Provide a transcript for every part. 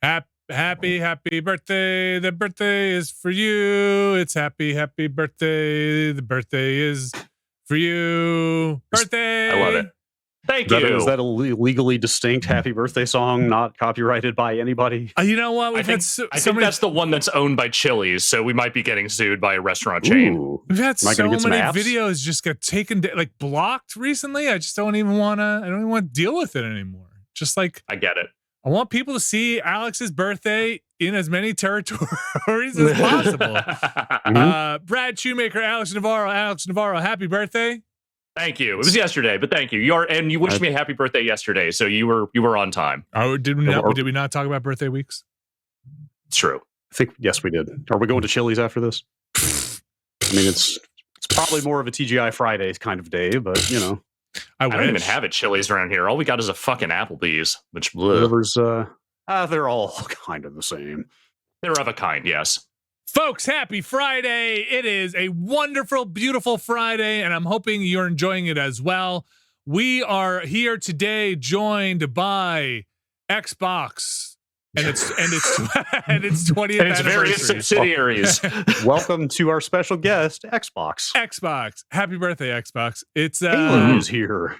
Happy birthday. The birthday is for you. It's happy birthday. The birthday is for you. Birthday. I love it. Thank you. Is that a legally distinct happy birthday song, not copyrighted by anybody? You know what? I think that's the one that's owned by Chili's, so we might be getting sued by a restaurant chain. Ooh. We've had so many videos just get taken, like blocked recently. I just don't even want to deal with it anymore. Just like, I get it. I want people to see Alex's birthday in as many territories as possible. Brad Shoemaker, Alex Navarro, happy birthday. Thank you. It was yesterday, but thank you. You wished me a happy birthday yesterday, so you were on time. Oh, did we not talk about birthday weeks? It's true. I think yes, we did. Are we going to Chili's after this? I mean, it's probably more of a TGI Fridays kind of day, but you know, I don't even have a Chili's around here. All we got is a fucking Applebee's, which delivers. They're all kind of the same. They're of a kind, yes. Folks, happy Friday. It is a wonderful, beautiful Friday, and I'm hoping you're enjoying it as well. We are here today joined by Xbox and its 20th and its anniversary. Various subsidiaries. Welcome to our special guest, Xbox. Xbox. Happy birthday, Xbox. It's Halo is here.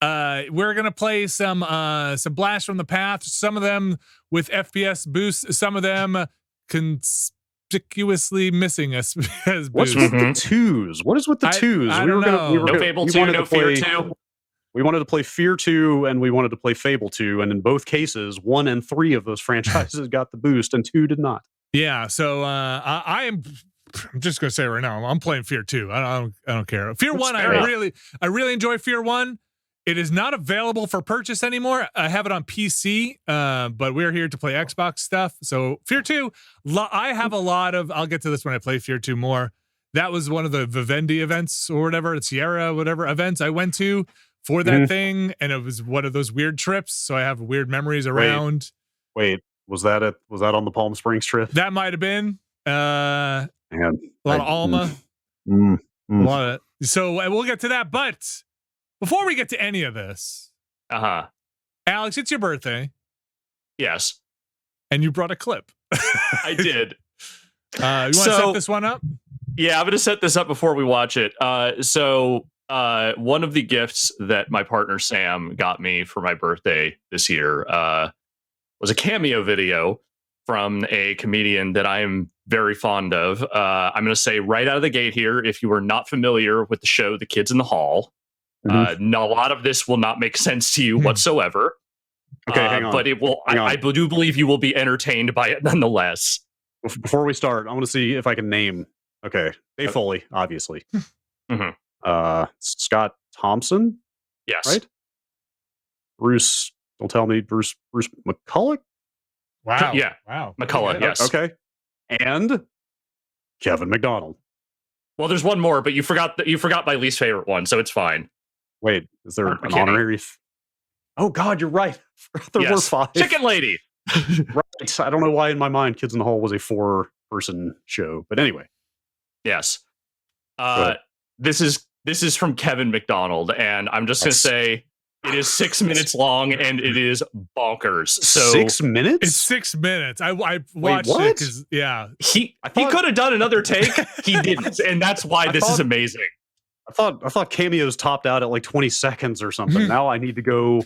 We're gonna play some Blast from the Past, some of them with FPS boosts, some of them conspicuously missing us as boosts. What's with the twos? What is with the twos? No Fable 2, no Fear 2. We wanted to play Fear 2 and we wanted to play Fable 2, and in both cases, 1 and 3 of those franchises got the boost and 2 did not. Yeah, so I'm just gonna say right now, I'm playing Fear 2. I don't care. Fear 1, I really enjoy Fear 1. It is not available for purchase anymore. I have it on PC, but we're here to play Xbox stuff. So Fear 2, I have a lot of, I'll get to this when I play Fear 2 more. That was one of the Vivendi events or whatever, Sierra, whatever events I went to for that thing. And it was one of those weird trips. So I have weird memories around. Wait, was that on the Palm Springs trip? That might've been, a lot of Alma. A lot of, so we'll get to that, but before we get to any of this, Alex, it's your birthday. Yes. And you brought a clip. I did. You want to set this one up? Yeah, I'm going to set this up before we watch it. So one of the gifts that my partner Sam got me for my birthday this year was a cameo video from a comedian that I am very fond of. I'm going to say right out of the gate here, if you are not familiar with the show The Kids in the Hall, a lot of this will not make sense to you whatsoever. Okay, hang on. But it will. I do believe you will be entertained by it nonetheless. Before we start, I want to see if I can name. Okay, Dave Foley, obviously. Scott Thompson. Yes. Right. Bruce. Don't tell me Bruce McCulloch. Wow. Yeah. Wow. McCulloch. Yes. Okay. And Kevin McDonald. Well, there's one more, but you forgot my least favorite one, so it's fine. Wait, is there an honorary? Oh God, you're right. There were 5. Chicken Lady. Right. I don't know why in my mind Kids in the Hall was a 4-person show, but anyway. Yes. This is from Kevin McDonald, and I'm just gonna say it is 6 minutes long and it is bonkers. So 6 minutes? It's 6 minutes. I watched it because he could have done another take. He didn't, and that's why this is amazing. I thought cameos topped out at like 20 seconds or something. Now I need to go.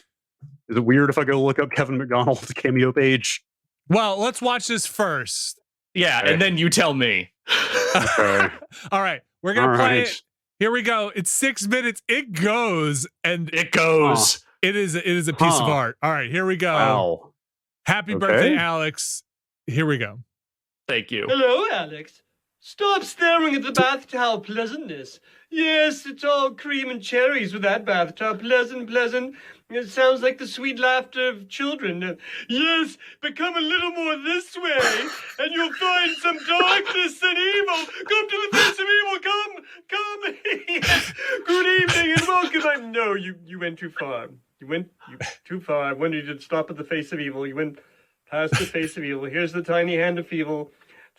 Is it weird if I go look up Kevin McDonald's cameo page? Well, let's watch this first. Yeah, and then you tell me. Okay. All right, we're gonna play it. Here we go. It's 6 minutes. It goes. It is a piece of art. All right, here we go. Wow. Happy birthday, Alex. Here we go. Thank you. Hello, Alex. Stop staring at the bath towel pleasantness. Yes, it's all cream and cherries with that bath towel. Pleasant, pleasant. It sounds like the sweet laughter of children. Yes, become a little more this way, and you'll find some darkness and evil. Come to the face of evil. Come. Yes. Good evening and welcome. No, you went too far. You went too far. I wanted you to stop at the face of evil. You went past the face of evil. Here's the tiny hand of evil.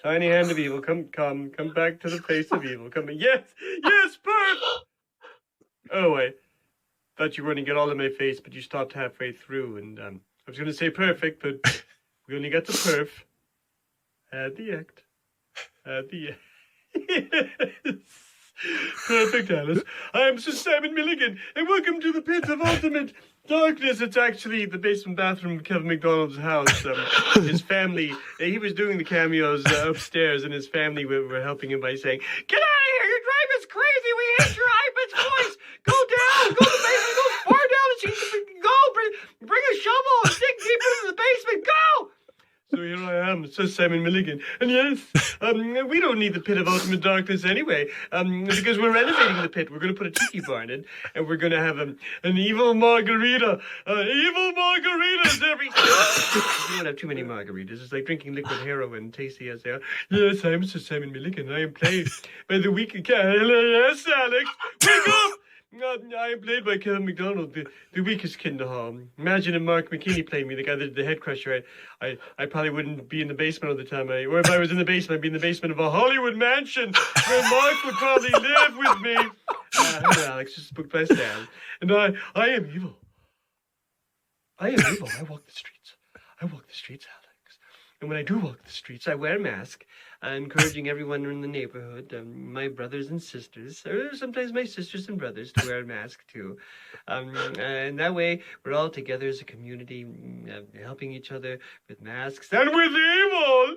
Tiny hand of evil. Come back to the face of evil. Come. Yes, perfect. Oh, wait. Thought you were going to get all in my face, but you stopped halfway through, and I was going to say perfect, but We only got the perf. Add the act. Add the act. Yes. Perfect, Alice. I am Sir Simon Milligan, and welcome to the pit of ultimate darkness. It's actually the basement bathroom of Kevin McDonald's house. His family, he was doing the cameos upstairs, and his family were helping him by saying, "Get out of here! Your drive is crazy! We hate your high-pitched voice! Go down! Go to the basement! Go as far down as you can go! Bring a shovel and dig deeper into the basement! Go!" So here I am, says Simon Milligan. And yes, we don't need the pit of ultimate darkness anyway, because we're renovating the pit. We're going to put a tiki barn in, and we're going to have an evil margarita. Evil margaritas every... You don't have too many margaritas. It's like drinking liquid heroin, tasty as they are. Yes, I'm Sir Simon Milligan. I am played by the weak... Yes, Alex, wake up! I am played by Kevin McDonald, the weakest kid in the hall. Imagine if Mark McKinney played me, the guy that did the head crusher. I probably wouldn't be in the basement all the time. Or if I was in the basement, I'd be in the basement of a Hollywood mansion where Mark would probably live with me. Hello, Alex. Just booked by Sam. And I am evil. I am evil. I walk the streets. Alex. And when I do walk the streets, I wear a mask, encouraging everyone in the neighborhood, my brothers and sisters, or sometimes my sisters and brothers, to wear a mask too. And that way, we're all together as a community, helping each other with masks and with evil.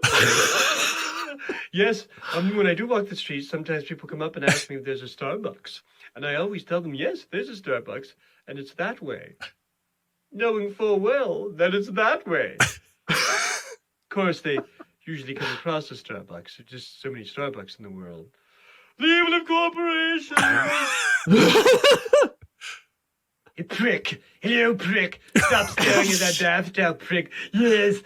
Yes, when I do walk the streets, sometimes people come up and ask me if there's a Starbucks. And I always tell them, yes, there's a Starbucks, and it's that way. Knowing full well that it's that way. Of course, they usually come across a Starbucks. There's just so many Starbucks in the world. The evil of corporations. You prick. Hello, prick. Stop staring at that bathtub, prick. Yes,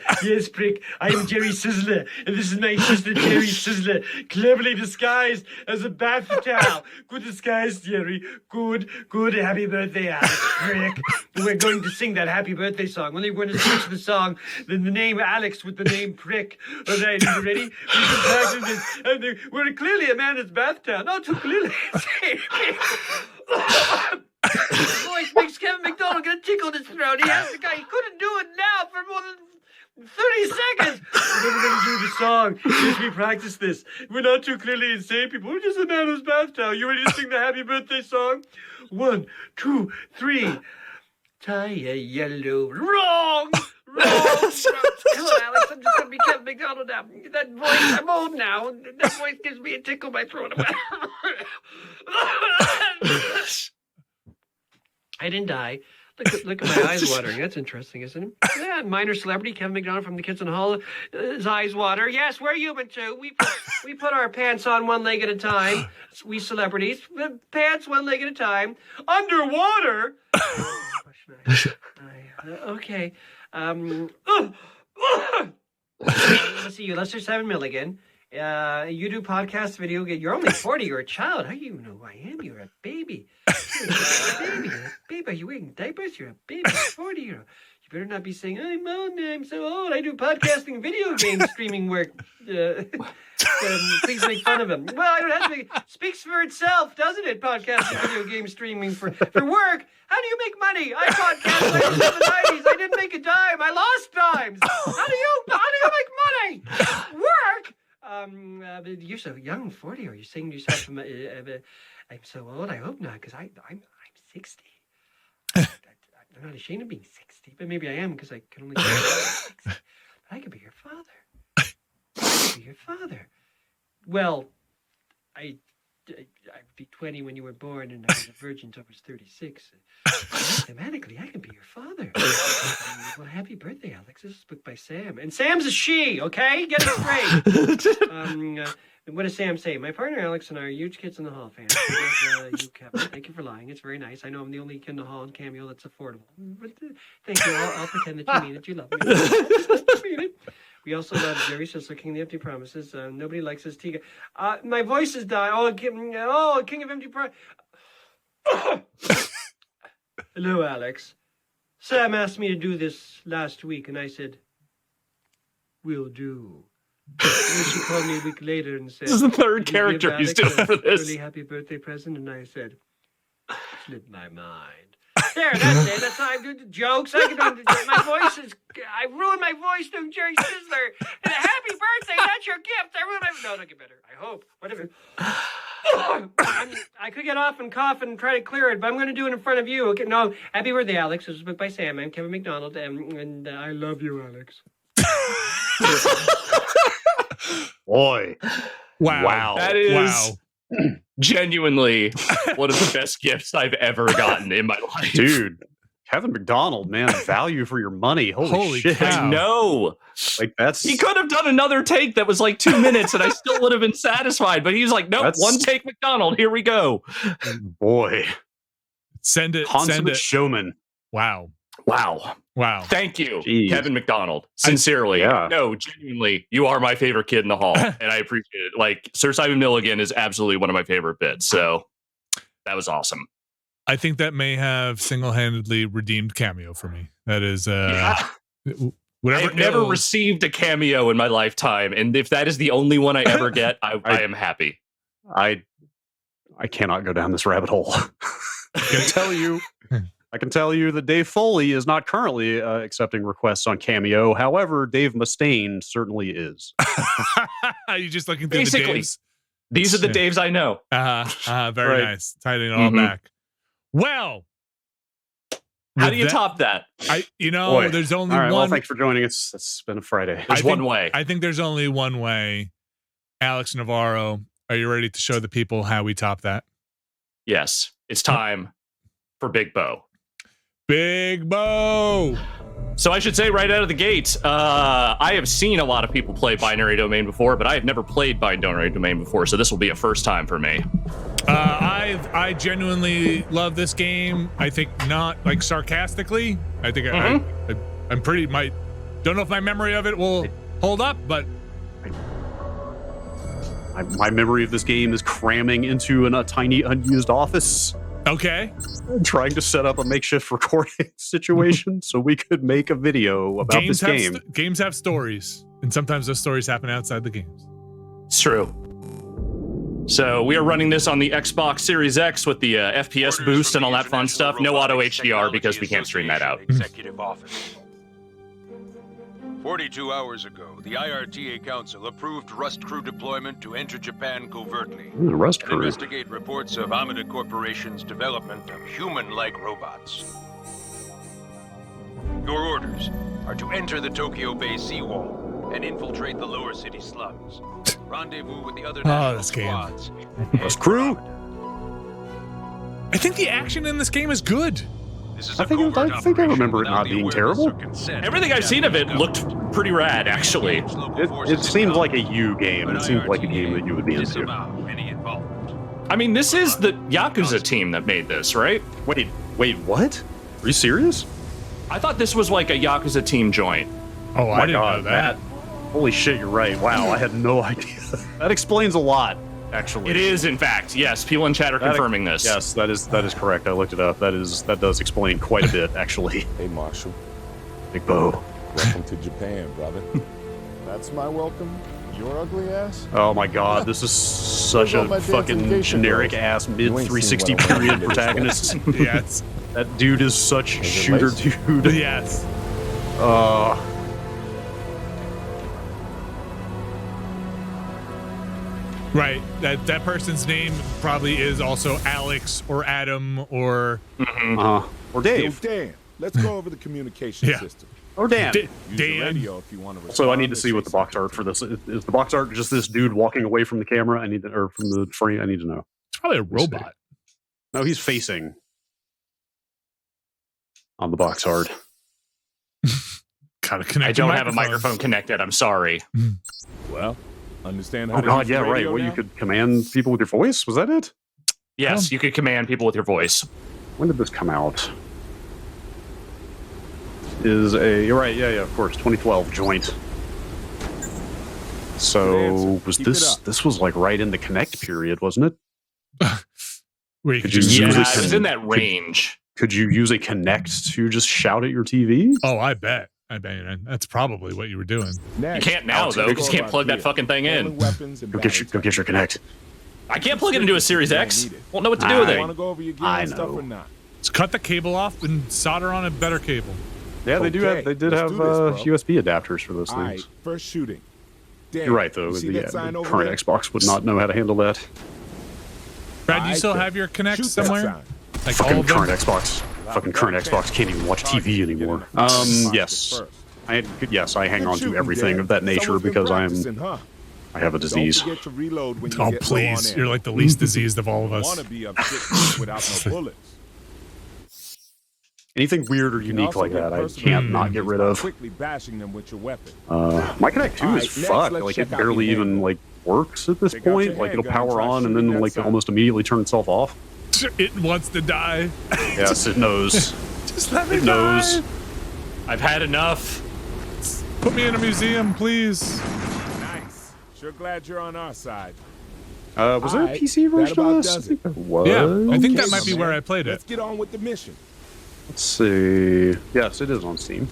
prick. I am Jerry Sizzler, and this is my sister, Jerry Sizzler, cleverly disguised as a bath towel. Good disguise, Jerry. Good. Happy birthday, Alex, prick. We're going to sing that happy birthday song. We're going to switch the song, the name Alex with the name prick. All right, are you ready? We've been practicing this, and we're clearly a man in his bath towel. Not too clearly. His voice makes Kevin McDonald get a tickle in his throat. He couldn't do it now for more than 30 seconds. And then we're going to do the song. Yes, we practice this. We're not too clearly insane people. We're just a man who's bath towel. You ready to sing the happy birthday song? 1, 2, 3. Tie a yellow. Wrong. Hello, Alex. I'm just going to be Kevin McDonald now. That voice, I'm old now. That voice gives me a tickle in my throat. I didn't die. Look at my eyes watering. That's interesting, isn't it? Yeah, minor celebrity, Kevin McDonald from the Kids in the Hall. His eyes water. Yes, we're human too. We put our pants on one leg at a time. We celebrities. Pants one leg at a time. Underwater. Okay. Let's see you, Lester Simon Milligan. You do podcast video. You're only 40. You're a child. How do you know who I am? You're a baby. You're a baby. Are you wearing diapers? You're a baby. 40. You better not be saying, I'm so old. I do podcasting video game streaming work. Please make fun of him. Well, I don't have to make it. Speaks for itself, doesn't it? Podcasting video game streaming for work. How do you make money? I podcast like in the 90s. I didn't make a dime. I lost dimes. How do you make money? Work. You're so young, 40. Are you saying to yourself, I'm so old? I hope not, because I'm 60. I'm not ashamed of being 60, but maybe I am because I can only be 60. But I could be your father. Well, I'd be 20 when you were born, and I was a virgin until I was 36. Mathematically, I can be your father. Well, happy birthday, Alex. This is booked by Sam. And Sam's a she, okay? Get it straight. What does Sam say? My partner Alex and I are huge Kids in the Hall fans. You, Kevin. Thank you for lying. It's very nice. I know I'm the only kid in the hall and Kameo that's affordable. But thank you. I'll pretend that you mean it. You love me. Mean it. We also love Jerry Sizzler, King of the Empty Promises. Nobody likes his tea. My voice is dying. King of Empty Promises. Hello, Alex. Sam asked me to do this last week, and I said, "Will do." And then she called me a week later and said, "This is the third character he's doing for this. Really happy birthday present," and I said, "Slipped my mind." There, that's it. That's how I do the jokes. My voice is. I ruined my voice doing Jerry Sizzler. And a happy birthday, that's your gift. I ruined my... No, it'll get better. I hope. Whatever. I could get off and cough and try to clear it, but I'm going to do it in front of you. Okay? No, happy birthday, Alex. This was booked by Sam. I'm Kevin McDonald, and I love you, Alex. Boy. Wow. That is genuinely one of the best gifts I've ever gotten in my life. Dude, Kevin McDonald, man, value for your money. Holy shit. cow. I know. Like, that's... He could have done another take that was like 2 minutes and I still would have been satisfied, but he was like, nope, That's- one take McDonald. Here we go. Boy. Send it. Consummate Send it. showman. Wow. Wow. Wow. Thank you, Jeez. Kevin McDonald. Sincerely. Yeah. No, genuinely, you are my favorite kid in the hall, and I appreciate it. Like, Sir Simon Milligan is absolutely one of my favorite bits, so that was awesome. I think that may have single-handedly redeemed Cameo for me. That is whatever. I've never ills- received a cameo in my lifetime, and if that is the only one I ever get, I am happy. I cannot go down this rabbit hole. I can tell you that Dave Foley is not currently accepting requests on Cameo. However, Dave Mustaine certainly is. You're just looking through Basically, the Daves. These are the Daves I know. Very Right. nice. Tightening it all Mhm. back. Well, How with do you that- top that? Boy. There's only All right, one. well, thanks for joining us. It's been a Friday. There's think- one way. I think there's only one way. Alex Navarro, are you ready to show the people how we top that? Yes, it's time for Big Bo. Big Bo. So I should say right out of the gate, I have seen a lot of people play Binary Domain before, but I have never played Binary Domain before, so this will be a first time for me. I genuinely love this game. I think not like sarcastically. I think I'm pretty. Don't know if my memory of it will hold up, but My memory of this game is cramming into a tiny unused office, okay. trying to set up a makeshift recording situation so we could make a video about this game. Games have stories, and sometimes those stories happen outside the games. It's true. So we are running this on the Xbox Series X with the FPS boost and all that fun stuff. No auto HDR because we can't stream that out. Executive Office. 42 hours ago, the IRTA Council approved Rust Crew deployment to enter Japan covertly Ooh, the Rust and Crew. investigate reports of Amida Corporation's development of human-like robots. Your orders are to enter the Tokyo Bay seawall and infiltrate the lower city slums. Rendezvous with the other national this game. squads. Rust Crew. I think the action in this game is good. This is I a think covert I operation remember it without not the being awareness terrible. or consent Everything I've seen of it looked pretty rad, actually. It seemed like a U game. It seemed like a game that you would be into. Disavow any involvement. I mean, this is the Yakuza team that made this, right? Wait, what? Are you serious? I thought this was like a Yakuza team joint. Oh, I my didn't God, know that. Holy shit, you're right. Wow, I had no idea. That explains a lot, actually. It is, in fact. Yes, people in chat are confirming this. Yes, that is correct. I looked it up. That does explain quite a bit, actually. Hey, Marshall. Big Bo. Welcome to Japan, brother. That's my welcome. Your ugly ass? Oh my God, this is such Those are a my fucking dancing geisha generic girls. ass mid You ain't seen 360 what I wanna period do. protagonist. Yes. That dude is such it shooter lace? dude. Yes. Right. That person's name probably is also Alex or Adam or Or Yo, Dave. Dan, let's go over the communication Yeah. system. Or Dan. Use the Dan. radio if you want to So I need to respond see what the say box art for this is. Is the box art just this dude walking away from the camera? Or from the frame. I need to know. it's probably a Let's see. robot. No, he's facing on the box art. Gotta connect. I don't your have a microphone connected. I'm sorry. something. Well, understand how Oh to God, use yeah, the right. radio Well, you now? could command people with your voice. Was that it? Yes, you could command people with your voice. When did this come out? You're right, yeah, of course, 2012 joint. So Good answer. was Keep it this up. this was like right in the Connect period, wasn't it? Where you Could could just you Yeah, use it it was to- in that range. Could you use a Connect to just shout at your TV? Oh, I bet. That's probably what you were doing. You Next, can't now, though, because you can't plug that fucking thing in. Weapons and Go get your Connect. I can't plug it into a Series X. Don't need it. Won't know what to do with I it. Want to go over your gear I and stuff know. or not? Just cut the cable off and solder on a better cable. Yeah, they do have. They did have USB adapters for those All right, things. first shooting. Damn, You're right, though. you see The that sign over current there? Xbox would not know how to handle that. Brad, do you Alright, still then. have your Kinect Shoot that somewhere? sign. Like all Fucking of them? current Xbox. Fucking current Xbox can't even watch TV anymore. Yes. Yes, I hang on to everything of that nature because I have a disease. Oh, please. You're like the least diseased of all of us. Without no bullets. Anything weird or unique like that, I can't not get rid of. Quickly bashing them with your weapon. My Kinect 2 is fucked. Like, it barely even, like, works at this point. Like, it'll power on and then, like, almost immediately turn itself off. It wants to die. Yes, it knows. Just let me It knows. die. I've had enough. Put me in a museum, please. Nice. Sure glad you're on our side. Was there a Alright, PC version that of about this? I does think there was. Yeah, I think that Okay, might be my where man. I played it. Let's get on with the mission. Let's see. Yes, it is on Steam.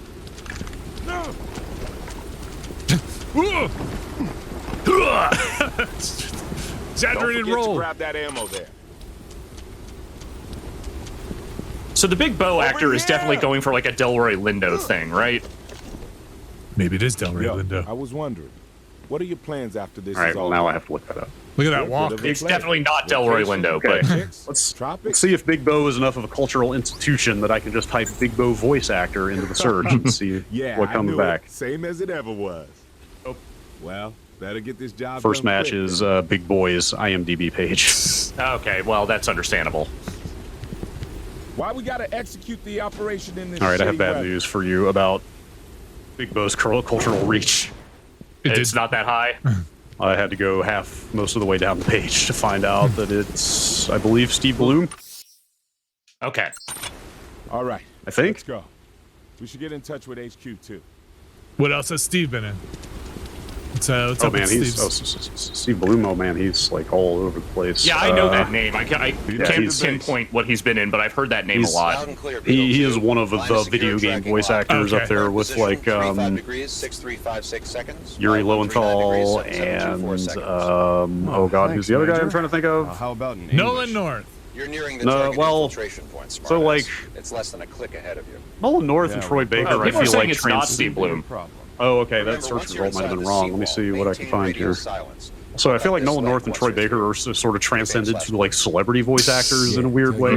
Exaggerated Don't forget to roll. grab that ammo there. So the big bow actor is here! definitely going for like a Delroy Lindo thing, right? Maybe it is Delray Yo, Lindo. I was wondering, what are your plans after this Alright, is well, all now I done? have to look that up. Look at that Good walk. for the It's play. definitely not Delroy Lindo, but Chicks, Let's tropics. see if Big Bo is enough of a cultural institution that I can just type Big Bo voice actor into the search and see Yeah, what I comes knew back. It. Same as it ever was. Oh, well, better get this job First done match quick, is then. Big Boy's IMDb page. okay, well that's understandable. Why we gotta execute the operation in this? All right, I have shitty bad weather? news for you about Big Bo's cultural reach. It's not that high. I had to go most of the way down the page to find out that it's, I believe, Steve Bloom. Okay. All right, I think. let's go. We should get in touch with HQ too. What else has Steve been in? What's Oh up man, with he's Steve's? Steve Bloom. Oh man, he's like all over the place. Yeah, I know that name. I can't he's- pinpoint what he's been in, but I've heard that name a He's- lot. He is one of the video game voice actors up there with like Yuri Lowenthal and oh god, who's the other guy I'm trying to think of? How about in Nolan English? North. You're nearing the No, target well, infiltration point, smartass. so, like- it's less than a click ahead of you. Nolan North and Troy Baker. Oh, I people are feel saying like it's not Steve Bloom. Oh, okay, that Remember, search once you're result might have been inside the wrong. Let me see what I can maintain find radio here. silence. So I feel like This Nolan light North and once Troy you're Baker are sort of transcended to like celebrity voice actors in a weird way.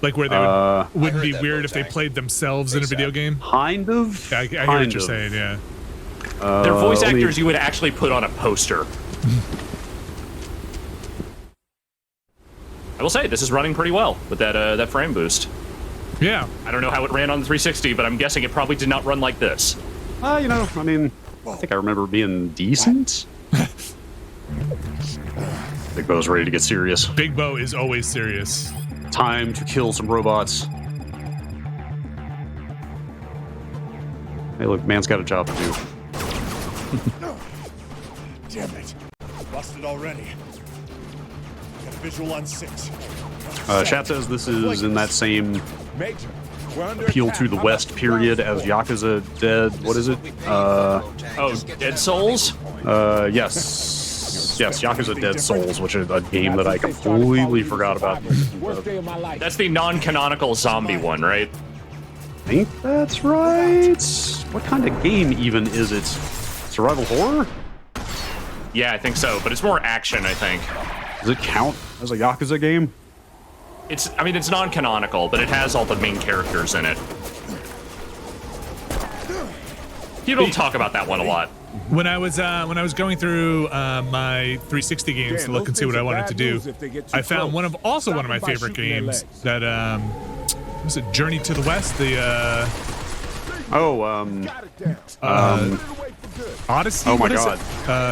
Like where they wouldn't I be heard that, weird if they Boateng. played themselves in a video game. Kind of. I hear kind what you're of. saying, yeah. They're voice let me- actors you would actually put on a poster. I will say this is running pretty well with that frame boost. Yeah. I don't know how it ran on the 360, but I'm guessing it probably did not run like this. You know, I mean, I think I remember it being decent. Big Bo's ready to get serious. Big Bo is always serious. Time to kill some robots. Hey, look, man's got a job to do. Damn it. Busted already. Got a visual on 6. Chat says this is in that same Major, we're under appeal attack. to the How West about period some as ground Yakuza Dead. What is it? Oh, Dead Souls? Yes. Yes, Yakuza Dead Souls, which is a game that I completely forgot about. Worst day of my life. That's the non-canonical zombie one, right? I think that's right. What kind of game even is it? Survival horror? Yeah, I think so, but it's more action, I think. Does it count as a Yakuza game? I mean, it's non-canonical, but it has all the main characters in it. People don't talk about that one a lot. When I was going through my 360 games to look and see what I wanted to do, I found one of my favorite games that was it Journey to the West, the Odyssey. Oh my What is god.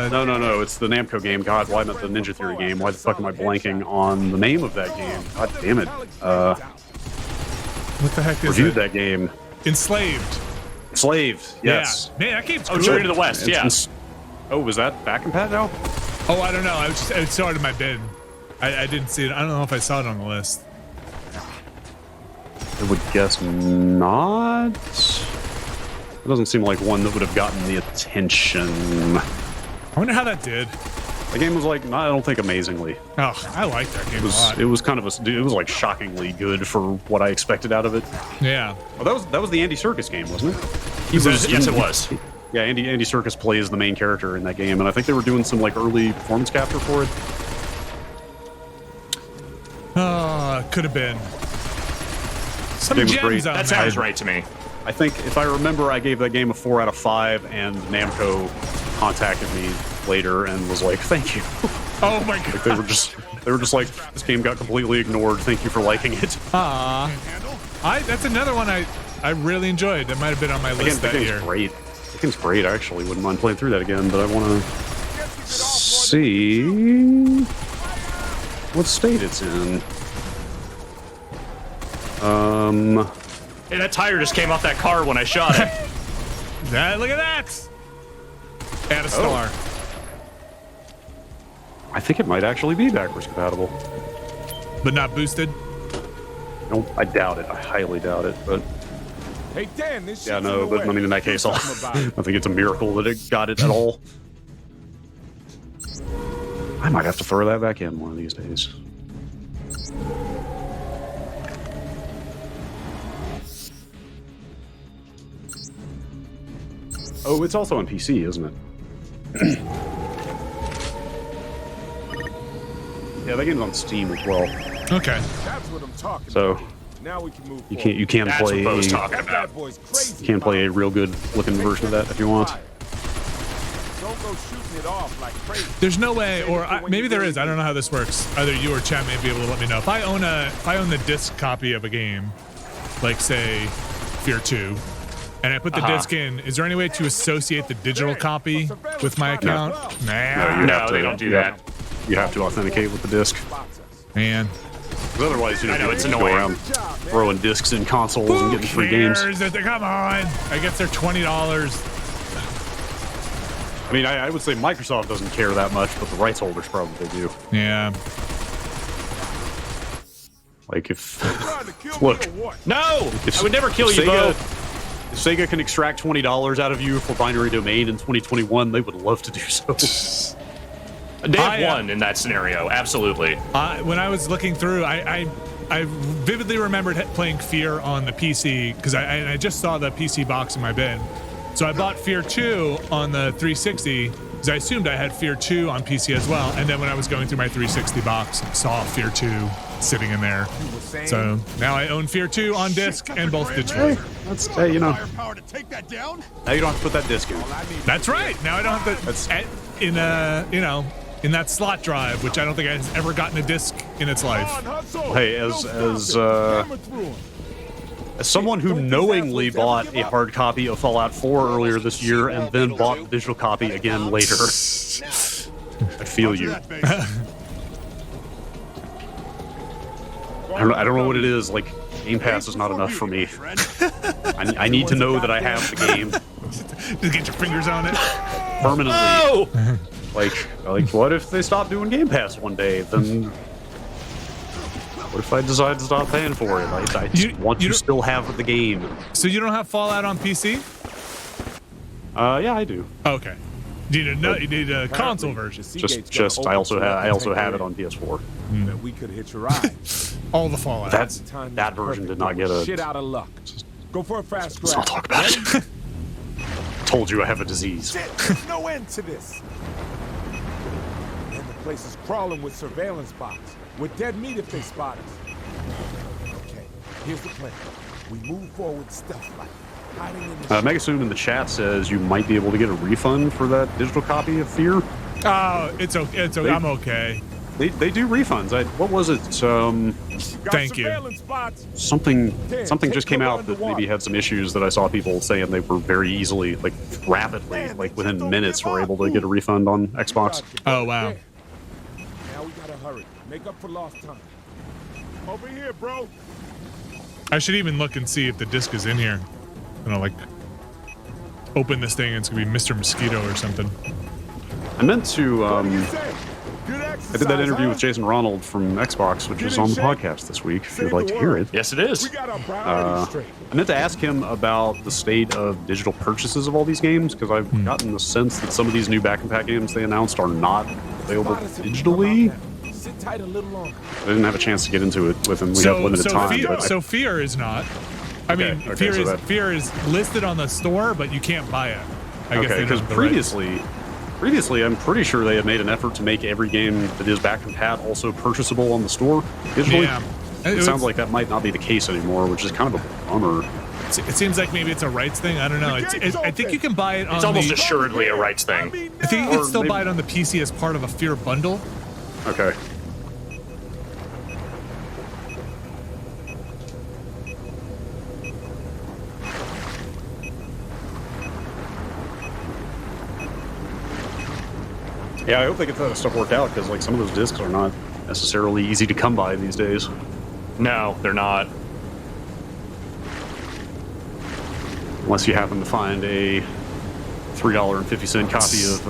it? No, it's the Namco game. God, why not the Ninja Theory game? Why the fuck am I blanking on the name of that game? God damn it. What the heck is Reviewed it? that game. Enslaved. Enslaved, yes. Yeah. Man, that game's Oh, good. Journey to the West, yeah. Oh, was that back in Pat now? Oh, I don't know. I saw it in my bin. I didn't see it. I don't know if I saw it on the list. I would guess not. It doesn't seem like one that would have gotten the attention. I wonder how that did. The game was like, I don't think amazingly. Oh, I like that game a lot. It was kind of it was like shockingly good for what I expected out of it. Yeah. Oh, that was the Andy Serkis game, wasn't it? Yes, it was. Yeah, Andy Serkis plays the main character in that game, and I think they were doing some like early performance capture for it. Oh, could have been. Some Game was gems great. on That there. sounds right to me. I think if I remember, I gave that game a 4 out of 5, and Namco contacted me later and was like, "Thank you." Oh my god. Like they were just like, "This game got completely ignored. Thank you for liking it." That's another one I really enjoyed. That might have been on my list That that game's year. great. That game's great. I actually wouldn't mind playing through that again, but I want to see what state it's in. Hey, that tire just came off that car when I shot it. Look at that. Add a star. I think it might actually be backwards compatible. But not boosted. No, I doubt it. I highly doubt it. But Hey, Dan, this yeah, shit's no. in the But I way. mean, in that Do case, something about it. I think it's a miracle that it got it at all. I might have to throw that back in one of these days. Oh, it's also on PC, isn't it? Yeah, that game's on Steam as well. Okay. That's what I'm talking So about. Now we can move you can That's play what Bo's a, talking That about. bad boy's crazy. you can play a real good looking version of that if you want. Don't go shooting it off like crazy. There's no way, or maybe there is. I don't know how this works. Either you or Chad may be able to let me know. If I own the disc copy of a game, like say Fear 2, and I put the disc in, is there any way to associate the digital copy with my account? Nah. you No, have to, they don't do that. You have to authenticate with the disc. Man. 'Cause otherwise, you know, I know, people it's just annoying. go around throwing discs in consoles and getting free games. Come on. I guess they're $20. I mean, I would say Microsoft doesn't care that much, but the rights holders probably do. Yeah. Like if Trying to kill Look. me or what? No! If- I would never kill you, Sega, Bo. if Sega can extract $20 out of you for binary domain in 2021, they would love to do so. They have I, won in that scenario, absolutely. When I was looking through, I vividly remembered playing Fear on the PC because I just saw the PC box in my bin. So I bought Fear 2 on the 360 because I assumed I had Fear 2 on PC as well. And then when I was going through my 360 box, saw Fear 2 sitting in there. So now I own Fear 2 on disc and both digitally. That's you know, Firepower to take that down? now you don't have to put that disc in. That's right. Now I don't have to. In that slot drive, which I don't think has ever gotten a disc in its life. Hey, as someone who knowingly bought a hard copy of Fallout 4 earlier this year and then bought the digital copy again later, I feel you. I don't know what it is. Like, Game Pass is not enough for me. I need to know that I have the game Just get your fingers on it. permanently. Oh! Like, what if they stop doing Game Pass one day? Then what if I decide to stop paying for it? I just want to still have the game. So you don't have Fallout on PC? Yeah, I do. Okay. You need a console version. Just I also have it on PS4. That we could hitch a ride. All the Fallout. That version did not get a. Shit out of luck. Go for a fast Let's not grab. talk about it. Told you I have a disease. There's no end to this. And the place is crawling with surveillance bots. We're dead meat if they spot us. Okay, here's the plan. We move forward stealth-like, hiding in the Megasoon in the chat says you might be able to get a refund for that digital copy of Fear. Oh, it's okay. It's okay. I'm okay. They do refunds. What was it? Thank you. Something just came out that maybe had some issues that I saw people saying they were very easily, like rapidly, like within minutes, were able to get a refund on Xbox. Oh, wow. Now we gotta hurry. Make up for lost time. Over here, bro. I should even look and see if the disc is in here. You know, like open this thing and it's gonna be Mr. Mosquito or something. I meant to. What do you say? Good exercise, I did that interview huh? with Jason Ronald from Xbox, which is on the podcast this week. If you'd like to hear it. Yes, it is. We got our priorities straight. I meant to ask him about the state of digital purchases of all these games, because I've gotten the sense that some of these new back and pack games they announced are not available Spot us if we come digitally. out now. Sit tight a little longer. I didn't have a chance to get into it with him. We have limited time. Fear, But so Fear is not. I mean, okay, so Fear is listed on the store, but you can't buy it. I guess okay, because previously, I'm pretty sure they had made an effort to make every game that is back compat also purchasable on the store digitally. Yeah. It sounds like that might not be the case anymore, which is kind of a bummer. It seems like maybe it's a rights thing. I don't know. I think you can buy it on It's almost assuredly a rights thing. I think you can still buy it on the PC as part of a Fear bundle. Okay. Yeah, I hope they get that stuff worked out, because like some of those discs are not necessarily easy to come by these days. No, they're not. Unless you happen to find a $3.50 copy of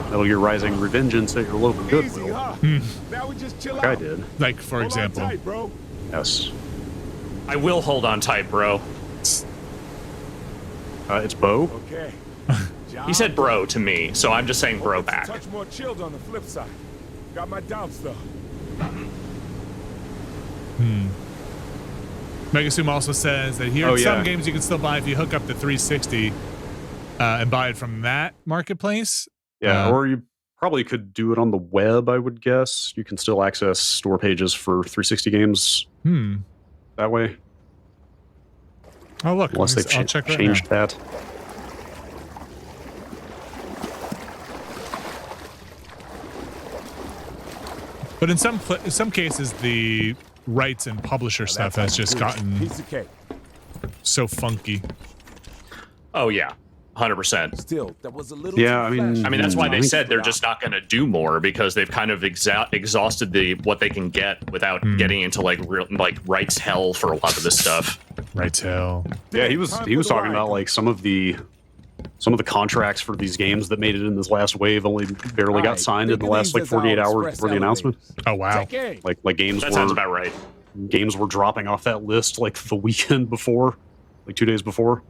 Metal Gear Rising Revengeance at your local Easy, Goodwill. huh? Now we just chill Like I out. did. Like, for Hold on example. tight, bro. Yes. I will hold on tight, bro. It's Bo. Okay. He said bro to me, so I'm just saying bro It's a back. touch more chilled on the flip side. Got my doubts though. Megasum also says that here some games you can still buy if you hook up the 360 and buy it from that marketplace. Yeah, or you probably could do it on the web, I would guess. You can still access store pages for 360 games that way. Oh, look. Unless they've I'll check right changed now. that. But in some cases, the rights and publisher stuff has just gotten Piece of cake. so funky. Oh yeah, 100%. Still, that was a little. Yeah, too I mean- flashy. I mean, that's why I they think- said they're just not going to do more, because they've kind of exhausted what they can get without getting into like real rights hell for a lot of this stuff. Rights hell. Yeah, he was talking about like some of the contracts for these games that made it in this last wave only barely got Alright, signed in the think of last these like as 48 our hours express before the announcement. Oh, wow. Take aim. Like games That sounds were about right. games were dropping off that list like the weekend before, like 2 days before.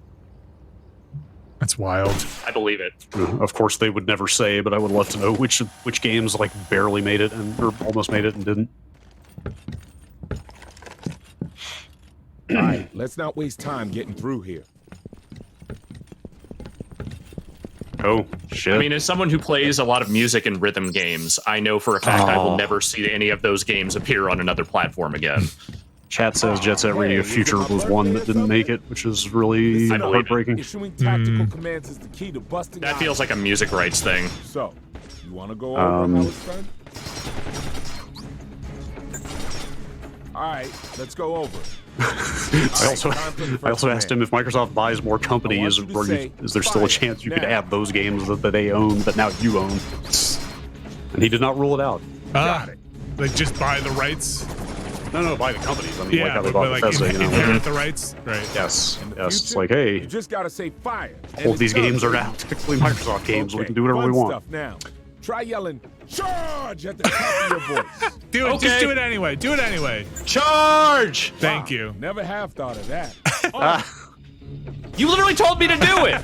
That's wild. I believe it. Of course, they would never say, but I would love to know which games like barely made it or almost made it and didn't. All right, let's not waste time getting through here. Oh shit! I mean, as someone who plays a lot of music and rhythm games, I know for a fact I will never see any of those games appear on another platform again. Chat says Jet Set Radio Future was one that didn't make it, which is really I believe it. heartbreaking. Issuing tactical commands is the key to busting. That feels like a music rights thing. So, you want to go over how it's done? All right, let's go over. I also asked him if Microsoft buys more companies, is there still a chance you could add those games that they own that now you own? And he did not rule it out. Like just buy the rights. No, buy the companies. I mean, like Yeah, how they but bought like Bethesda, you know. inherit the rights, right? Yes, In the yes. It's future, like, hey, you just gotta say fire. and all it's these done. games are now technically Microsoft games. We Okay, can do whatever fun we want. Stuff now. Try yelling "charge" at the top of your voice. Do it. Okay. Just do it anyway. Do it anyway. Charge! Thank you. Never have thought of that. You literally told me to do it.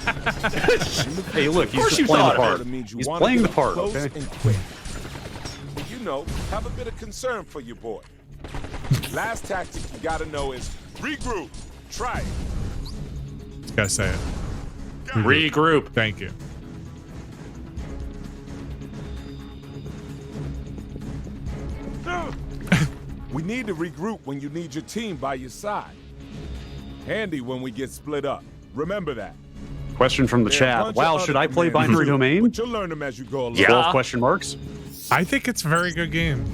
Hey, look, he's course just you playing the thought part. It means you He's wanna playing get the up part, close okay? and quick. But you know, have a bit of concern for your boy. Last tactic you gotta know is regroup. Try it. Gotta say it. Regroup. Thank you. We need to regroup when you need your team by your side. Handy when we get split up. Remember that. Question from the There are a chat. bunch Wow, of should other I play commands Binary too, Domain? But you'll learn them as you go along. Yeah. 12 question marks? I think it's a very good game.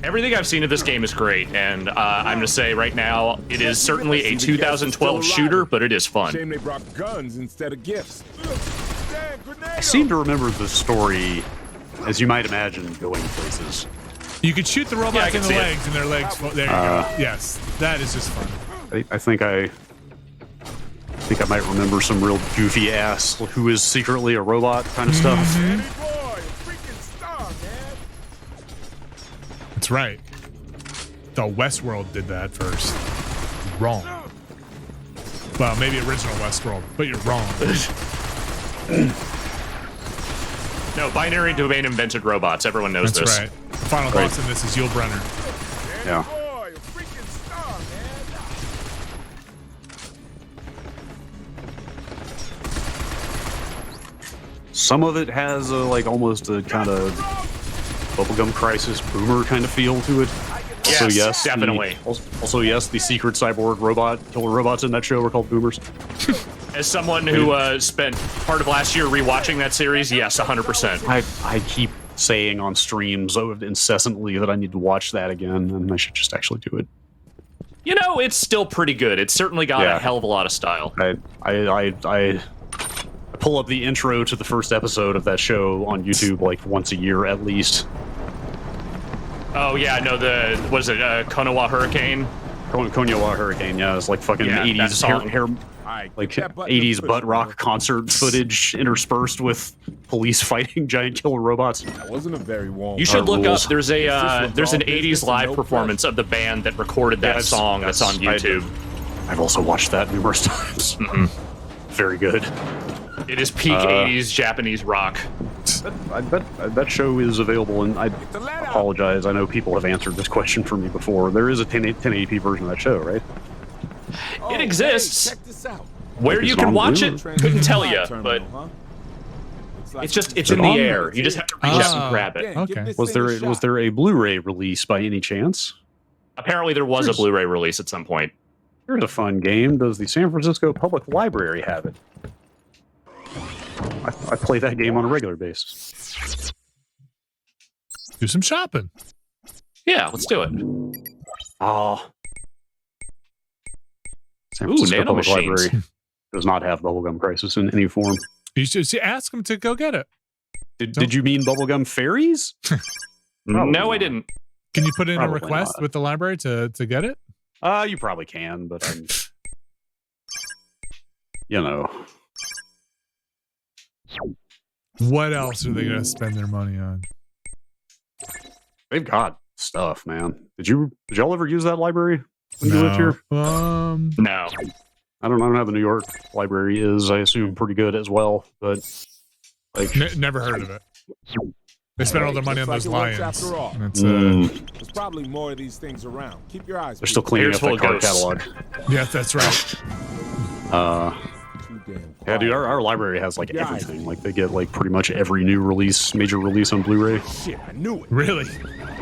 Everything I've seen of this game is great, and I'm going to say right now, it is certainly a 2012 shooter, but it is fun. Shame they brought guns instead of gifts. Damn, grenade! I seem to remember the story, as you might imagine, going places. You could shoot the Yeah, I robots can in the see it. legs, and their legs. There you go. Yes, that is just fun. I think I might remember some real goofy ass who is secretly a robot kind of stuff. Danny boy, a freaking star, man. That's right. The Westworld did that first. Wrong. Well, maybe original Westworld, but you're wrong. No, binary domain invented robots. Everyone knows That's this. right. Final boss in this is Yul Brynner. Yeah. Boy, a freaking star, man. Some of it has like almost a kind of Bubblegum Crisis boomer kind of feel to it. Yes, Also, yes, definitely. Also, yes, the secret cyborg killer robots in that show were called boomers. As someone who spent part of last year rewatching that series, yes, 100%. I keep saying on streams incessantly that I need to watch that again, and I should just actually do it. You know, it's still pretty good. It's certainly got a hell of a lot of style. I pull up the intro to the first episode of that show on YouTube like once a year at least. Oh yeah, no, what is it, Konoha Hurricane? Konoha Hurricane, yeah, it's like fucking Yeah, that 80s song. like 80s butt rock concert footage interspersed with police fighting giant killer robots. That wasn't a very warm. You should look rules. up. There's an business 80s live and no performance of the band that recorded that song that's on YouTube. I've also watched that numerous times. Very good. It is peak 80s Japanese rock. I bet that show is available, and I apologize. I know people have answered this question for me before. There is a 1080p version of that show, right? It exists. Check this out. Where you can watch it, couldn't tell you, but it's in the air. You just have to reach out and grab it. Okay. Was there a Blu-ray release by any chance? Apparently, there was a Blu-ray release at some point. Here's a fun game. Does the San Francisco Public Library have it? I play that game on a regular basis. Do some shopping. Yeah, let's do it. Oh. San Ooh, Francisco Public nanomachines. Library does not have Bubblegum Crisis in any form. You should ask them to go get it. Did you mean Bubblegum Fairies? No, I didn't. Can you put in a Probably request not. with the library to get it? You probably can, but I'm... you know... What else are they going to spend their money on? They've got stuff, man. Did y'all ever use that library when you lived here? No. I don't know how the New York library is. I assume pretty good as well, but like Never heard of it. They spend all their money on Looks those like it works lions. after all. And it's, There's probably more of these things around. Keep your eyes they're still peeled. cleaning Here's up that full card ghosts. catalog. yeah, that's right. Too damn Yeah, dude, quiet. our library has like Yeah. everything. Like they get like pretty much every new release, major release on Blu-ray. Shit, I knew it. Really?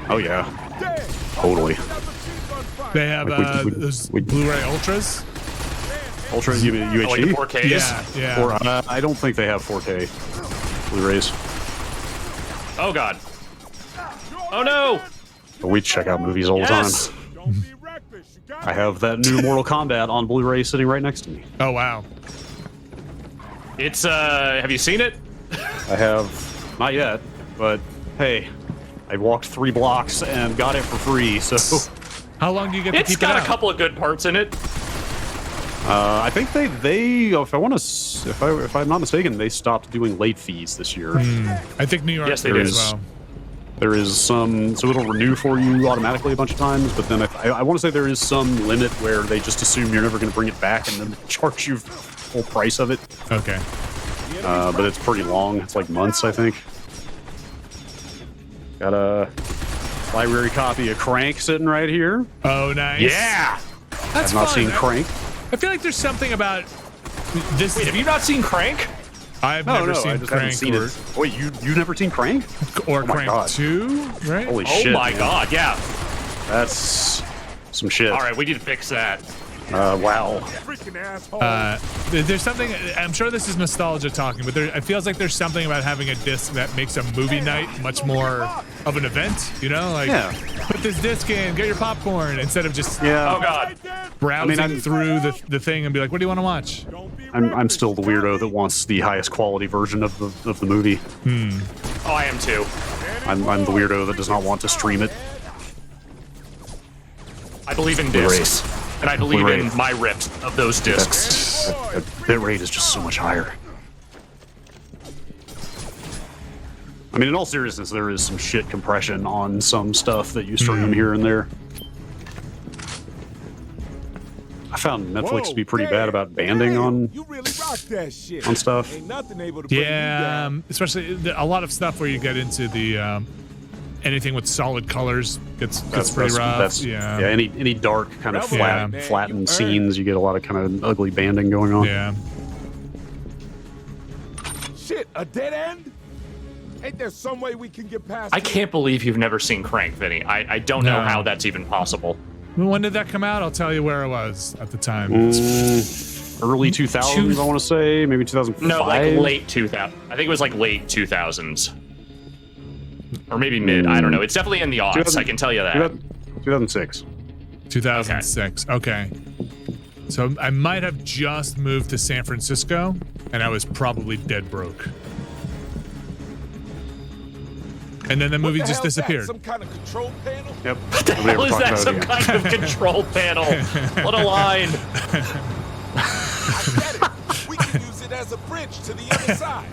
Oh yeah, Damn. totally. They have Like, those we- Blu-ray Ultras? Ultra UHD? Like the 4Ks? Yeah. Or, I don't think they have 4K Blu-rays. Oh, God. Oh, no. But we check out movies all the Yes. time. Don't be reckless. You got I have that new Mortal Kombat on Blu-ray sitting right next to me. Oh, wow. It's, have you seen it? I have not yet, but hey, I walked 3 blocks and got it for free. So How long do you get to It's keep got it a out? couple of good parts in it. I think they if I'm not mistaken, they stopped doing late fees this year. I think New York Yes, they did do. as well. There is some, so it'll renew for you automatically a bunch of times, but then I want to say there is some limit where they just assume you're never going to bring it back and then they charge you full price of it. Okay. But it's pretty long. It's like months, I think. Got a library copy of Crank sitting right here. Oh, nice. Yeah. That's I've not fun. seen Crank. I feel like there's something about this. Wait, have you not seen Crank? I've No, never I seen just haven't Crank seen or, it. Wait, you've never seen Crank? or Oh my Crank God. 2, right? Holy Oh, shit! my man. God. Yeah. That's some shit. All right, we need to fix that. Wow. freaking asshole. There's something, I'm sure this is nostalgia talking, but it feels like there's something about having a disc that makes a movie night much more of an event, you know? Like, Yeah. put this disc in, get your popcorn, instead of just Yeah. Oh, God. browsing I'm- through the thing and be like, what do you want to watch? I'm still the weirdo that wants the highest quality version of the movie. Oh, I am too. I'm the weirdo that does not want to stream it. I believe in Blu-ray. discs. And I believe Blu-ray. in my rips of those discs. That bit rate is just so much higher. I mean, in all seriousness, there is some shit compression on some stuff that you stream here and there. I found Netflix to be pretty bad about banding on Rock that shit. on stuff. Ain't nothing able to bring you Yeah, down. especially a lot of stuff where you get into the anything with solid colors gets pretty rough. Yeah, any dark kind of Yeah. flattened scenes, you get a lot of kind of ugly banding going on. Yeah. Shit, a dead end? Ain't there some way we can get past I it? can't believe you've never seen Crank, Vinny. I don't know No. how that's even possible. When did that come out? I'll tell you where I was at the time. Early 2000s, I want to say, maybe 2005. No, like late 2000. I think it was like late 2000s. Or maybe mid. I don't know. It's definitely in the aughts. I can tell you that. 2006. 2006. Okay. So I might have just moved to San Francisco, and I was probably dead broke. And then the movie What the just hell's that? disappeared. Some kind of control panel? Yep. What the hell is that? Some kind of control panel. What a line. I get it. We can use it as a bridge to the other side.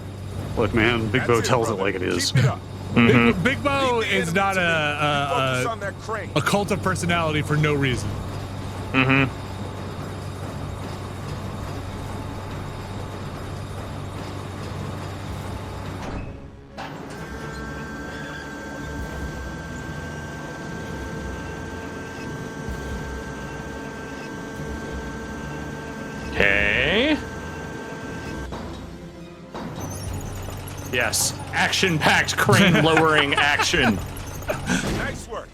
Look, man, Big Bo That's it, tells it brother. like it is. Keep it up. Big Bo Lead the is enemy not to me. Focus on that crane. a cult of personality for no reason. Mm-hmm. Okay. Yes, action-packed crane lowering action. Nice work.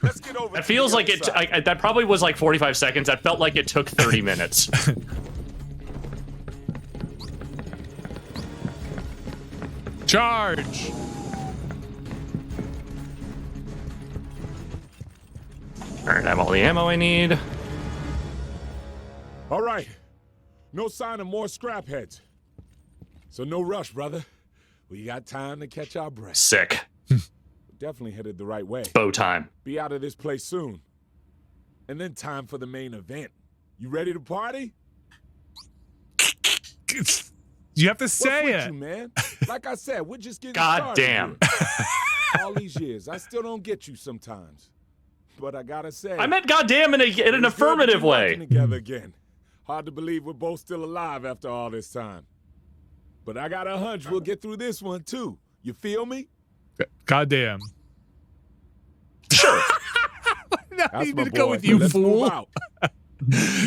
Let's get over. That to feels the like other it. side. That probably was like 45 seconds. That felt like it took 30 minutes. Charge! All right, I have all the ammo I need. All right. No sign of more scrap heads. So no rush, brother. We got time to catch our breath. Sick. Definitely headed the right way. Bow time. Be out of this place soon. And then time for the main event. You ready to party? You have to What's say with it. you, man? Like I said, we're just getting God started damn. here. All these years, I still don't get you sometimes. But I gotta say, I meant goddamn in an it's good to be affirmative way. working together again. Hard to believe we're both still alive after all this time. But I got a hunch we'll get through this one too. You feel me? Goddamn. Sure. Now That's you my need to go boy. with you, Let's move fool. out.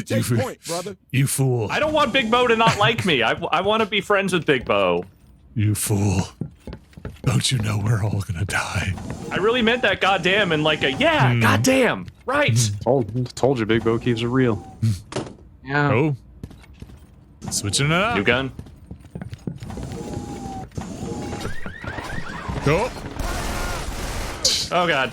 Take point, brother. You fool. I don't want Big Bo to not like me. I want to be friends with Big Bo. You fool. Don't you know we're all gonna die? I really meant that goddamn and like a yeah, goddamn. Right. Told you, Big Bo keeps it real. Yeah. Oh. Switching it up. New gun. Go. Oh god.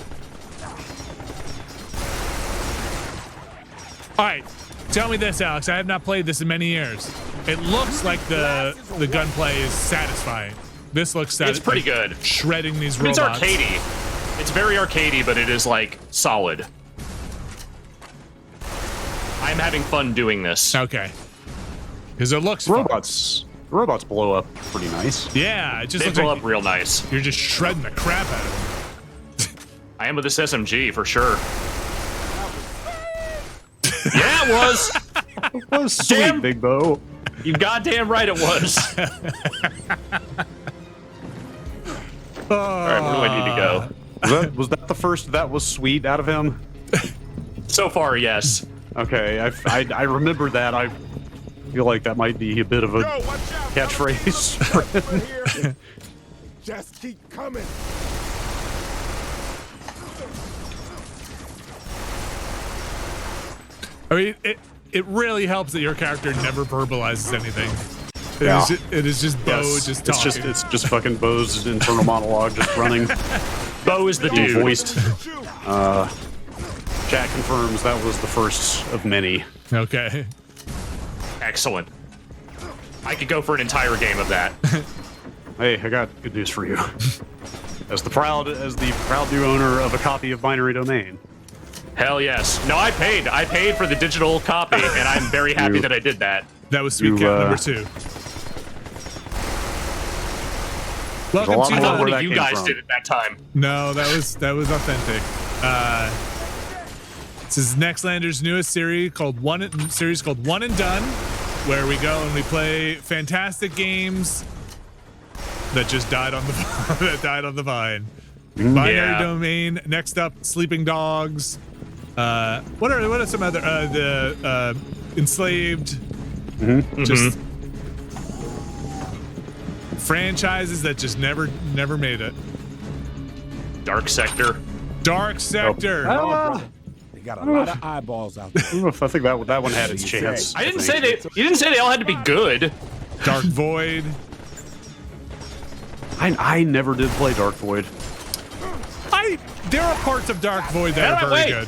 All right. Tell me this, Alex. I have not played this in many years. It looks like the gunplay is satisfying. This looks It's pretty good. Shredding these It's robots. arcadey. It's very arcadey, but it is like solid. I'm having fun doing this. Okay. Because it looks fun. Robots blow up pretty nice. Yeah, it just They looks blow like up real nice. you're just shredding the crap out of them. I am with this SMG for sure. Yeah, it was. It was sweet, Damn. Big Bo. You goddamn right it was. All right, where do I need to go? Was that the first that was sweet out of him? So far, yes. Okay, I remember that. I feel like that might be a bit of a Yo, watch out. catchphrase. Over here. Just keep coming. I mean, it really helps that your character never verbalizes anything. Yeah. It is just Bo Yes, just talking. it's just fucking Bo's internal monologue just running. Bo is the Being dude. voiced. Chat confirms that was the first of many. Okay. Excellent. I could go for an entire game of that. Hey, I got good news for you. As the proud new owner of a copy of Binary Domain. Hell yes. No, I paid. I paid for the digital copy, and I'm very happy that I did that. That was sweet You, count number 2. Welcome lot to more Not where what that you came guys from. did at that time. No, that was authentic. This is Nextlander's newest series called One and Done. where we go and we play fantastic games that just died on the vine. Binary Domain. Next up, Sleeping Dogs. What are some other the Enslaved? Just franchises that just never made it. Dark Sector. Dark Sector. They got a lot of eyeballs out there. I think that one had its chance. You didn't say they all had to be good. Dark Void. I never did play Dark Void. There are parts of Dark Void that are very good.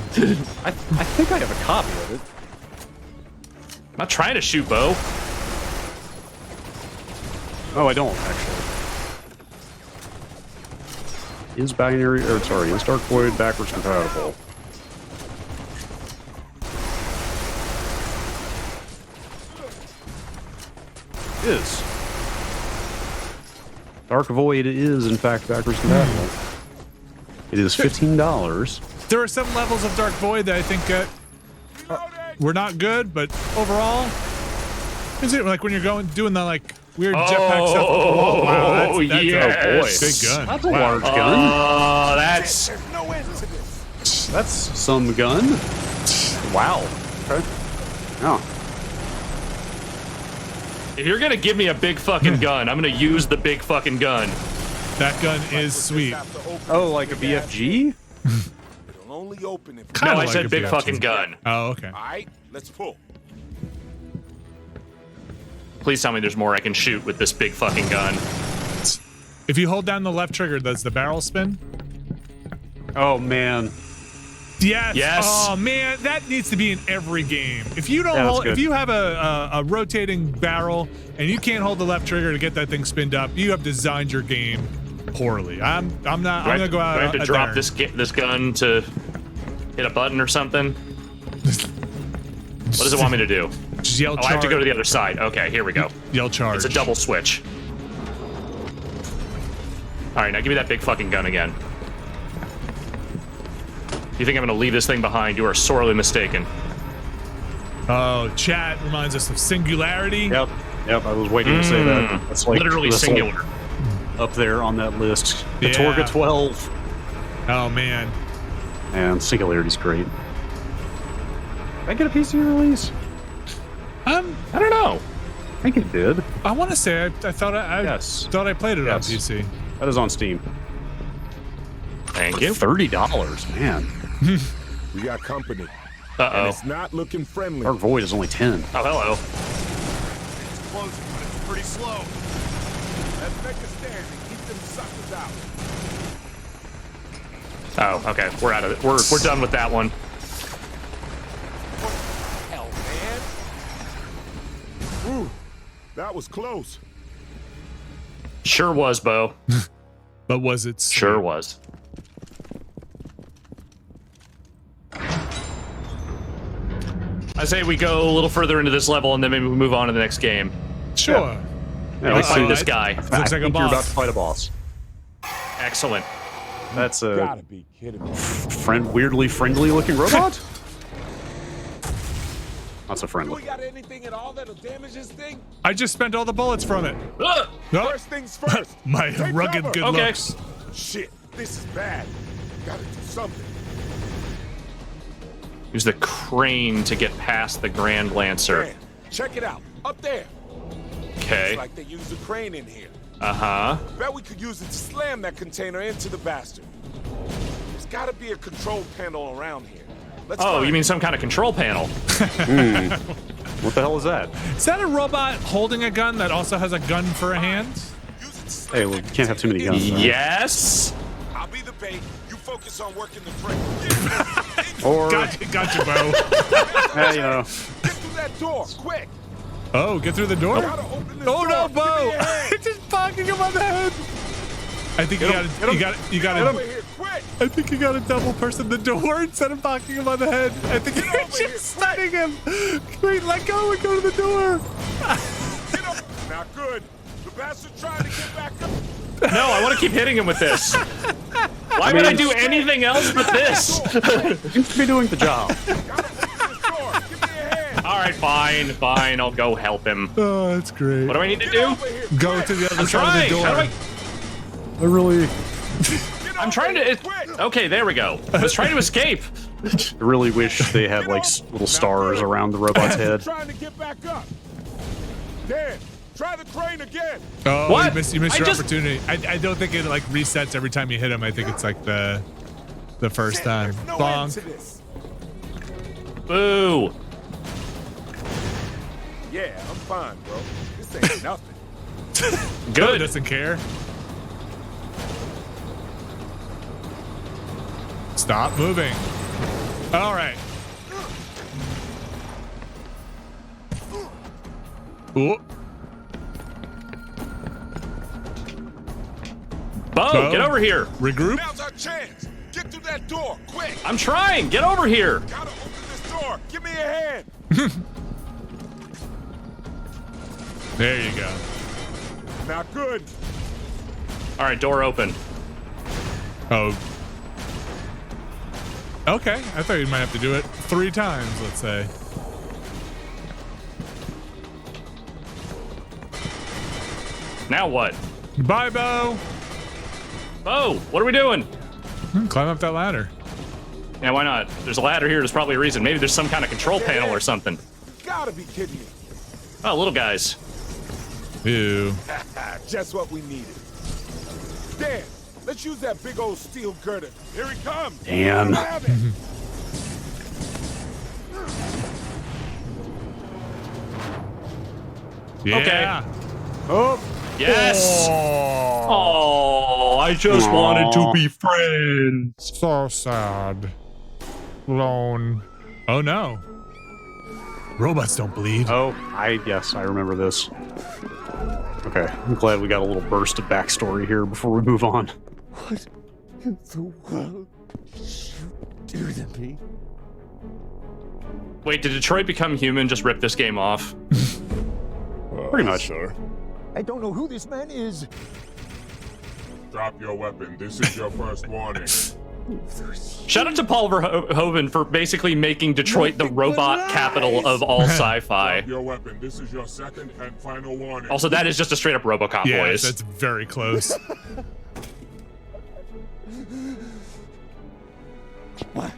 I think I have a copy of it. I'm not trying to shoot Bo. Oh, I don't actually. Is Dark Void backwards compatible? It is. Dark Void is in fact backwards compatible. It is $15. There are some levels of Dark Void that I think were not good, but overall, is it like when you're doing the like weird jetpack stuff? Oh, wow, that's yes. big gun. That's a large gun. Oh, that's some gun. Wow. Okay. Oh. If you're gonna give me a big fucking gun, I'm gonna use the big fucking gun. That gun is sweet. Oh, like a BFG? It'll only open if No, I like said a big BFG. fucking gun. Oh, okay. All right, let's pull. Please tell me there's more I can shoot with this big fucking gun. If you hold down the left trigger, does the barrel spin? Oh man. Yes. Yes. Oh man, that needs to be in every game. If you don't if you have a rotating barrel and you can't hold the left trigger to get that thing spinned up, you have designed your game poorly. I'm gonna go out. Do I have to drop this gun to hit a button or something? What does it want me to do? Just yell charge. I have to go to the other side. Okay, here we go. Yell charge. It's a double switch. All right, now give me that big fucking gun again. You think I'm gonna leave this thing behind? You are sorely mistaken. Oh, chat reminds us of Singularity. Yep. I was waiting to say that. That's like Literally that's singular. like up there on that list. The Yeah. Torga 12. Oh man. And Singularity's great. Did I get a PC release? I don't know. I think it did. I want to say I thought I thought I played it on PC. That is on Steam. Thank you. $30, man. We got company. Uh-oh. It's not looking friendly. Dark Void is only 10. Oh, hello. It's closing, but it's pretty slow. Let's make a stand and keep them suckers out. Oh, okay. We're out of it. We're done with that one. Hell, man. Ooh, that was close. Sure was, Bo. But was it? Sure was. I say we go a little further into this level and then maybe we move on to the next game. Sure. Yeah, We fight this guy. Looks like a You're about boss. to fight a boss. Excellent. That's You a gotta be kidding me. weirdly friendly looking robot? Not so Do friendly. we got anything at all that'll damage this thing? I just spent all the bullets from it. Ugh! No. First things first. My Take rugged cover. good Okay. looks. Shit, this is bad. Gotta do something. Use the crane to get past the Grand Lancer. Man, check it out. Up there. Okay. It's like they use a crane in here. Uh-huh. Bet we could use it to slam that container into the bastard. There's gotta be a control panel around here. Let's Oh, find you mean some kind of control panel? What the hell is that? Is that a robot holding a gun that also has a gun for a hand? Use it to slam Hey, well, you can't have too many guns. Yes. I'll be the bait. You focus on working the crane. Or, Gotcha, Bo. you know, Get through that door, quick. Oh, get through the door. Gotta open this Oh door. no, Give me Bo! your hand. Just bonking him on the head. I think you Get him, got Get over to. here, quick. I think you got to double person the door instead of bonking him on the head. I think Get you're over here, just stunning him. Wait, let go and go to the door. Get up. Not good. The bastard trying to get back up. No, I want to keep hitting him with this. Why would I do anything else but this? seems to be doing the job. Gotta open this door. Give me your hand. All right, fine. I'll go help him. Oh, that's great. What do I need to do? Go to the other I'm side trying. of the door. How do I really, I'm trying to. Okay, there we go. I was trying to escape. I really wish they had like little stars around the robot's head. Trying to get back up. Dan, try the crane again. Oh, What? you missed your I just- opportunity. I don't think it like resets every time you hit him. I think it's like the first Shit, time. there's no end Bonk. to this. Boo. Yeah, I'm fine, bro. This ain't nothing. Good. Doesn't care. Stop moving. All right. Ooh. Bo, get over here. Regroup. Now's our chance. Get through that door, quick. I'm trying. Get over here. Gotta open this door. Give me a hand. There you go. Not good. All right, door open. Oh. Okay. I thought you might have to do it 3 times, let's say. Now what? Bye, Bo. Bo, what are we doing? Climb up that ladder. Yeah, why not? There's a ladder here. There's probably a reason. Maybe there's some kind of control panel or something. Gotta be kidding me. Oh, little guys. Ew. Just what we needed. Dan, let's use that big old steel girder. Here he comes. Dan. Grab it. Yeah. Oh, Yes. Oh, I just wanted to be friends. So sad. Lone. Oh no. Robots don't bleed. yes, I remember this. Okay, I'm glad we got a little burst of backstory here before we move on. What in the world did you do to me? Wait, did Detroit Become Human just rip this game off? Pretty much. Sir. I don't know who this man is. Drop your weapon. This is your first warning. Shout out to Paul Verhoeven for basically making Detroit the robot capital of all sci-fi. Drop your weapon. This is your second and final warning. Also, that is just a straight up RoboCop Yeah, voice. that's very close. Why?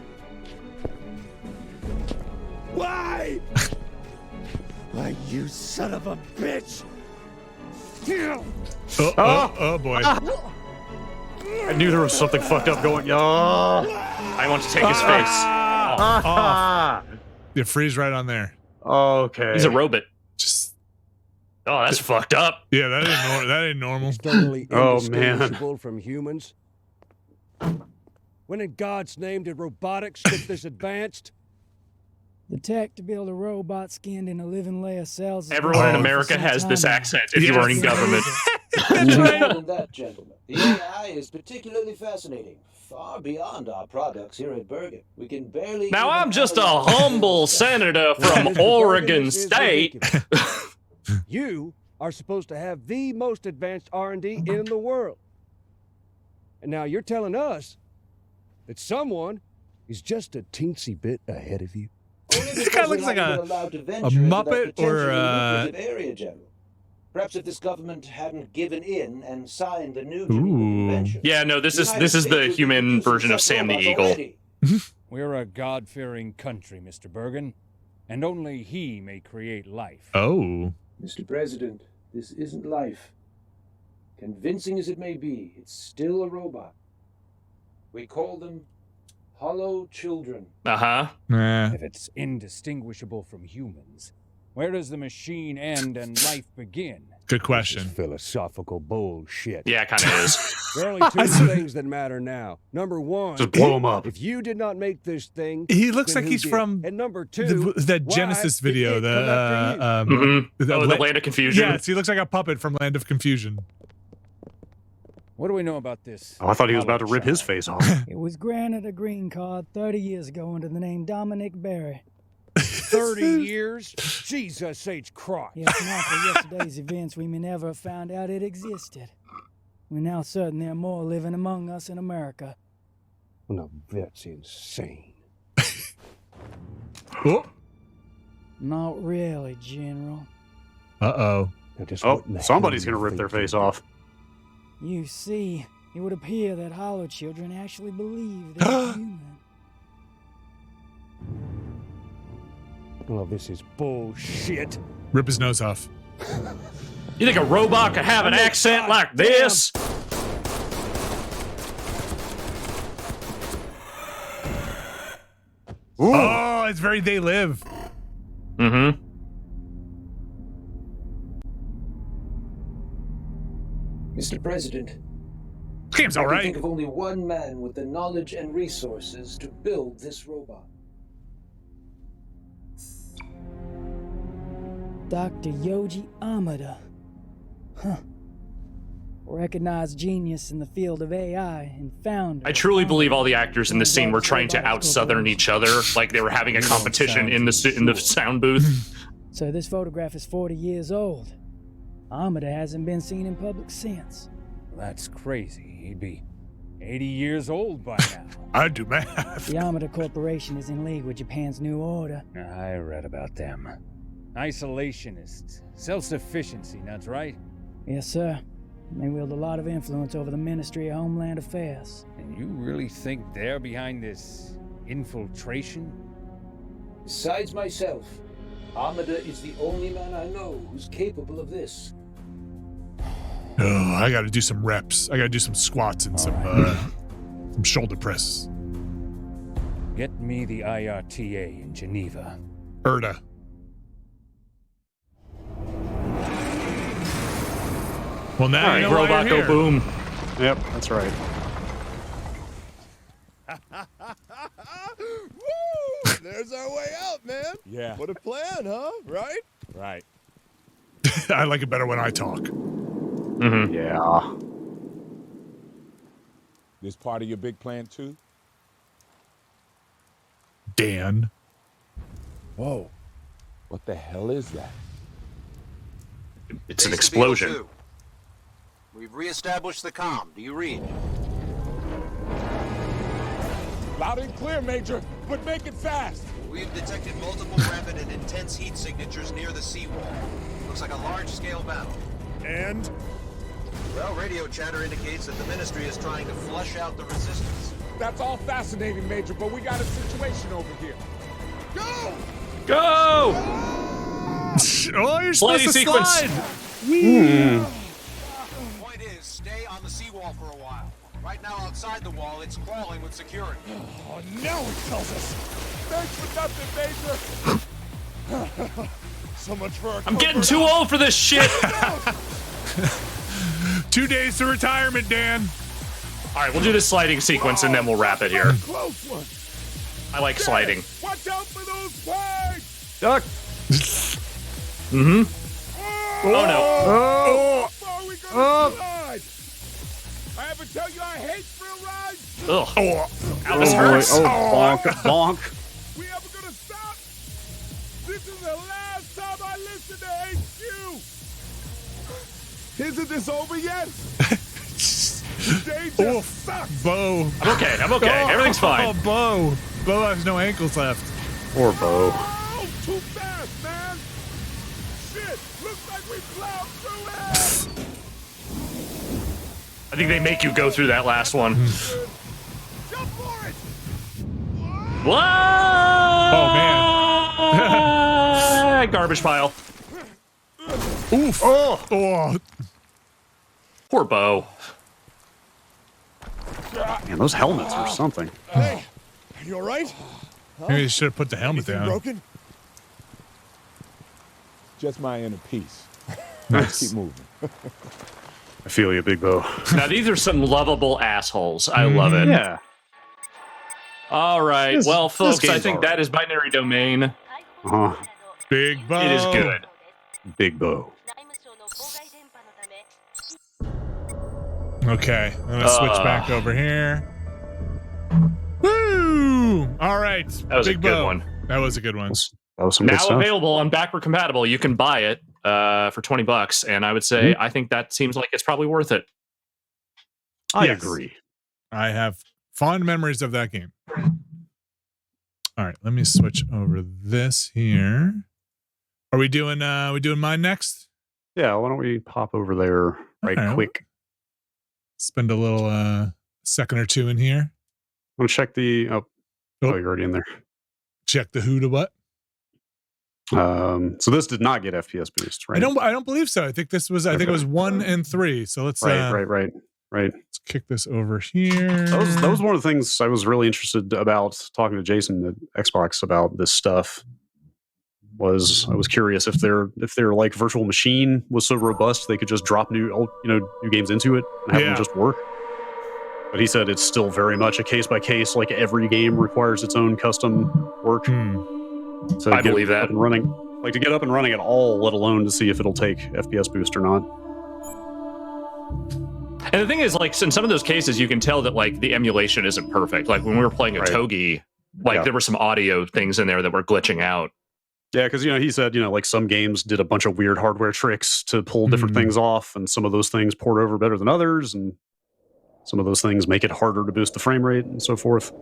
Why? Why, you son of a bitch! Oh boy. I knew there was something fucked up going. I want to take his face. You freeze right on there. Okay. He's a robot. Just Oh, that's fucked up. yeah, that ain't normal. Totally Oh, man. indistinguishable from humans. When in God's name did robotics get this advanced? The tech to build a robot skinned in a living layer of cells. Everyone in Oh. America has this accent if you Yes. are in government. More than that, gentlemen. The AI is particularly fascinating. Far beyond our products here at Bergen. We can barely. Now, even I'm just a analyze- humble senator from Oregon This is State. ridiculous. You are supposed to have the most advanced R&D in the world. And now you're telling us that someone is just a teensy bit ahead of you. Only This because guy looks we're like not a- even allowed to venture into that Muppet or, potentially lucrative area, General. Perhaps if this government hadn't given in and signed the new Geneva Ooh. Convention. Yeah, no, this the is United the States would be human producing version of such Sam the robots Eagle. already. We're a God-fearing country, Mr. Bergen, and only he may create life. Oh. Mr. President, this isn't life. Convincing as it may be, it's still a robot. We call them hollow children. Uh-huh. Nah. If it's indistinguishable from humans, where does the machine end and life begin? Good question. Philosophical bullshit. Yeah, it kind of is. There are only two things that matter now. Number one, Just blow him up. if you did not make this thing, He looks then like who he's did? from And number two, that why Genesis did video. it come after you? Mhm. The Oh, the Land of Confusion. Yes, he looks like a puppet from Land of Confusion. What do we know about this? Oh, I thought he was about to rip his child? face off. It was granted a green card 30 years ago under the name Dominic Barry. 30 years? Jesus H. Christ. Yes, now for yesterday's events, we may never have found out it existed. We're now certain there are more living among us in America. No, that's insane. Oh. Not really, General. Uh-oh. Oh, somebody's going to rip their face off. You see, it would appear that Hollow children actually believe they're human. Well, this is bullshit. Rip his nose off. You think a robot could have an accent like this? Ooh. Oh, it's very They Live. Mm-hmm. Mr. President, this game's all I right. can think of only one man with the knowledge and resources to build this robot. Dr. Yoji Amada. Huh. Recognized genius in the field of AI and founder. I truly believe all the actors in the scene were trying to out-Southern each other, like they were having a competition in the sound booth. So this photograph is 40 years old. Amada hasn't been seen in public since. That's crazy. He'd be 80 years old by now. I do math. The Amada Corporation is in league with Japan's New Order. I read about them. Isolationists, self-sufficiency, that's right? Yes, sir. They wield a lot of influence over the Ministry of Homeland Affairs. And you really think they're behind this infiltration? Besides myself, Amada is the only man I know who's capable of this. Oh, I gotta do some reps. I gotta do some squats and some shoulder presses. Get me the IRTA in Geneva. Erda. Well, now all right, robot go boom. Yep, that's right. Woo! There's our way out, man. Yeah. What a plan, huh? Right? Right. I like it better when I talk. Mm-hmm. Yeah. This part of your big plan too? Dan. Whoa. What the hell is that? It's an explosion. We've reestablished the comm. Do you read? Loud and clear, Major, but make it fast. We've detected multiple rapid and intense heat signatures near the seawall. Looks like a large-scale battle. And? Well, radio chatter indicates that the Ministry is trying to flush out the resistance. That's all fascinating, Major, but we got a situation over here. Go! Go! Oh, you're supposed to sequence. slide. The point is, stay on the seawall for a while. Right now, outside the wall, it's crawling with security. Oh, now it tells us. Thanks for nothing, Major. So much for our I'm getting too old for this shit. 2 days to retirement, Dan. All right, we'll do this sliding sequence and then we'll wrap it here. Close one. I like sliding. Watch out for those flags. Duck. Mm-hmm. Oh no. Oh. How are we gonna slide? I ever tell you I hate thrill rides? Ugh. Oh, this hurts. Oh, bonk, bonk. We ever gonna stop? This is the last time I listen to HQ. Isn't this over yet? They just suck. Bo. I'm okay. I'm okay. Everything's fine. Oh, Bo. Bo has no ankles left. Poor Bo. Oh, too fast, man. Shit, looks like we plowed through it. I think they make you go through that last one. Jump for it. Whoa! Oh, man. Garbage pile. Oof. Oh. Poor Bo. Man, those helmets are something. Hey, you all right? Maybe you should have put the helmet Anything down. broken? Just my inner peace. Nice. Keep moving. I feel you, Big Bo. Now, these are some lovable assholes. I love it. Yeah. All right. This- Well, this folks, I game's think all that right. is binary domain. Uh-huh. Big Bo. It is good. Big Bo. Okay, I'm gonna switch back over here. Woo! All right, That was Big a good Bo. one. That was a good one. That was some good Now stuff. available on backward compatible. You can buy it for $20, and I would say I think that seems like it's probably worth it. I Yes. agree. I have fond memories of that game. All right, let me switch over this here. Are we doing mine next? Yeah, why don't we pop over there right quick? Spend a little second or two in here. I'm gonna check the oh, you're already in there. Check the who to what? So this did not get FPS boost, right? I don't believe so. I think this was I think it was 1 and 3. So let's right. Let's kick this over here. That was one of the things I was really interested about talking to Jason at Xbox about this stuff. I was curious if their like virtual machine was so robust they could just drop new games into it and have them just work. But he said it's still very much a case by case. Like every game requires its own custom work. So I believe that. Up and running, like to get up and running at all, let alone to see if it'll take FPS boost or not. And the thing is, like, in some of those cases, you can tell that like the emulation isn't perfect. Like when we were playing a Togi, there were some audio things in there that were glitching out. Yeah, because he said like some games did a bunch of weird hardware tricks to pull different things off, and some of those things port over better than others, and some of those things make it harder to boost the frame rate and so forth.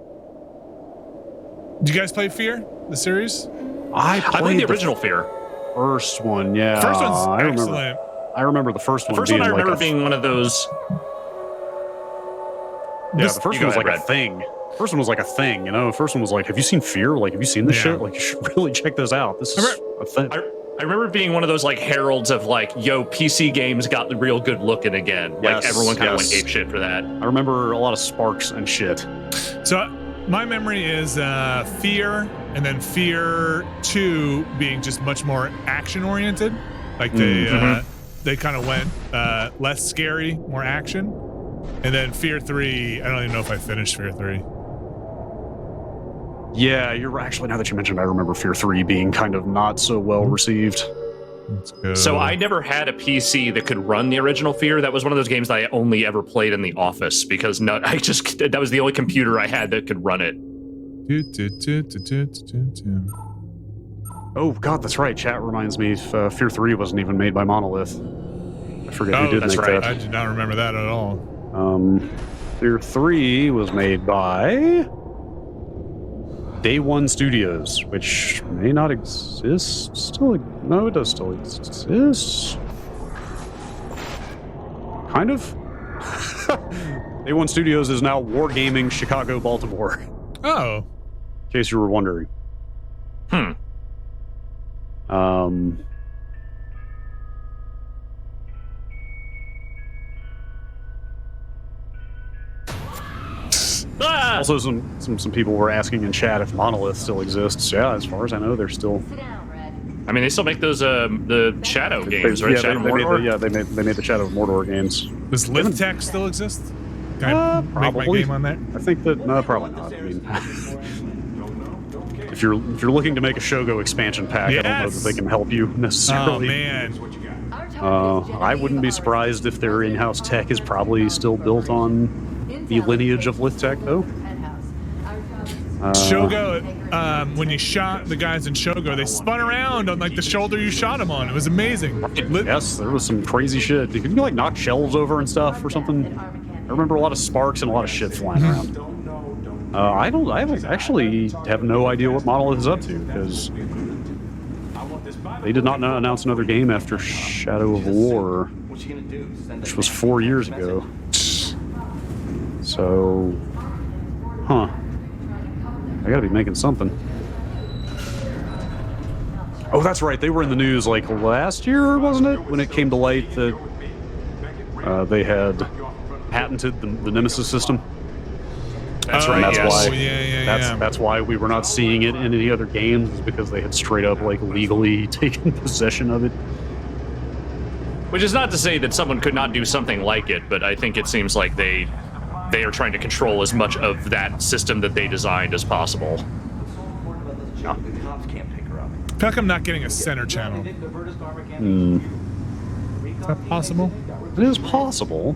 Do you guys play Fear, the series? I played the original Fear. First one, yeah. First one's excellent. I remember the first one. The first one I remember being one of those. Yeah, the first one was like a thing. First one was like a thing, The first one was like, have you seen Fear? Like, have you seen this shit? Like, you should really check this out. This is a thing. I remember being one of those like heralds of like, yo, PC games got the real good looking again. Like everyone kind of went ape shit for that. I remember a lot of sparks and shit. So my memory is Fear, and then Fear 2 being just much more action oriented. Like they kind of went less scary, more action. And then Fear 3, I don't even know if I finished Fear 3. Yeah, you're actually, now that you mentioned it, I remember Fear 3 being kind of not so well received. So I never had a PC that could run the original Fear. That was one of those games that I only ever played in the office because that was the only computer I had that could run it. Oh God, that's right. Chat reminds me, Fear 3 wasn't even made by Monolith. I forget who did make that. I did not remember that at all. Fear 3 was made by Day One Studios, which may not exist still. No, it does still exist. Kind of. Day One Studios is now Wargaming Chicago, Baltimore. Oh. In case you were wondering. Also, some people were asking in chat if Monolith still exists. Yeah, as far as I know, they're still. I mean, they still make those the Shadow games, right? They made the Shadow of Mordor games. Does LithTech still exist? Can I make my game on that? I think that probably not. I mean, if you're looking to make a Shogo expansion pack, I don't know that they can help you necessarily. Oh man. I wouldn't be surprised if their in-house tech is probably still built on the lineage of LithTech, though. Shogo, when you shot the guys in Shogo, they spun around on like the shoulder you shot them on. It was amazing. Yes, there was some crazy shit. Could you like knock shelves over and stuff or something? I remember a lot of sparks and a lot of shit flying around. I actually have no idea what Monolith is up to because they did not announce another game after Shadow of War, which was 4 years ago. So, I gotta be making something. Oh, that's right. They were in the news like last year, wasn't it? When it came to light that they had patented the Nemesis system. That's right. That's why we were not seeing it in any other games, is because they had straight up like legally taken possession of it. Which is not to say that someone could not do something like it, but I think it seems like they are trying to control as much of that system that they designed as possible. I feel like I'm not getting a center channel. Is that possible? It is possible.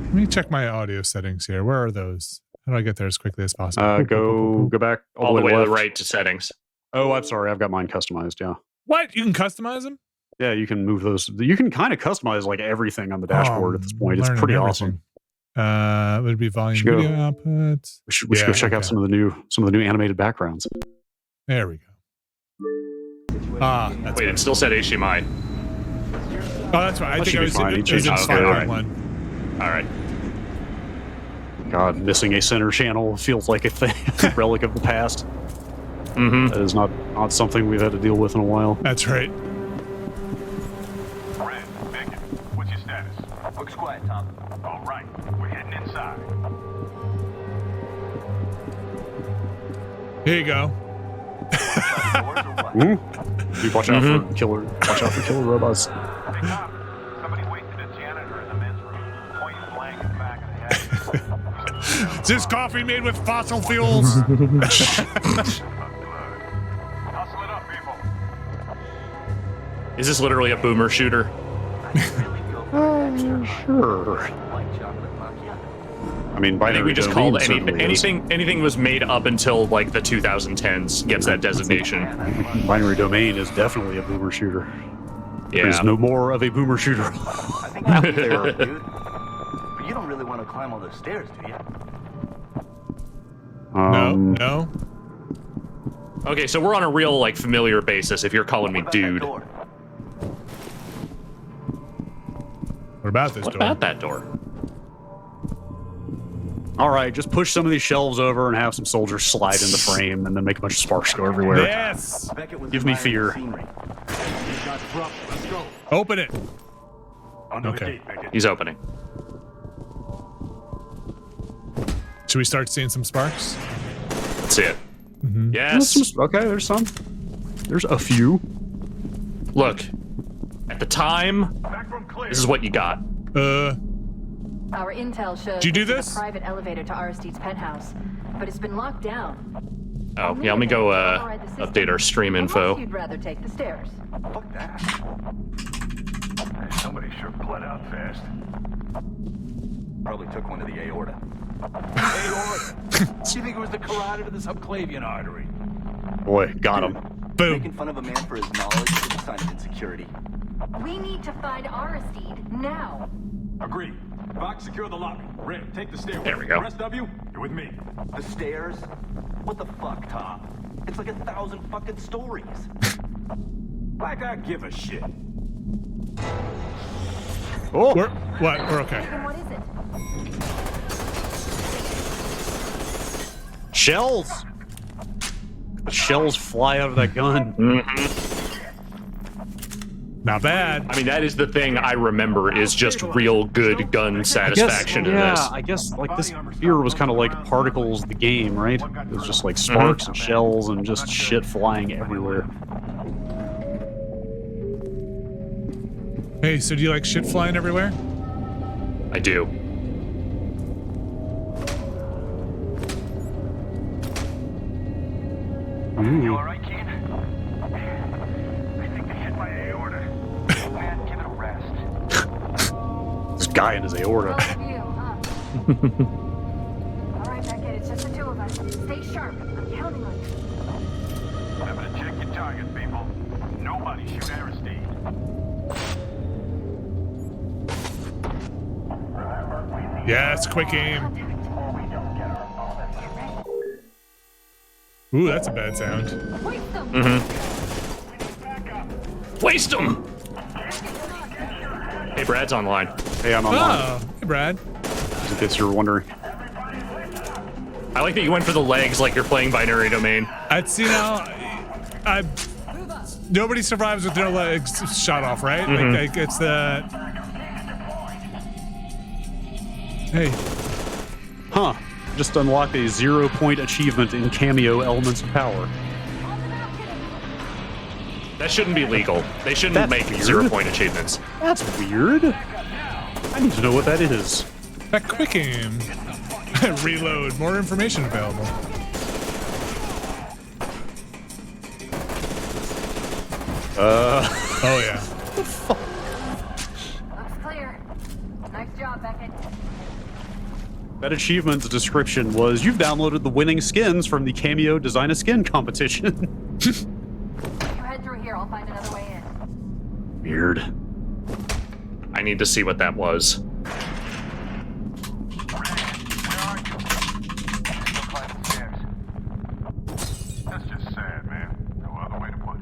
Let me check my audio settings here. Where are those? How do I get there as quickly as possible? Go back all the way to the right to settings. Oh, I'm sorry. I've got mine customized, yeah. What? You can customize them? Yeah, you can move those. You can kind of customize like everything on the dashboard at this point. It's pretty awesome. Would it be volume video output? We should go check out some of the new animated backgrounds. There we go. That's Wait, it still said HDMI. Oh, that's right. I think should it be was fine. in It should be fine. 5.1. All right. God, missing a center channel feels like a thing, a relic of the past. Mm-hmm. That is not something we've had to deal with in a while. That's right. Red, Beckett, what's your status? Looks quiet, Tom. All right, we're heading inside. Here you go. You watch out for killer. Watch out for killer robots. Hey, Tom, somebody wasted a janitor in the men's room. Point blank in the back of the head. Is this coffee made with fossil fuels? Hustle it up, people. Is this literally a boomer shooter? Sure. I mean, I think we just called anything. anything was made up until like the 2010s gets that designation. Binary domain is definitely a boomer shooter. Yeah. There's no more of a boomer shooter. I think I'm there, dude. But you don't really want to climb all those stairs, do you? No. Okay, so we're on a real like familiar basis. If you're calling me dude, What about this what door? about that door? All right, just push some of these shelves over and have some soldiers slide in the frame, and then make a bunch of sparks go everywhere. Yes. Give me fear. Open it. Okay. He's opening. Should we start seeing some sparks? Let's see it. Mm-hmm. Yes. Okay, there's some. There's a few. Look, at the time, this is what you got. Our intel shows Did you do there's this? a private elevator to Aristide's penthouse, but it's been locked down. Oh, yeah, let me go update our stream info. Unless you'd rather take the stairs. Fuck that. Somebody sure bled out fast. Probably took one to the aorta. Aorta? Do you think it was the carotid or the subclavian artery? Boy, got him. Boom. Making fun of a man for his knowledge is a sign of insecurity. We need to find Aristide now. Agreed. Fox, secure the lobby. Red, take the stairway. There we go. The rest of you, you're with me. The stairs? What the fuck, Tom? It's like 1,000 fucking stories. Like I give a shit. Oh, We're okay. Then what is it? shells. The shells fly out of that gun. Not bad. I mean, that is the thing I remember is just real good gun satisfaction in this. I guess like this here was kind of like Particles, the game, right? It was just like sparks and shells and just shit flying everywhere. Hey, so do you like shit flying everywhere? I do. You alright, Keen? I think they hit my aorta. Man, give it a rest. This guy in his aorta. Both of you, huh? All right, Beckett, it's just the two of us. Stay sharp. I'm counting on you. Remember to check your targets, people. Nobody shoot Aristide. Yes, quick aim. Ooh, that's a bad sound. Waste them! Hey, Brad's online. Hey, I'm online. Oh, hey, Brad. Just in case you were wondering. I like that you went for the legs like you're playing Binary Domain. I'd see now. Nobody survives with no legs shot off, right? Like it's the. Hey. Huh. Just unlocked a 0-point achievement in Kameo Elements of Power. That shouldn't be legal. They shouldn't make 0-point achievements. That's weird. I need to know what that is. That quick aim. Reload. More information available. Oh yeah. Looks clear. Nice job, Beckett. That achievement's description was, you've downloaded the winning skins from the Cameo Design a Skin competition. You head through here. I'll find another way in. Weird. I need to see what that was. That's just sad, man. No other way to put it.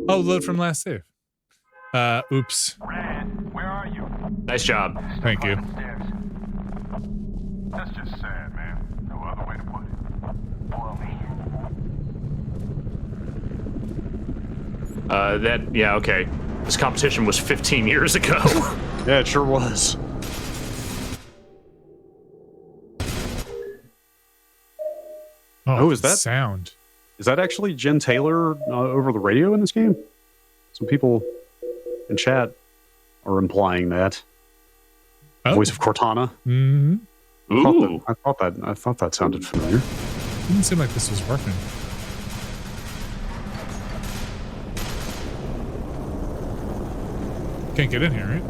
Oh, load from last save. Oops. Red, where are you? Nice job. Thank you. That's just sad, man. No other way to put it. Boil me. Yeah, okay. This competition was 15 years ago. Yeah, it sure was. Oh, is that sound? Is that actually Jen Taylor over the radio in this game? Some people in chat are implying that. Voice of Cortana. Mm-hmm. I thought that sounded familiar. Didn't seem like this was working. Can't get in here, right?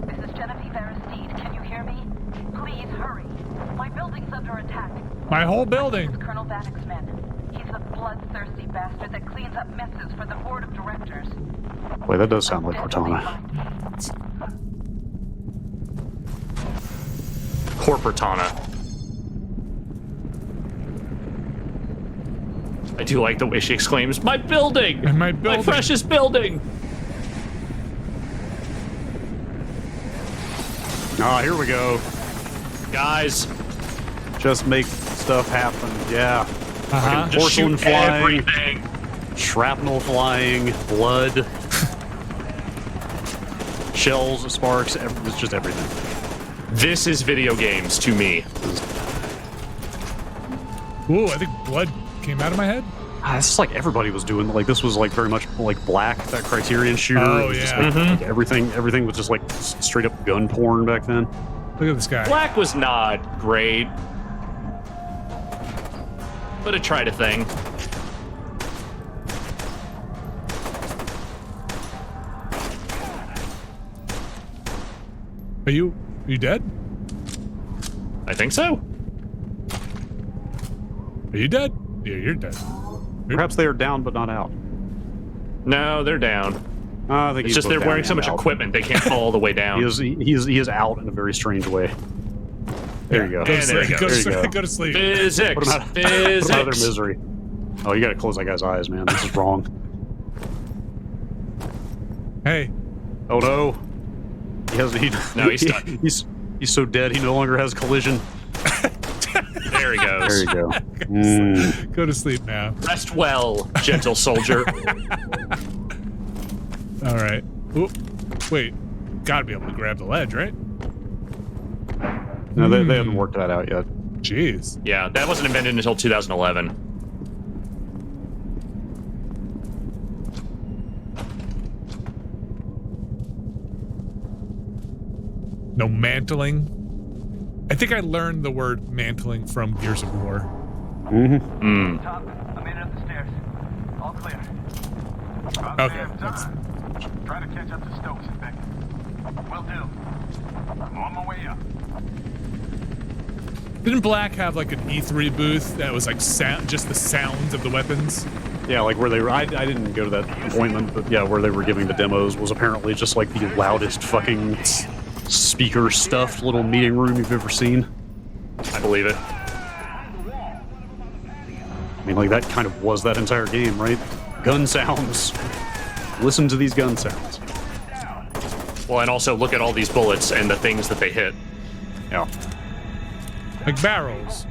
This is Genevieve Aristide. Can you hear me? Please hurry. My building's under attack. My whole building. It's Colonel Vanek's men. He's the bloodthirsty bastard that cleans up messes for the board of directors. Wait, that does sound like Cortana. Corporatana. I do like the way she exclaims, "My building! And my building! My precious building!" Ah, here we go. Guys. Just make stuff happen. Yeah. Just Porcelain shoot flying. everything. Shrapnel flying. Blood. Shells, sparks. It's just everything. This is video games to me. Ooh, I think blood came out of my head. This is like everybody was doing. Like this was like very much like Black, that Criterion shooter. Oh, It was just yeah. like everything was just like straight up gun porn back then. Look at this guy. Black was not great, but it tried a thing. Are you dead? I think so. Are you dead? Yeah, you're dead. Perhaps they are down but not out. No, they're down. I think It's he's just both they're down wearing so and much out. equipment they can't fall all the way down. He is out in a very strange way. There you go. And there you go. There you go. Go to sleep. Physics. Put him out, put Physics. him out of their misery. Oh, you gotta close that guy's eyes, man. This is wrong. Hey. Oh no. No, he's done. He's so dead he no longer has collision. There he goes. There you go. Go to sleep now. Rest well, gentle soldier. All right. Ooh, wait. Gotta be able to grab the ledge, right? No, they haven't worked that out yet. Jeez. Yeah, that wasn't invented until 2011. No mantling. I think I learned the word mantling from Gears of War. Mm-hmm. Top, I made it up the stairs. All clear. Okay. Try to catch up to Stokes and Beckett. Will do. I'm on my way up. Didn't Black have like an E3 booth that was like sound, just the sounds of the weapons? Yeah, like where they were. I didn't go to that appointment, but yeah, where they were giving the demos was apparently just like the loudest fucking speaker stuffed little meeting room you've ever seen. I believe it. I mean, like that kind of was that entire game, right? Gun sounds. Listen to these gun sounds. Well, and also look at all these bullets and the things that they hit. Yeah. Like barrels.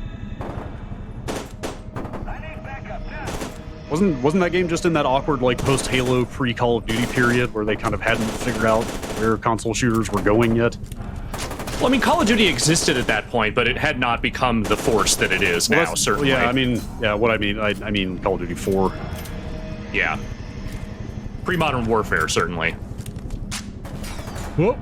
Wasn't that game just in that awkward like post Halo pre Call of Duty period where they kind of hadn't figured out where console shooters were going yet? Well, I mean, Call of Duty existed at that point, but it had not become the force that it is now, certainly. Yeah, I mean, I mean Call of Duty 4. Yeah. Pre-modern warfare, certainly. Whoop.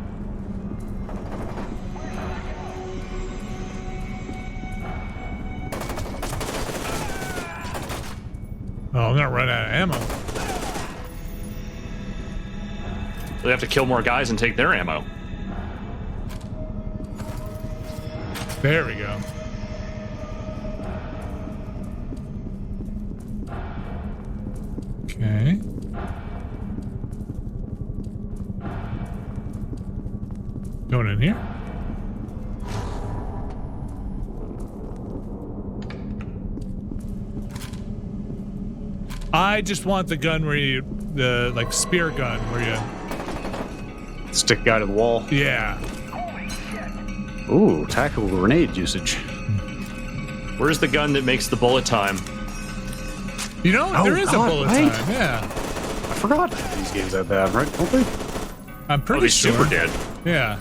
Oh, I'm gonna run out of ammo. They have to kill more guys and take their ammo. There we go. Okay. Going in here. I just want the gun where you, the like spear gun where you stick guy to the wall. Yeah. Ooh, tactical grenade usage. Where's the gun that makes the bullet time? You know, there is a bullet right? time. Yeah. I forgot these games had that, right? Don't they? I'm pretty sure. Super did. Yeah.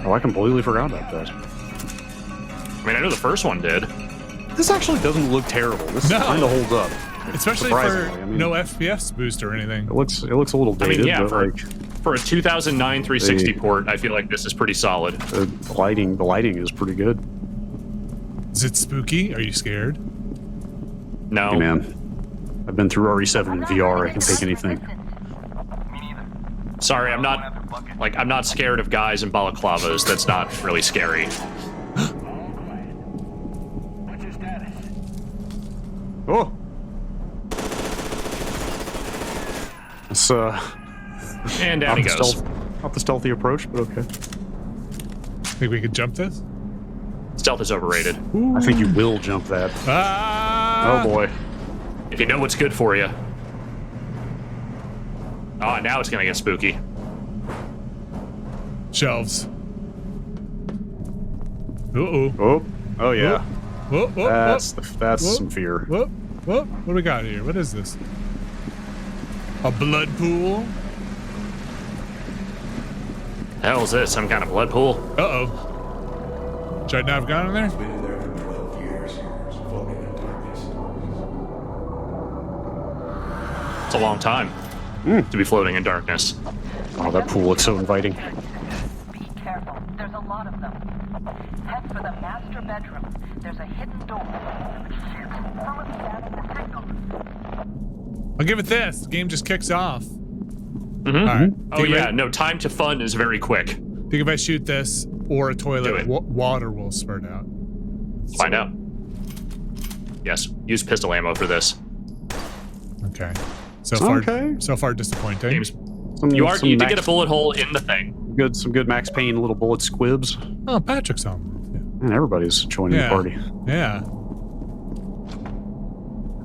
Oh, I completely forgot about that. I mean, I know the first one did. This actually doesn't look terrible. This kind of holds up. Especially for no FPS boost or anything. It looks a little dated. I mean, yeah, but for a 2009 360 port, I feel like this is pretty solid. The lighting is pretty good. Is it spooky? Are you scared? No. Hey, man. I've been through RE7 in VR. I can take anything. Sorry, I'm not scared of guys in balaclavas. That's not really scary. Oh. It's and down he goes. Not the stealthy approach, but okay. Think we could jump this? Stealth is overrated. Ooh. I think you will jump that. Ah! Oh boy. If you know what's good for you. Oh, now it's gonna get spooky. Shelves. Uh-oh. Oh yeah. That's Whoop. some fear. What do we got here? What is this? A blood pool? Hell is this? Some kind of blood pool? Uh-oh. Should I not have gone in there? It's a long time to be floating in darkness. Oh, that pool looks so inviting. Be careful. There's a lot of them. Head for the master bedroom. There's a hidden door. Someone's scanning the signal. I'll give it this. The game just kicks off. Mm-hmm. All right. Oh yeah, no, time to fun is very quick. Think if I shoot this or a toilet, water will spurt out. Find out. Yes, use pistol ammo for this. Okay. So far disappointing. You did get a bullet hole in the thing. Some good Max Payne little bullet squibs. Oh, Patrick's home. And everybody's joining the party. Yeah.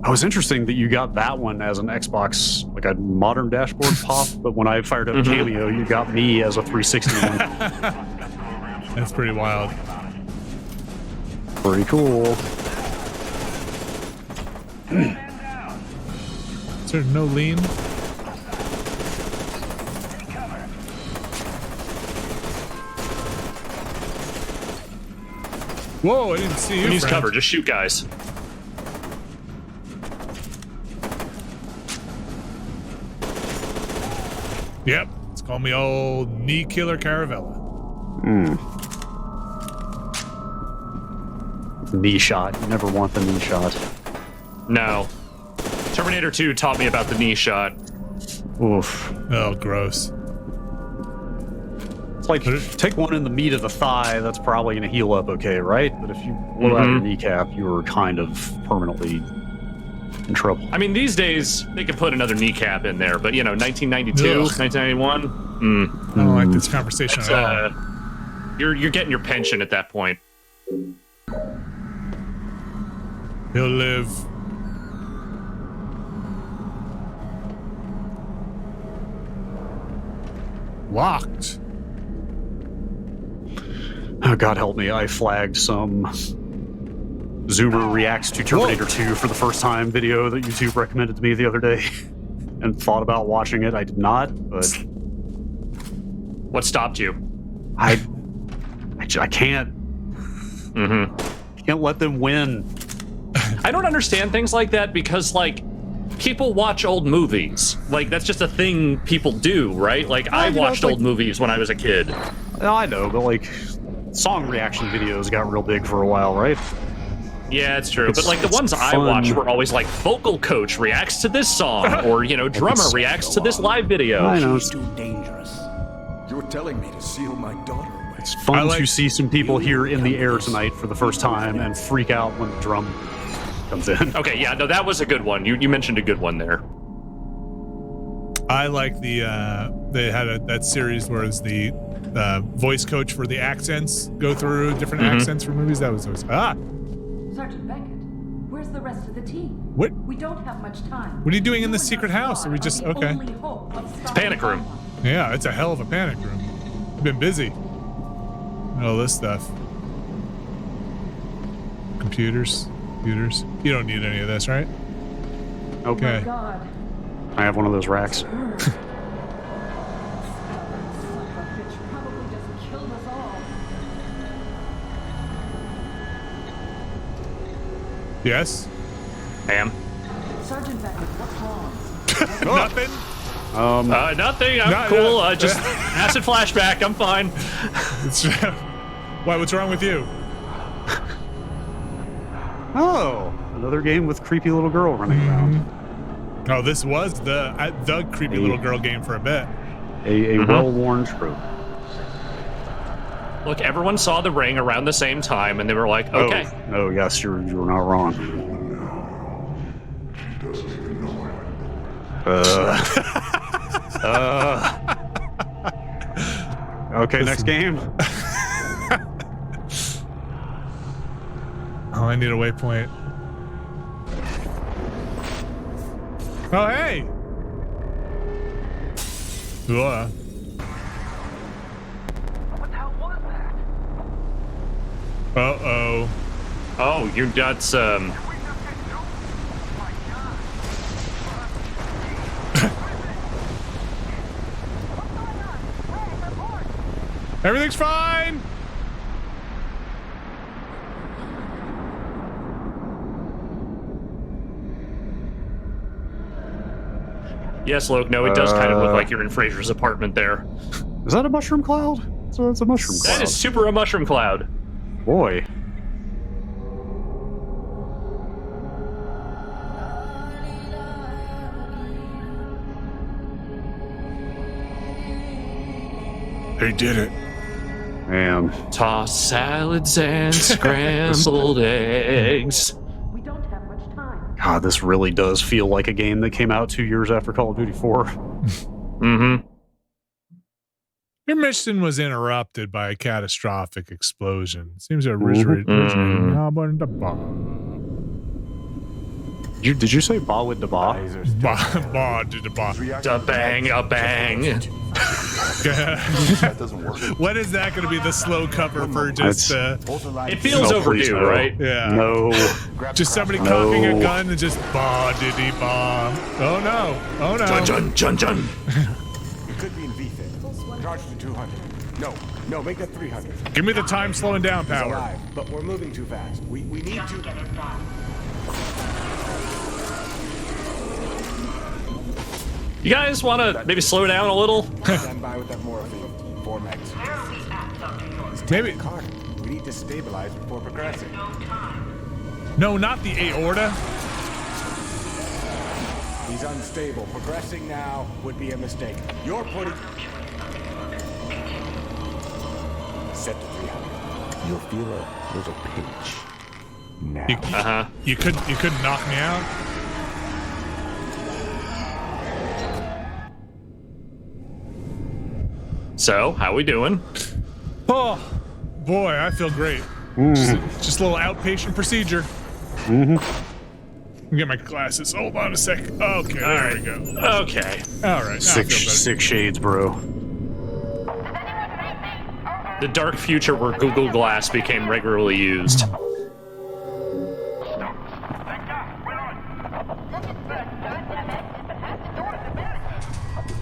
Oh, it's interesting that you got that one as an Xbox, like a modern dashboard pop, but when I fired up Cameo, you got me as a 360 one. That's pretty wild. Pretty cool. Is there no lean? Whoa, I didn't see you. Use cover, just shoot guys. Yep, it's called me old knee killer Caravella. Knee shot. You never want the knee shot. No. Terminator 2 taught me about the knee shot. Oof. Oh, gross. It's like, take one in the meat of the thigh, that's probably going to heal up okay, right? But if you blow out your kneecap, you're kind of permanently in trouble. I mean, these days, they could put another kneecap in there, but, 1992, 1991, I don't like this conversation at all. You're getting your pension at that point. He'll live. Locked. Oh, God help me, I flagged some Zoomer reacts to Terminator 2 for the first time video that YouTube recommended to me the other day and thought about watching it. I did not, but... What stopped you? I can't. Can't let them win. I don't understand things like that because, people watch old movies. That's just a thing people do, right? I watched old movies when I was a kid. I know, but, song reaction videos got real big for a while, right? Yeah, it's true. But the ones I watched were always vocal coach reacts to this song, or drummer reacts to this live video. I know. It's too dangerous. You're telling me to seal my daughter away. It's fun to see some people here in the air tonight for the first time and freak out when the drum comes in. Okay, yeah, no, that was a good one. You mentioned a good one there. I like they had that series where it's the voice coach for the accents, go through different accents for movies. That was always Sergeant Beckett, where's the rest of the team? What? We don't have much time. What are you doing in this secret house? Are we just okay? It's panic room. Yeah, it's a hell of a panic room. You've been busy. All this stuff. Computers. You don't need any of this, right? Okay. Oh God. I have one of those racks. Yes? Ma'am? Sergeant Beckett, what's wrong? Nothing? Nothing. I'm cool. Just acid flashback. I'm fine. Why, what's wrong with you? Oh, another game with creepy little girl running around. Oh, this was the creepy little girl game for a bit. A well-worn trope. Look, everyone saw the ring around the same time, and they were like, okay. Oh, yes, you're not wrong. Okay, next game. Oh, I need a waypoint. Oh, hey! Ugh. What the hell was that? Uh-oh. Oh, that's, Everything's fine! Yes, Loke, no, it does kind of look like you're in Fraser's apartment there. Is that a mushroom cloud? So it's a mushroom cloud. That is super a mushroom cloud. Boy. They did it. Man. Tossed salads and scrambled eggs. We don't have much time. God, this really does feel like a game that came out 2 years after Call of Duty 4. Mm-hmm. Your mission was interrupted by a catastrophic explosion. Seems to originate in the bomb. Did you say ba with the ba? Ba did the ba. Da bang, a bang. That doesn't work. When is that going to be the slow cover for just? It feels overdue, right? Yeah. No. Just somebody cocking a gun and just ba diddy ba. Oh no! Oh no! Jun. It could be in VFib. Charge to 200. No, make that 300. Give me the time slowing down He's power. alive, but we're moving too fast. We need to get it done. You guys want to maybe slow down a little? Stand by with that morphine. 4 megs. Maybe. We need to stabilize before progressing. No, not the aorta. He's unstable. Progressing now would be a mistake. You're putting... Set to 300. You'll feel a little pinch. Now. You couldn't knock me out. So, how we doing? Oh, boy, I feel great. Just a little outpatient procedure. Mm-hmm. Let me get my glasses. Hold on a sec. Okay, there we go. Okay. All right. Six shades, bro. The dark future where Google Glass became regularly used.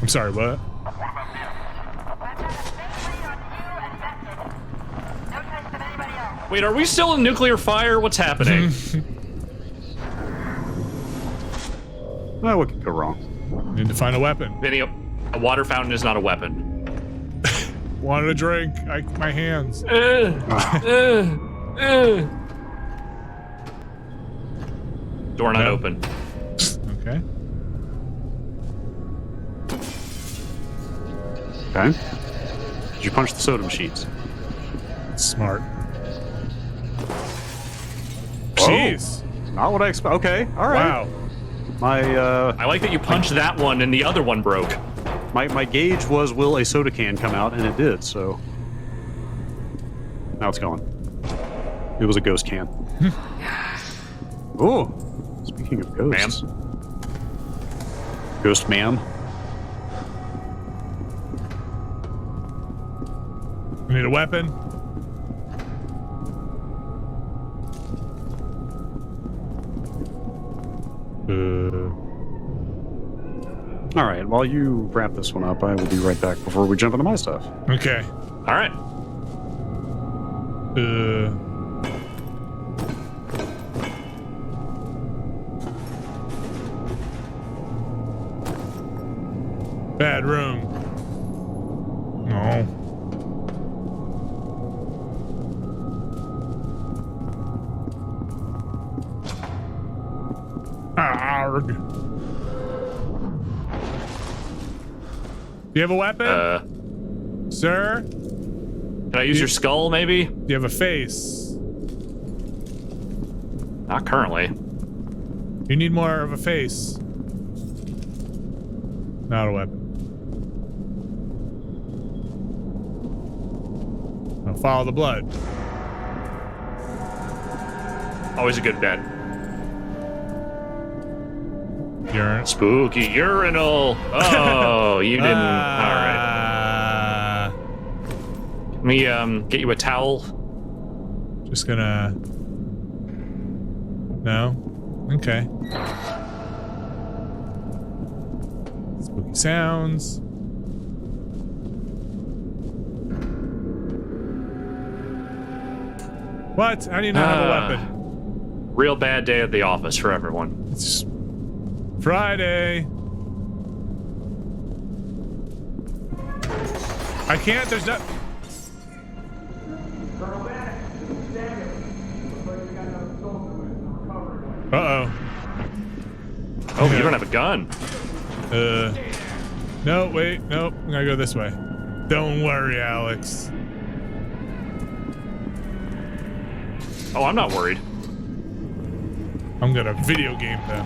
I'm sorry, what? Wait, are we still in nuclear fire? What's happening? Well, what could go wrong? Need to find a weapon. Vinny, a water fountain is not a weapon. Wanted a drink. My hands. Door not open. Okay. Okay. Did you punch the soda machines? Smart. Whoa. Jeez. Not what I expect. Okay. All right. Wow. I like that you punched that one and the other one broke. My gauge was, will a soda can come out, and it did, so now it's gone. It was a ghost can. Ooh. Speaking of ghosts. Ghost ma'am. We need a weapon. All right, while you wrap this one up, I will be right back before we jump into my stuff. Okay. All right. Bad room. No. Arg. Do you have a weapon? Sir? Can I use your skull, maybe? Do you have a face? Not currently. You need more of a face. Not a weapon. Now follow the blood. Always a good bet. Urine. Spooky urinal. Oh, you didn't. All right. Let me get you a towel. Just gonna. No. Okay. Spooky sounds. What? How do you not have a weapon? Real bad day at the office for everyone. It's Friday. I can't. There's not. Uh-oh. Oh, you don't have a gun. No, wait, nope. I'm gonna go this way. Don't worry, Alex. Oh, I'm not worried. I'm gonna video game them.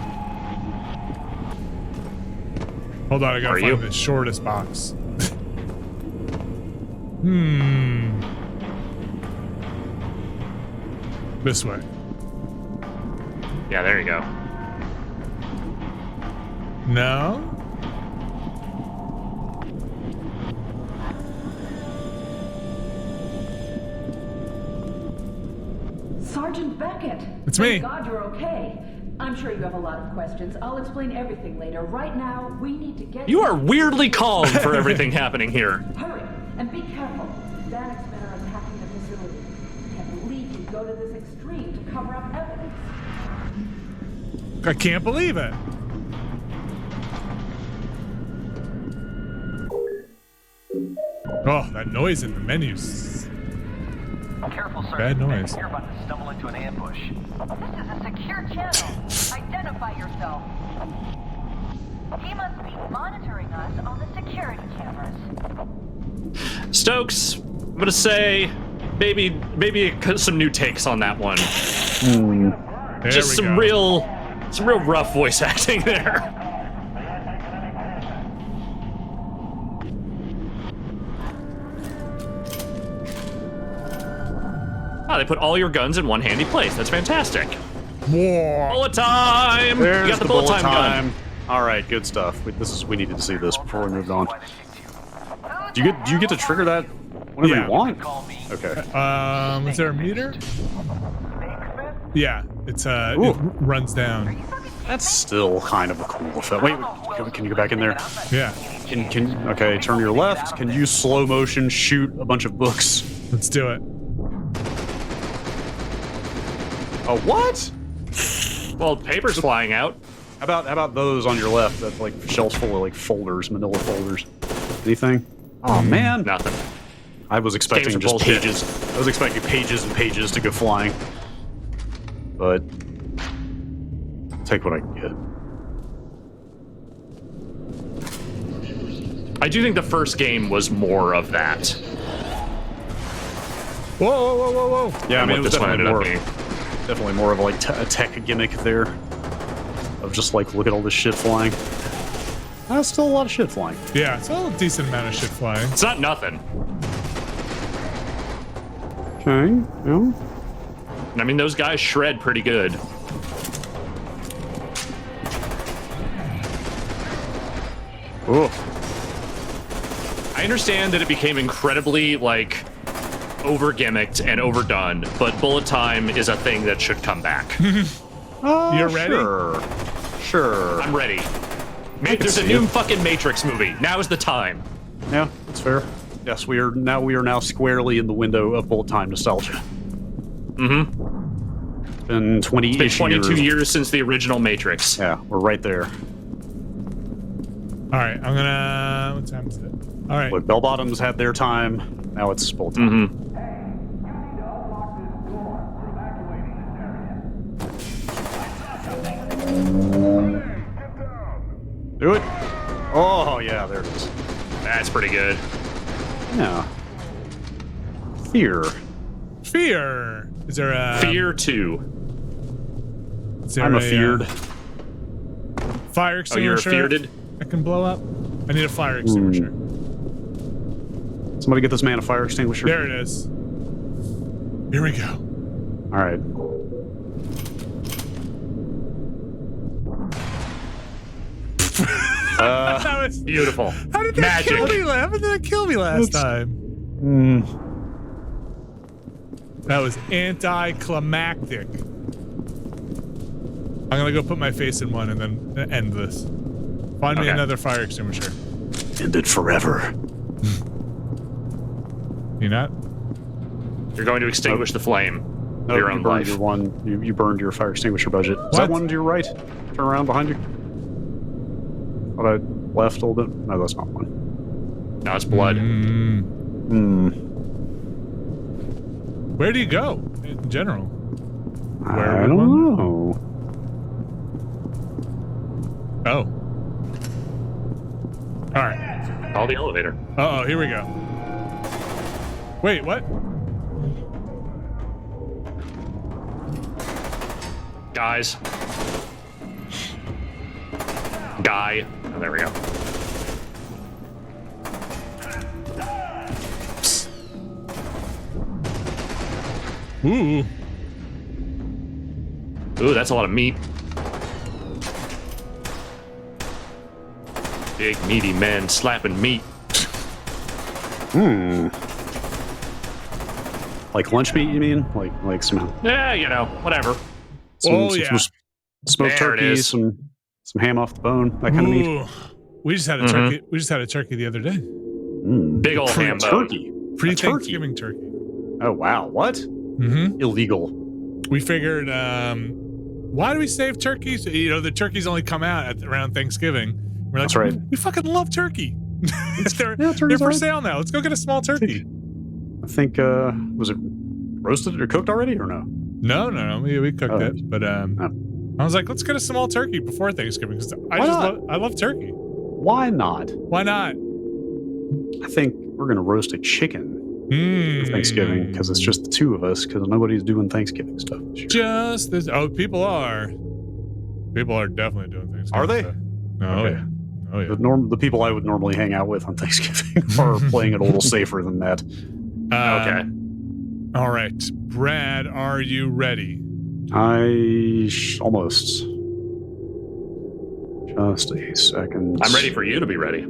Hold on, I gotta find the shortest box. This way. Yeah, there you go. No? Sergeant Beckett! It's me. Thank God you're okay. I'm sure you have a lot of questions. I'll explain everything later. Right now, we need to get... You are weirdly calm for everything happening here. Hurry, and be careful. Vanek's men are attacking the facility. Can't believe you go to this extreme to cover up evidence. I can't believe it. Oh, that noise in the menus. Careful, sir. Bad noise. You're about to stumble into an ambush. This is a secure channel. Identify yourself. He must be monitoring us on the security cameras. Stokes, I'm gonna say maybe some new takes on that one. Just some real rough voice acting there. Oh, they put all your guns in one handy place. That's fantastic. War. Bullet time! There's You got the bullet time gun. All right, good stuff. We needed to see this before we moved on. Do you get to trigger that whenever you want? Okay. Is there a meter? Yeah, it's it runs down. That's still kind of a cool effect. Wait, can you go back in there? Yeah. Okay, turn your left. Can you slow motion shoot a bunch of books? Let's do it. Oh, what? Well, paper's flying out. How about those on your left? That like shelves full of like folders, manila folders. Anything? Oh man, nothing. I was expecting just bullshit. pages. I was expecting pages and pages to go flying. But take what I can get. I do think the first game was more of that. Whoa, whoa, whoa, whoa, whoa. Yeah, I mean, it was this one ended up being. definitely more of like a tech gimmick there. Of just like, look at all this shit flying. That's still a lot of shit flying. Yeah, it's a decent amount of shit flying. It's not nothing. Okay, yeah. I mean, those guys shred pretty good. Ooh. I understand that it became incredibly, like, over-gimmicked and overdone, but bullet time is a thing that should come back. You're ready? Sure. I'm ready. There's a new fucking Matrix movie. Now is the time. Yeah, that's fair. Yes, we are now squarely in the window of bullet time nostalgia. Mm-hmm. It's been 20 It's been 22 years since the original Matrix. Yeah, we're right there. All right, I'm gonna. What time is it? All right. Look, bell bottoms had their time. Now it's bullet time. Mm-hmm. Do it. Oh, yeah, there it is. That's pretty good. Yeah. Fear. Fear. Is there a Fear 2? I'm afeared. Fire extinguisher. Oh, you're afeared? I can blow up. I need a fire extinguisher. Somebody get this man a fire extinguisher. There it is. Here we go. All right. That was beautiful. How did that kill me? How did that kill me last time? That was anticlimactic. I'm gonna go put my face in one and then end this. Find me another fire extinguisher. End it forever. You not? You're going to extinguish the flame of your own burned life. You burned your fire extinguisher budget. Is that one to your right? Turn around behind you. Thought I left a little bit. No, that's not one. No, it's blood. Where do you go in general? I don't know. Oh. All right. Call the elevator. Uh-oh, here we go. Wait, what? Guys. Guy. Oh, there we go. Ooh. Ooh, that's a lot of meat. Big meaty men slapping meat. Like lunch meat, you mean? Like some? Yeah, you know, whatever. Some smoked There it turkey, is. some ham off the bone, that kind of meat. We just had a turkey. We just had a turkey the other day. Big old ham bone. Turkey. Pre-Thanksgiving turkey. Oh wow! What? Mm-hmm. Illegal. We figured, why do we save turkeys? You know, the turkeys only come out around Thanksgiving. We're like, That's right. We fucking love turkey. they're turkeys for are- sale now. Let's go get a small turkey. I think was it roasted or cooked already or no? No. We cooked it, but I was like, let's get a small turkey before Thanksgiving because I love turkey. Why not? Why not? I think we're gonna roast a chicken for Thanksgiving because it's just the two of us because nobody's doing Thanksgiving stuff this year. Just this. Oh, people are definitely doing Thanksgiving. Are they? Stuff. Oh Okay. yeah. Oh yeah. The people I would normally hang out with on Thanksgiving are playing it a little safer than that. Okay. All right, Brad, are you ready? Almost. Just a second. I'm ready for you to be ready.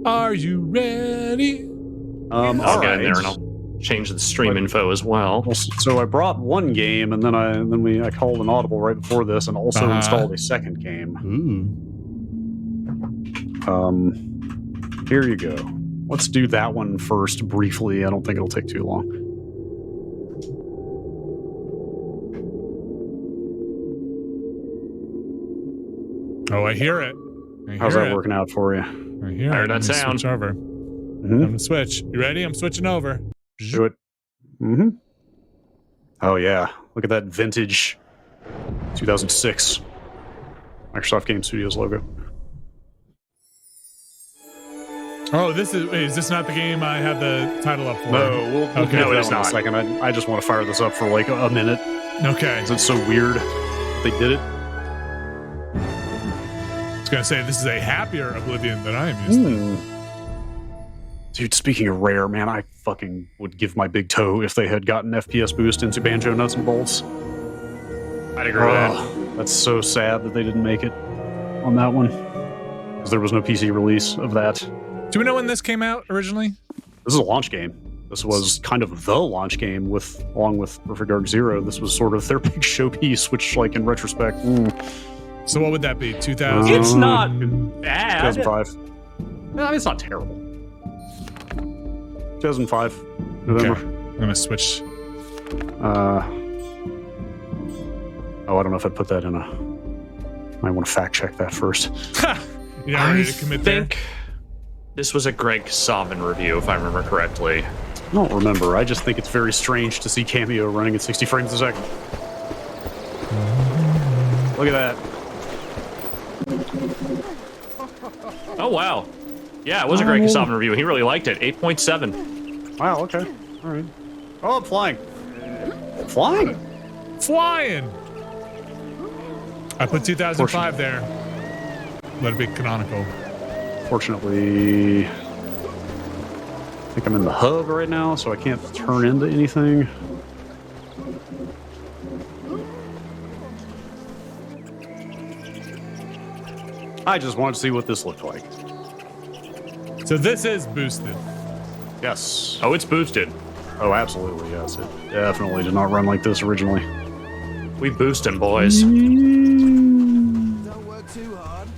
Are you ready? I'll get in there and I'll change the stream info as well. So I brought one game, and then I called an audible right before this, and also installed a second game. Here you go. Let's do that one first, briefly. I don't think it'll take too long. Oh, I hear it. How's that working out for you? I hear I it. heard that sound. Switch over. I'm gonna switch. You ready? I'm switching over. Do it. Oh yeah, look at that vintage 2006 Microsoft Game Studios logo. Oh, is this not the game I had the title up for? No, we'll Okay. get to that one in a second. I just want to fire this up for like a minute. Okay. Because it's so weird that they did it. I was gonna say this is a happier Oblivion than I am used to. Dude, speaking of Rare, man, I fucking would give my big toe if they had gotten FPS boost into Banjo Nuts and Bolts. I'd agree with that. That's so sad that they didn't make it on that one. Because there was no PC release of that. Do we know when this came out originally? This is a launch game. This was kind of the launch game along with Perfect Dark Zero. This was sort of their big showpiece, which, like, in retrospect... So what would that be? 2000? It's not bad. 2005. No, it's not terrible. 2005, November. Okay. I'm going to switch. Oh, I don't know if I'd put that in a... Might want to fact check that first. You're not ready to commit there? This was a Greg Savin review, if I remember correctly. I don't remember. I just think it's very strange to see Cameo running at 60 frames a second. Look at that. Oh, wow. Yeah, it was a Greg Savin review. He really liked it. 8.7. Wow, okay. All right. Oh, I'm flying. Flying? Flying! I put 2005 there. Let it be canonical. Fortunately, I think I'm in the hub right now, so I can't turn into anything. I just wanted to see what this looked like. So this is boosted. Yes. Oh, it's boosted. Oh, absolutely, yes. It definitely did not run like this originally. We boost him, boys. Don't work too hard.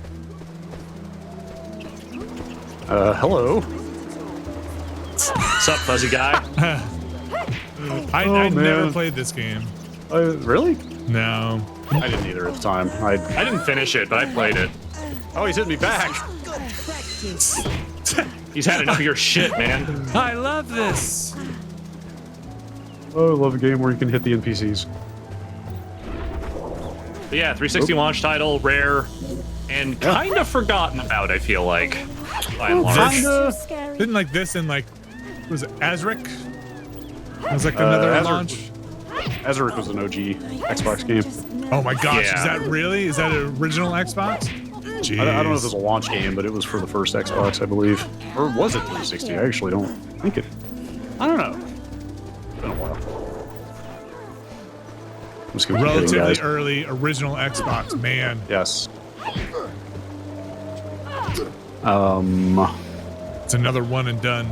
Hello. What's up, fuzzy guy? I never played this game. Really? No. I didn't either at the time. I didn't finish it, but I played it. Oh, he's hitting me back. He's had enough of your shit, man. I love this. Oh, I love a game where you can hit the NPCs. But yeah, 360 launch title, rare, and kind of forgotten about, I feel like. By and large. Didn't like this in like, was it Azric? It was like another launch. Azric was an OG Xbox game. Oh my gosh, Yeah. is that really? Is that an original Xbox? Jeez. I don't know if it was a launch game, but it was for the first Xbox, I believe. Or was it 360? I actually don't think it. I don't know. It's been a while. I'm just gonna keep hitting, Relatively guys. early original Xbox, man. Yes. It's another one and done.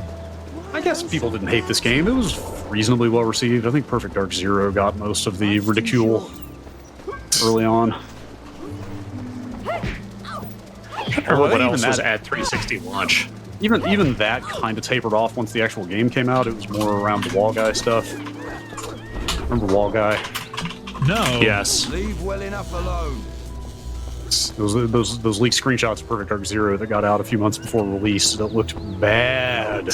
I guess people didn't hate this game. It was reasonably well received. I think Perfect Dark Zero got most of the ridicule early on. Remember what even else was that- at 360 launch? Even that kind of tapered off once the actual game came out. It was more around the wall guy stuff. Remember Wall Guy? No. Yes. Leave well enough alone. Those leaked screenshots of Perfect Dark Zero that got out a few months before release that looked bad.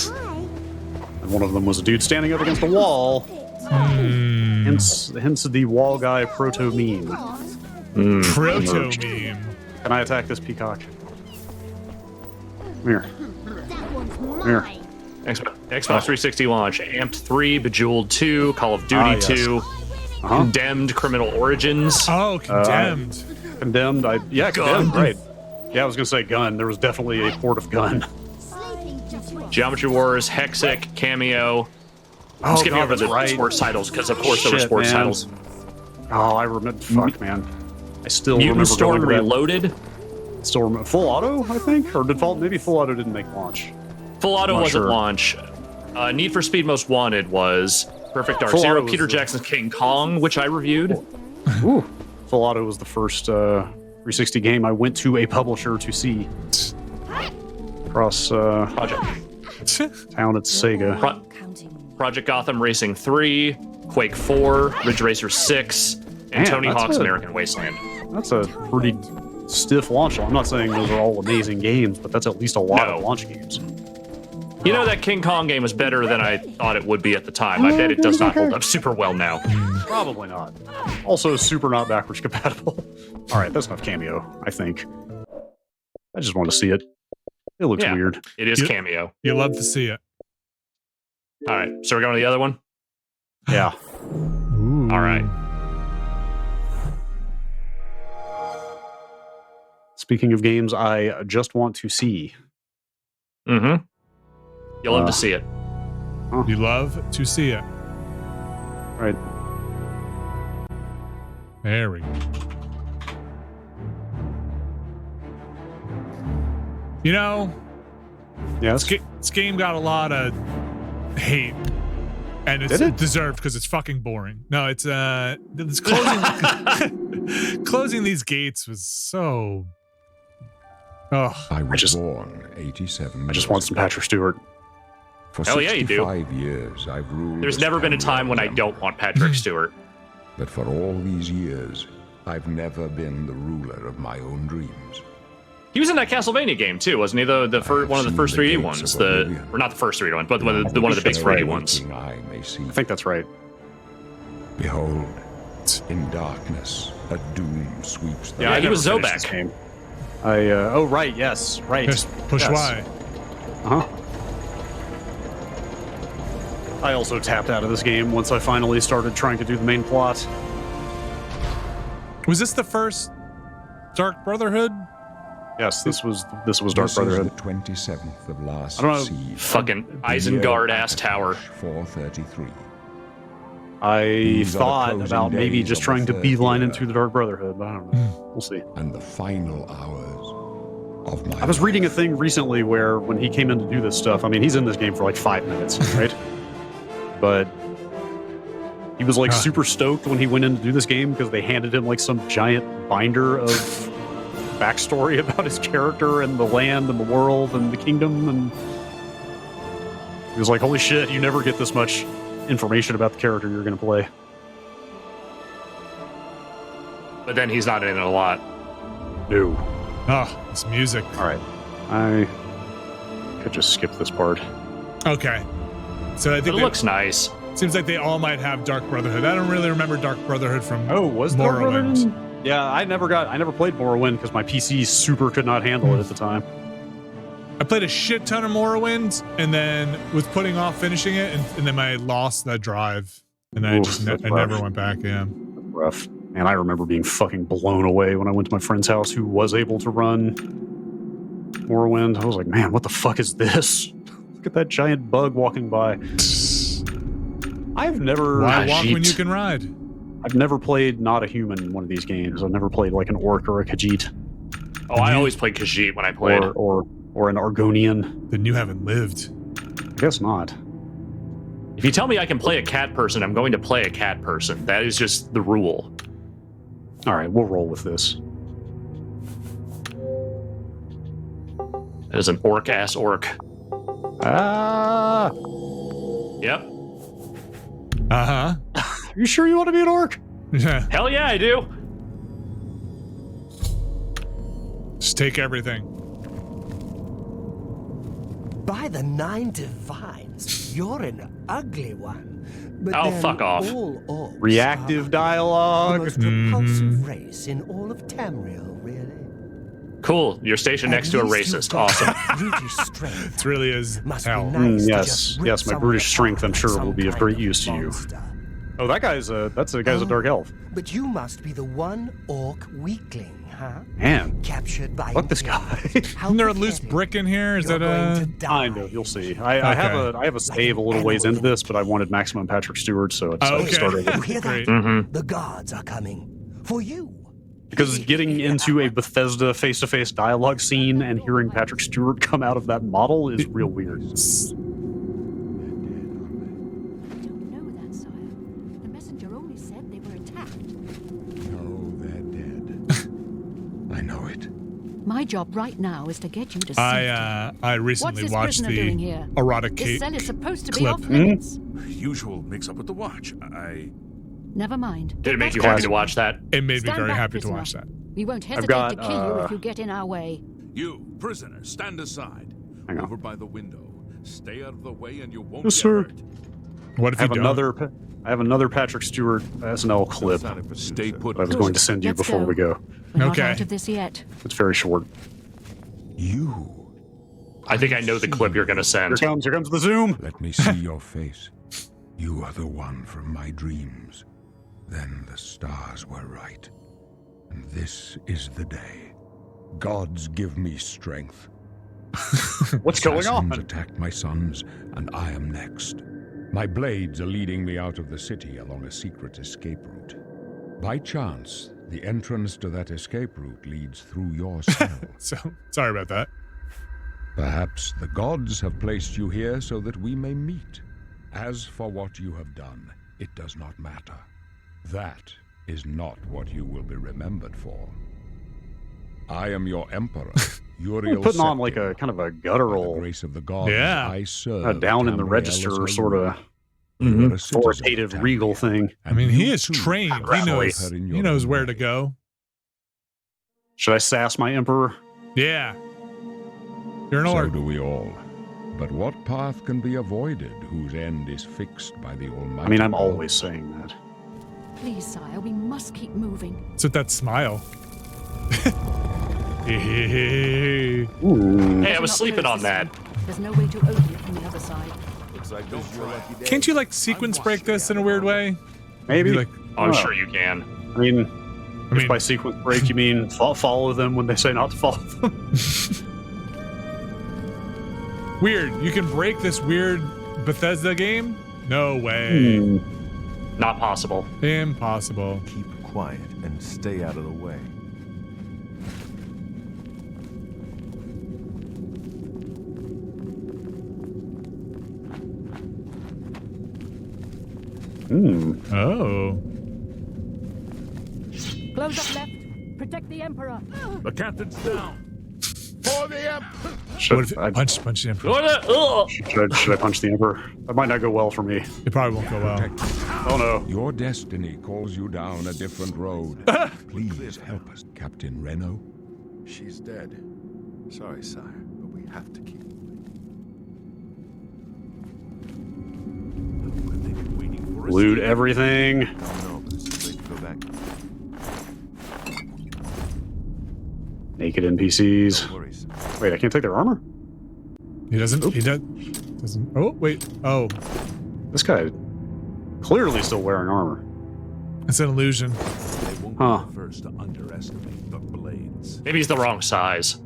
And one of them was a dude standing up against a wall. Hence the Wall Guy proto meme. Proto meme. Can I attack this peacock? Come here. Come here. Xbox 360 launch. Amped 3, Bejeweled 2, Call of Duty Yes. 2, Condemned Criminal Origins. Oh, Condemned. Condemned. Condemned. Right. Yeah, I was gonna say Gun. There was definitely a port of Gun. Geometry Wars, Hexic, Cameo. I'm skipping over the sports titles because, of course, there were sports titles. Oh, I remember. Fuck, man. I still Mutant remember Storm going to that. Reloaded. Still remember Full Auto, I think, or maybe Full Auto didn't make launch. Full Auto I'm not wasn't sure. launch. Need for Speed Most Wanted was. Perfect Dark Full Zero, Auto was Peter the- Jackson's King Kong, which I reviewed. Ooh. Full Auto was the first 360 game I went to a publisher to see. Across Project town at Sega. Project Gotham Racing 3, Quake 4, Ridge Racer 6, and Man, Tony that's Hawk's a- American Wasteland. That's a pretty stiff launch. I'm not saying those are all amazing games, but that's at least a lot of No. launch games. You know, that King Kong game was better than I thought it would be at the time. I bet it does not hold up super well now. Probably not. Also, super not backwards compatible. All right, that's enough Cameo, I think. I just want to see it. It looks Yeah, weird. It is Cameo. You love to see it. All right, so we're going to the other one? Yeah. All right. Speaking of games I just want to see. Mm-hmm. You'll love to see it. You love to see it. Right. There we go. You know, yes, this game got a lot of hate, and it's deserved because it's fucking boring. No, it's closing closing these gates was so. Oh, I was born 87. I just want some Patrick Stewart. For Hell yeah, you do. 65 years, I've ruled. There's never been a time when I don't want Patrick Stewart. But for all these years, I've never been the ruler of my own dreams. He was in that Castlevania game too, wasn't he? The first one of the first 3D ones, or not the first 3D one, but one of the big 3D ones. I think that's right. Behold, in darkness, a doom sweeps the Yeah, he was never finished this Zobek. game. Oh right, yes, right. Just push Y. I also tapped out of this game once I finally started trying to do the main plot. Was this the first Dark Brotherhood? Yes, this was Dark Brotherhood. The 27th of last I don't know. seed. Fucking Isengard ass tower. 433. I thought about maybe just trying to beeline into the Dark Brotherhood, but I don't know. We'll see. And the final hours of my I was reading a thing recently where when he came in to do this stuff, I mean, he's in this game for like 5 minutes, right? But he was like super stoked when he went in to do this game because they handed him like some giant binder of backstory about his character and the land and the world and the kingdom, and he was like, holy shit, you never get this much information about the character you're going to play. But then he's not in it a lot. No. Oh, this music. All right. I could just skip this part. Okay. So I think it looks nice. Seems like they all might have Dark Brotherhood. I don't really remember Dark Brotherhood from was Dark Morrowind. Brotherhood? Yeah, I never played Morrowind because my PC super could not handle it at the time. I played a shit ton of Morrowind and then was putting off finishing it, and then I lost that drive, and I never went back. Yeah, rough. And I remember being fucking blown away when I went to my friend's house who was able to run Morrowind. I was like, man, what the fuck is this? Look at that giant bug walking by. I've never. Why walk when you can ride? I've never played not a human in one of these games. I've never played like an orc or a Khajiit. Oh, I always played Khajiit when I played. Or an Argonian. Then you haven't lived. I guess not. If you tell me I can play a cat person, I'm going to play a cat person. That is just the rule. All right, we'll roll with this. That is an orc-ass orc. Ah. Yep. Uh-huh. Are you sure you want to be an orc? Yeah. Hell yeah, I do. Just take everything. By the 9 divines, you're an ugly one. But oh, then fuck off. all orcs Reactive are dialogue. the most repulsive race in all of Tamriel, really. Cool. You're stationed next to a racist. Awesome. It really is hell. Yes, my brutish strength, I'm sure, will be of great use to you. Oh, that's a guy's a dark elf. But you must be the one orc weakling, huh? Man, captured by fuck this guy. Isn't there a loose brick in here? Is that a? Kind of. You'll see. I have a save a little ways into this, but I wanted maximum Patrick Stewart, so I started. You hear that? The guards are coming for you. Because getting into a Bethesda face-to-face dialogue scene and hearing Patrick Stewart come out of that model is real weird. I know it. My job right now is to get you to safety. I recently What's this watched prisoner doing the here? erotic This cake cell is supposed to be clip. off limits. Usual mix-up with the watch. Never mind. Did it make you happy to watch that? It made me Stand very back, happy to prisoner. watch that. We won't hesitate to kill you if you get in our way. You, prisoner, stand aside. Over by the window. Stay out of the way and you won't Yes, get sir. hurt. What if I have another Patrick Stewart SNL clip Stay put. that I was going to send you Let's before go. we go. We're not out of this yet. It's very short. I think I know the clip you're going to send. Here comes the zoom. Let me see your face. You are the one from my dreams. Then the stars were right. And this is the day. Gods give me strength. What's going on? Assassins attacked my sons, and I am next. My blades are leading me out of the city along a secret escape route. By chance, the entrance to that escape route leads through your cell. So, sorry about that. Perhaps the gods have placed you here so that we may meet. As for what you have done, it does not matter. That is not what you will be remembered for. I am your emperor, Uriel. Putting on like a kind of a guttural, grace of the gods, yeah, I serve down in the register sort of authoritative, regal thing. I mean, he is trained. He knows where to go. Should I sass my emperor? Yeah. You're an So orc. do we all. But what path can be avoided whose end is fixed by the Almighty? I mean, I'm always saying that. Please, sire, we must keep moving. It's with that smile. Hey, I was sleeping on that. There's no way to open it from the other side. Looks like this is your lucky day. Can't you like sequence break this in a weird way? Maybe. Like, I'm sure you can. I mean, if by sequence break you mean follow them when they say not to follow them. Weird. You can break this weird Bethesda game? No way. Not possible. Impossible. Keep quiet and stay out of the way. Oh. Close up left. Protect the Emperor. The captain's down. For the Emperor! Should I punch the emperor? Should I punch the emperor? That might not go well for me. It probably won't go well. Oh no. Your destiny calls you down a different road. Please help us, Captain Reno. She's dead. Sorry, sire, but we have to keep Loot everything. No, but it's too late to go back. Naked NPCs. Wait, I can't take their armor? He doesn't. He doesn't. Oh, wait. Oh. This guy clearly still wearing armor. It's an illusion. They won't Huh. be the first to underestimate the blades. Maybe he's the wrong size.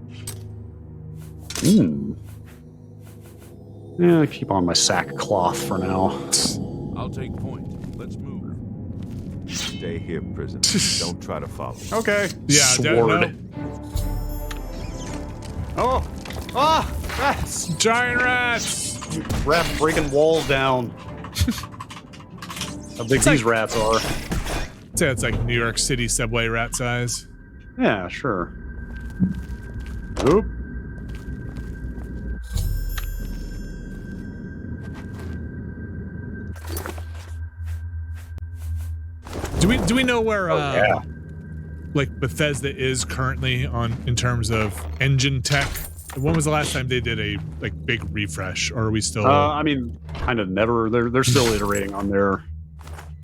Yeah, keep on my sackcloth for now. I'll take point. Let's move. Stay here, prisoner. Don't try to follow. Okay. Yeah, Sword. Oh! Ah! Rats! Giant rats! Rat breaking walls down. How big these rats are. I'd say it's like New York City subway rat size. Yeah, sure. Oop. Do we know where yeah. like Bethesda is currently on in terms of engine tech? When was the last time they did a like big refresh, or are we still? I mean, kind of never. They're still iterating on their.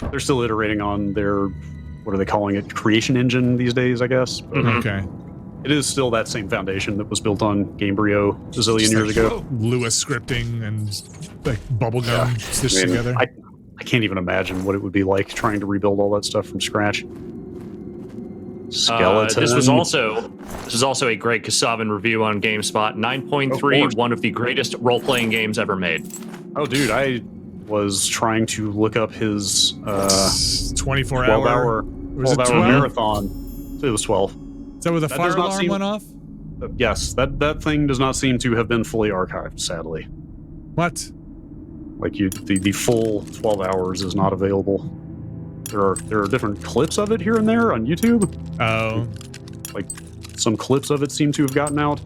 They're still iterating on their. What are they calling it? Creation engine these days, I guess. But Okay. It is still that same foundation that was built on Gamebryo a zillion years ago. Lewis scripting and like bubblegum stitched together. I can't even imagine what it would be like trying to rebuild all that stuff from scratch. Skeleton. This was also a great Kasavan review on GameSpot. 9.3, one of the greatest role-playing games ever made. Oh, dude, I was trying to look up his 24-hour 12-hour marathon. It was 12. Is that where the fire alarm went off? Yes, that thing does not seem to have been fully archived, sadly. What? Like the full 12 hours is not available. There are different clips of it here and there on YouTube. Oh. Like some clips of it seem to have gotten out.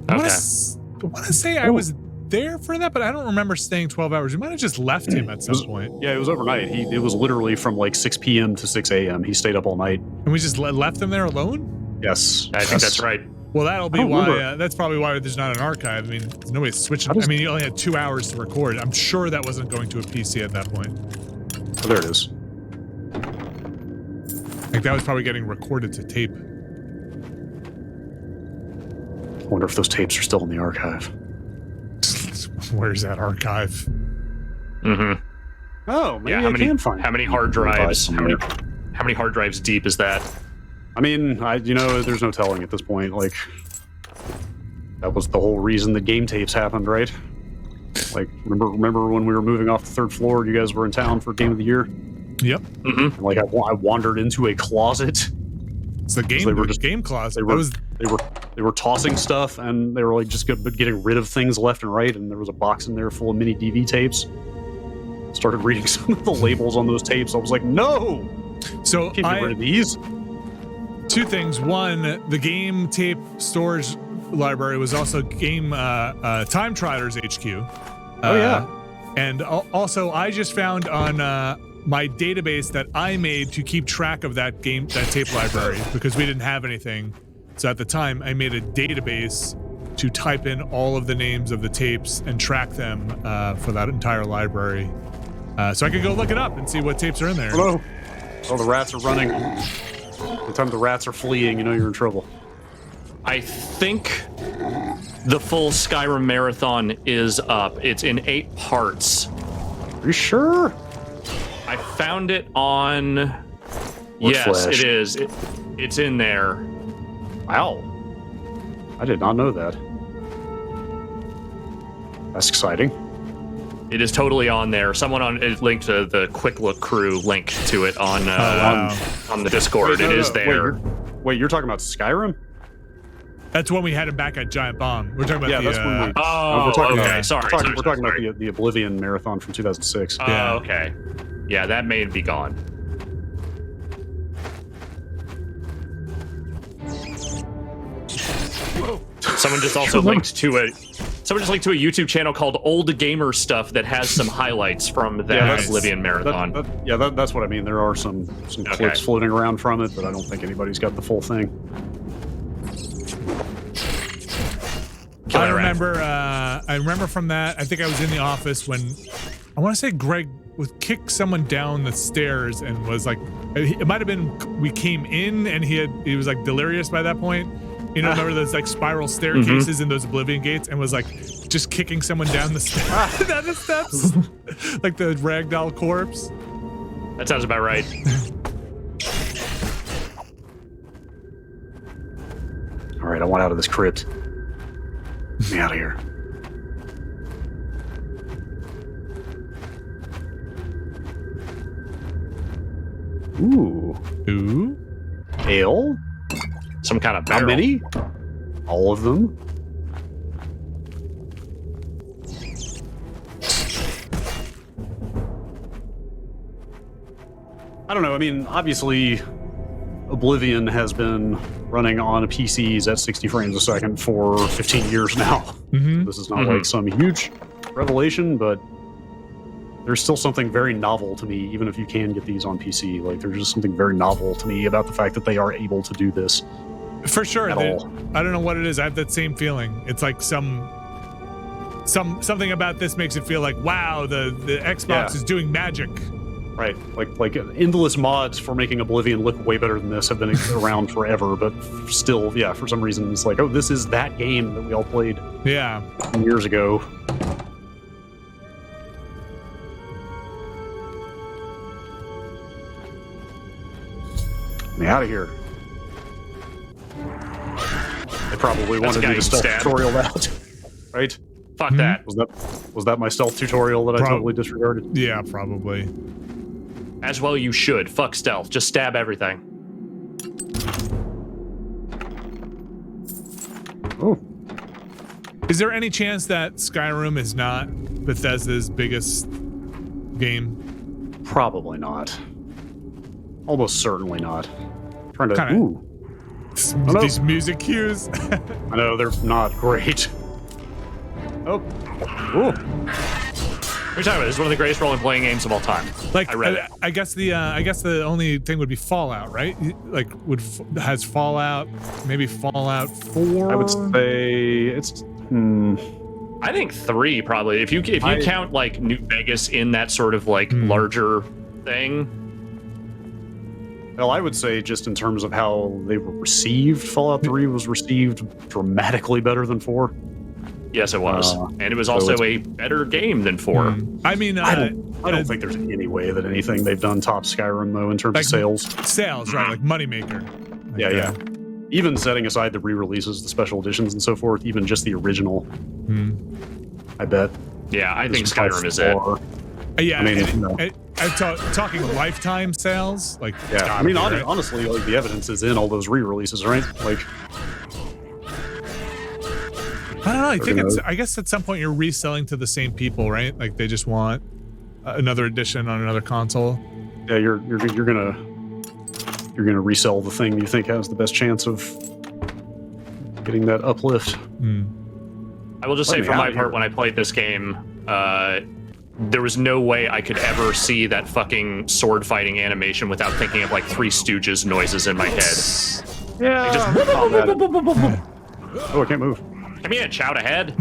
I want to say I was there for that, but I don't remember staying 12 hours. You might have just left him at some point. Yeah, it was overnight. It was literally from like 6 p.m. to 6 a.m. He stayed up all night. And we just left him there alone? Yes. I think that's right. Well, that'll be why. That's probably why there's not an archive. I mean, nobody's switching. I mean, you only had 2 hours to record. I'm sure that wasn't going to a PC at that point. Oh, there it is. Like that was probably getting recorded to tape. I wonder if those tapes are still in the archive. Where's that archive? Mm-hmm. Oh, maybe yeah. I can find. How many hard drives? How many hard drives deep is that? I mean, there's no telling at this point. Like, that was the whole reason that game tapes happened, right? Like, remember when we were moving off the 3rd floor, you guys were in town for Game of the Year? Yep. Mm-hmm. Like I wandered into a closet. It's the game closet. They were tossing stuff, and they were like just getting rid of things left and right. And there was a box in there full of mini DV tapes. Started reading some of the labels on those tapes. I was like, no. So can't get rid of these. Two things. One, the game tape storage library was also game Time Triders HQ. Oh yeah. And also, I just found on my database that I made to keep track of that tape library because we didn't have anything. So at the time, I made a database to type in all of the names of the tapes and track them for that entire library. So I could go look it up and see what tapes are in there. Hello. Oh, the rats are running. The time the rats are fleeing, you know you're in trouble. I think the full Skyrim marathon is up. It's in 8 parts. Are you sure? I found it on... What yes, Flash? it is. It's in there. Wow. I did not know that. That's exciting. It is totally on there. Someone it linked to the Quick Look crew link to it on the Discord. Wait, no, it is no. there. Wait, you're talking about Skyrim? That's when we had him back at Giant Bomb. We're talking about that's when we. we're talking okay. Sorry. We're talking about the Oblivion marathon from 2006. Oh, okay. Yeah, that may be gone. Someone just also linked to a YouTube channel called Old Gamer Stuff that has some highlights from that Oblivion marathon. That's what I mean. There are some clips floating around from it, but I don't think anybody's got the full thing. I remember from that. I think I was in the office when I want to say Greg would kick someone down the stairs and was like, it might have been we came in and he was like delirious by that point. You know, remember those like spiral staircases in those Oblivion gates, and was like just kicking someone down the steps, like the ragdoll corpse. That sounds about right. All right, I want out of this crypt. Get me out of here. Ooh. Ale? Some kind of barrel. How many? All of them? I don't know. I mean, obviously, Oblivion has been running on PCs at 60 frames a second for 15 years now. Mm-hmm. This is not like some huge revelation, but there's still something very novel to me, even if you can get these on PC. Like, there's just something very novel to me about the fact that they are able to do this. For sure. At all. I don't know what it is. I have that same feeling. It's like something about this makes it feel like, wow, the Xbox is doing magic. Right, like endless mods for making Oblivion look way better than this have been around forever, but still, yeah, for some reason it's like, oh, this is that game that we all played years ago. Get me out of here. They probably wanted me to stealth tutorial out, right? Fuck that. Was that my stealth tutorial that I totally disregarded? Yeah, probably. As well you should. Fuck stealth. Just stab everything. Oh. Is there any chance that Skyrim is not Bethesda's biggest game? Probably not. Almost certainly not. I'm trying to... Ooh. These music cues. I know, they're not great. Oh. Ooh. What are you talking about? This is one of the greatest role-playing games of all time. Like, I read it. I guess the only thing would be Fallout, right? Like, has Fallout, maybe Fallout 4? I would say it's. I think 3 probably. If you count like New Vegas in that sort of like larger thing. Well, I would say just in terms of how they were received, Fallout 3 was received dramatically better than 4. Yes, it was, and it was also a better game than 4. I mean, I don't think there's any way that anything they've done tops Skyrim though in terms of sales. Sales, right? Like moneymaker. Like yeah. Even setting aside the re-releases, the special editions, and so forth, even just the original. I bet. Yeah, I think Skyrim is it. Yeah, I mean, talking lifetime sales. Like, yeah, I mean, honestly, like the evidence is in all those re-releases, right? Like, I don't know. I guess at some point you're reselling to the same people, right? Like they just want another edition on another console. Yeah, you're gonna resell the thing you think has the best chance of getting that uplift. I will just say, for my part, when I played this game, there was no way I could ever see that fucking sword fighting animation without thinking of like Three Stooges noises in my head. Yeah. Oh, I can't move. Come here, shout ahead.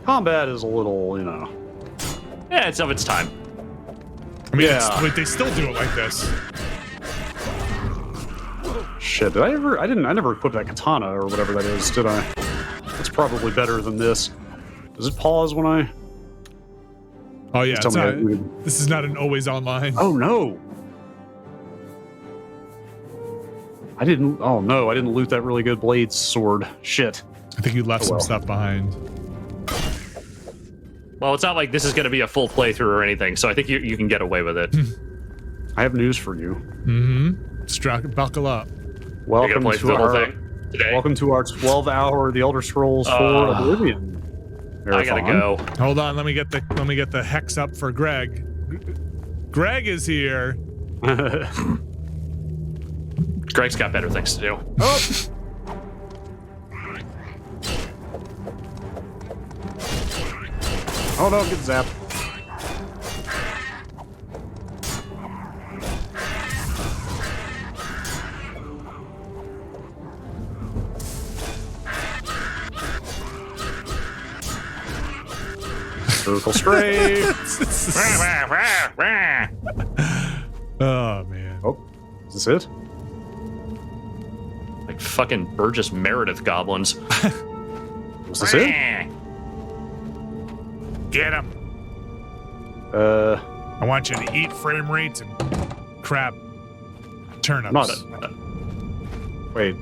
Combat is a little, you know. Yeah, it's of its time. I mean, they still do it like this. Shit, I never equipped that katana or whatever that is, did I? It's probably better than this. Does it pause when I... Oh yeah, this is not an always online. Oh no! Oh no, I didn't loot that really good blade sword. Shit. I think you left some stuff behind. Well, it's not like this is going to be a full playthrough or anything, so I think you can get away with it. I have news for you. Buckle up. Welcome to our 12-hour The Elder Scrolls 4 Oblivion marathon. I gotta go. Hold on, let me get the hex up for Greg. Greg is here. Greg's got better things to do. Oh. Oh no, get zapped. Circle strafe. Oh man. Oh, is this it? Like fucking Burgess Meredith goblins. Was this it? Get him. I want you to eat frame rates and crab turnips. Wait.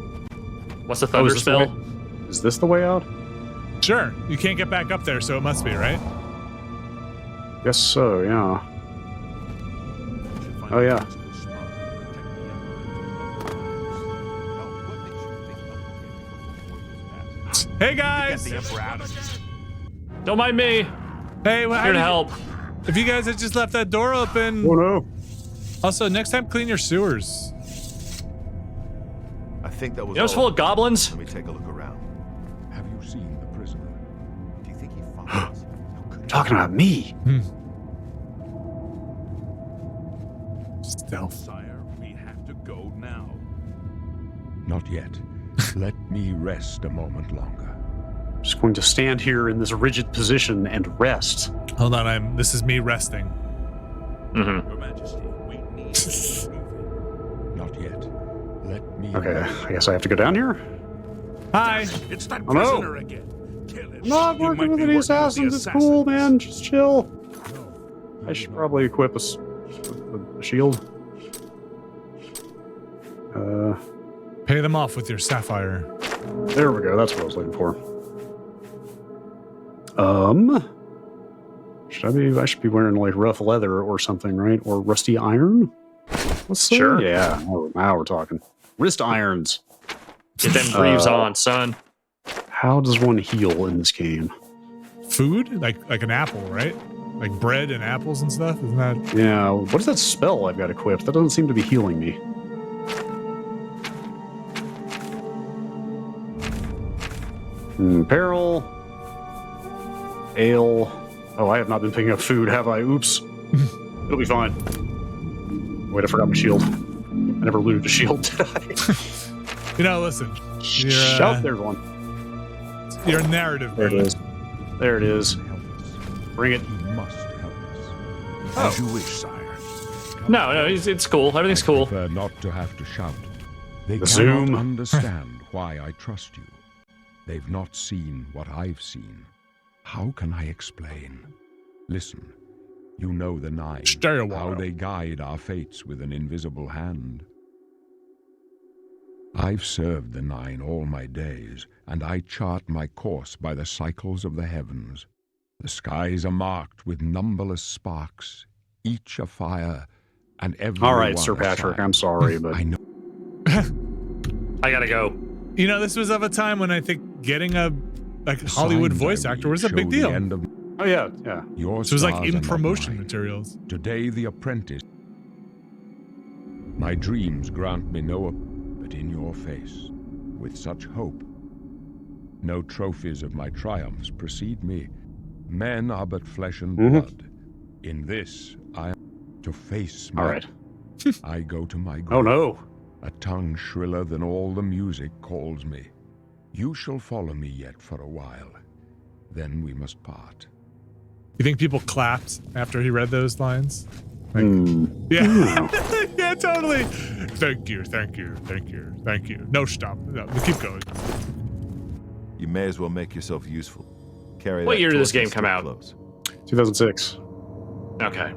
What's the thunder spell? Is this the way out? Sure. You can't get back up there, so it must be, right? Guess so, yeah. Oh, yeah. Hey, guys! Don't mind me. Hey, well, here to help. If you guys had just left that door open. Oh, no. Also, next time, clean your sewers. I think that was. You know, it's full of goblins. Let me take a look around. Have you seen the prisoner? Do you think he finds? Talking about me. Stealth. Sire, we have to go now. Not yet. Let me rest a moment longer. Just going to stand here in this rigid position and rest. Hold on, this is me resting. Your Majesty, we need to Not yet. Let me. Okay, I guess I have to go down here. Hi. It's that Oh, no. prisoner again. Kill him. I'm not working with any assassins. It's cool, man. Just chill. I should probably equip a shield. Pay them off with your sapphire. There we go. That's what I was looking for. I should be wearing like rough leather or something, right? Or rusty iron? Let's see. Sure. Yeah. Now we're talking. Wrist irons. Get them greaves on, son. How does one heal in this game? Food? Like an apple, right? Like bread and apples and stuff? Isn't that? Yeah. What is that spell I've got equipped? That doesn't seem to be healing me. Peril. Ale. Oh, I have not been picking up food, have I? Oops. It'll be fine. Wait, I forgot my shield. I never looted a shield, did I? You know, listen. Shout, there's one. Your narrative. There it is. There it is. Bring it. He must help us. As you wish, sire. No, it's cool. Everything's cool. I prefer not to have to shout. They The cannot zoom. understand why I trust you. They've not seen what I've seen. How can I explain? Listen, you know the Nine. Stay a while. How they guide our fates with an invisible hand. I've served the Nine all my days, and I chart my course by the cycles of the heavens. The skies are marked with numberless sparks, each a fire, and every All right, one Sir a Patrick, sign. I'm sorry, but I know. I gotta go. You know, this was of a time when I think getting a Hollywood Signs voice I actor was a read big show deal. the end of oh yeah, yeah. your So it was like stars in are not promotion mine. materials. Today, the apprentice. My dreams grant me no, but in your face, with such hope. No trophies of my triumphs precede me. Men are but flesh and blood. In this, I am to face my. All right. I go to my grave. Oh no. A tongue shriller than all the music calls me. You shall follow me yet for a while. Then we must part. You think people clapped after he read those lines? Like, Mm. Yeah. Yeah, totally. Thank you, thank you, thank you, thank you. No, stop. No, keep going. You may as well make yourself useful. Carry What that year did this torch game come still out? close. 2006. Okay.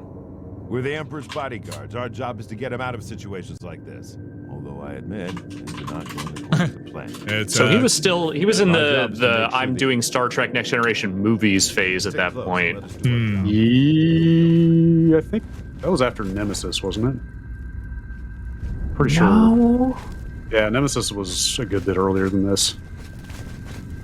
We're the Emperor's bodyguards. Our job is to get him out of situations like this. Although I admit, things are not going according to plan. So he was in My the job's to make sure I'm doing Star Trek Next Generation movies phase at that point. Yeah, I think that was after Nemesis, wasn't it? Pretty sure. Yeah, Nemesis was a good bit earlier than this.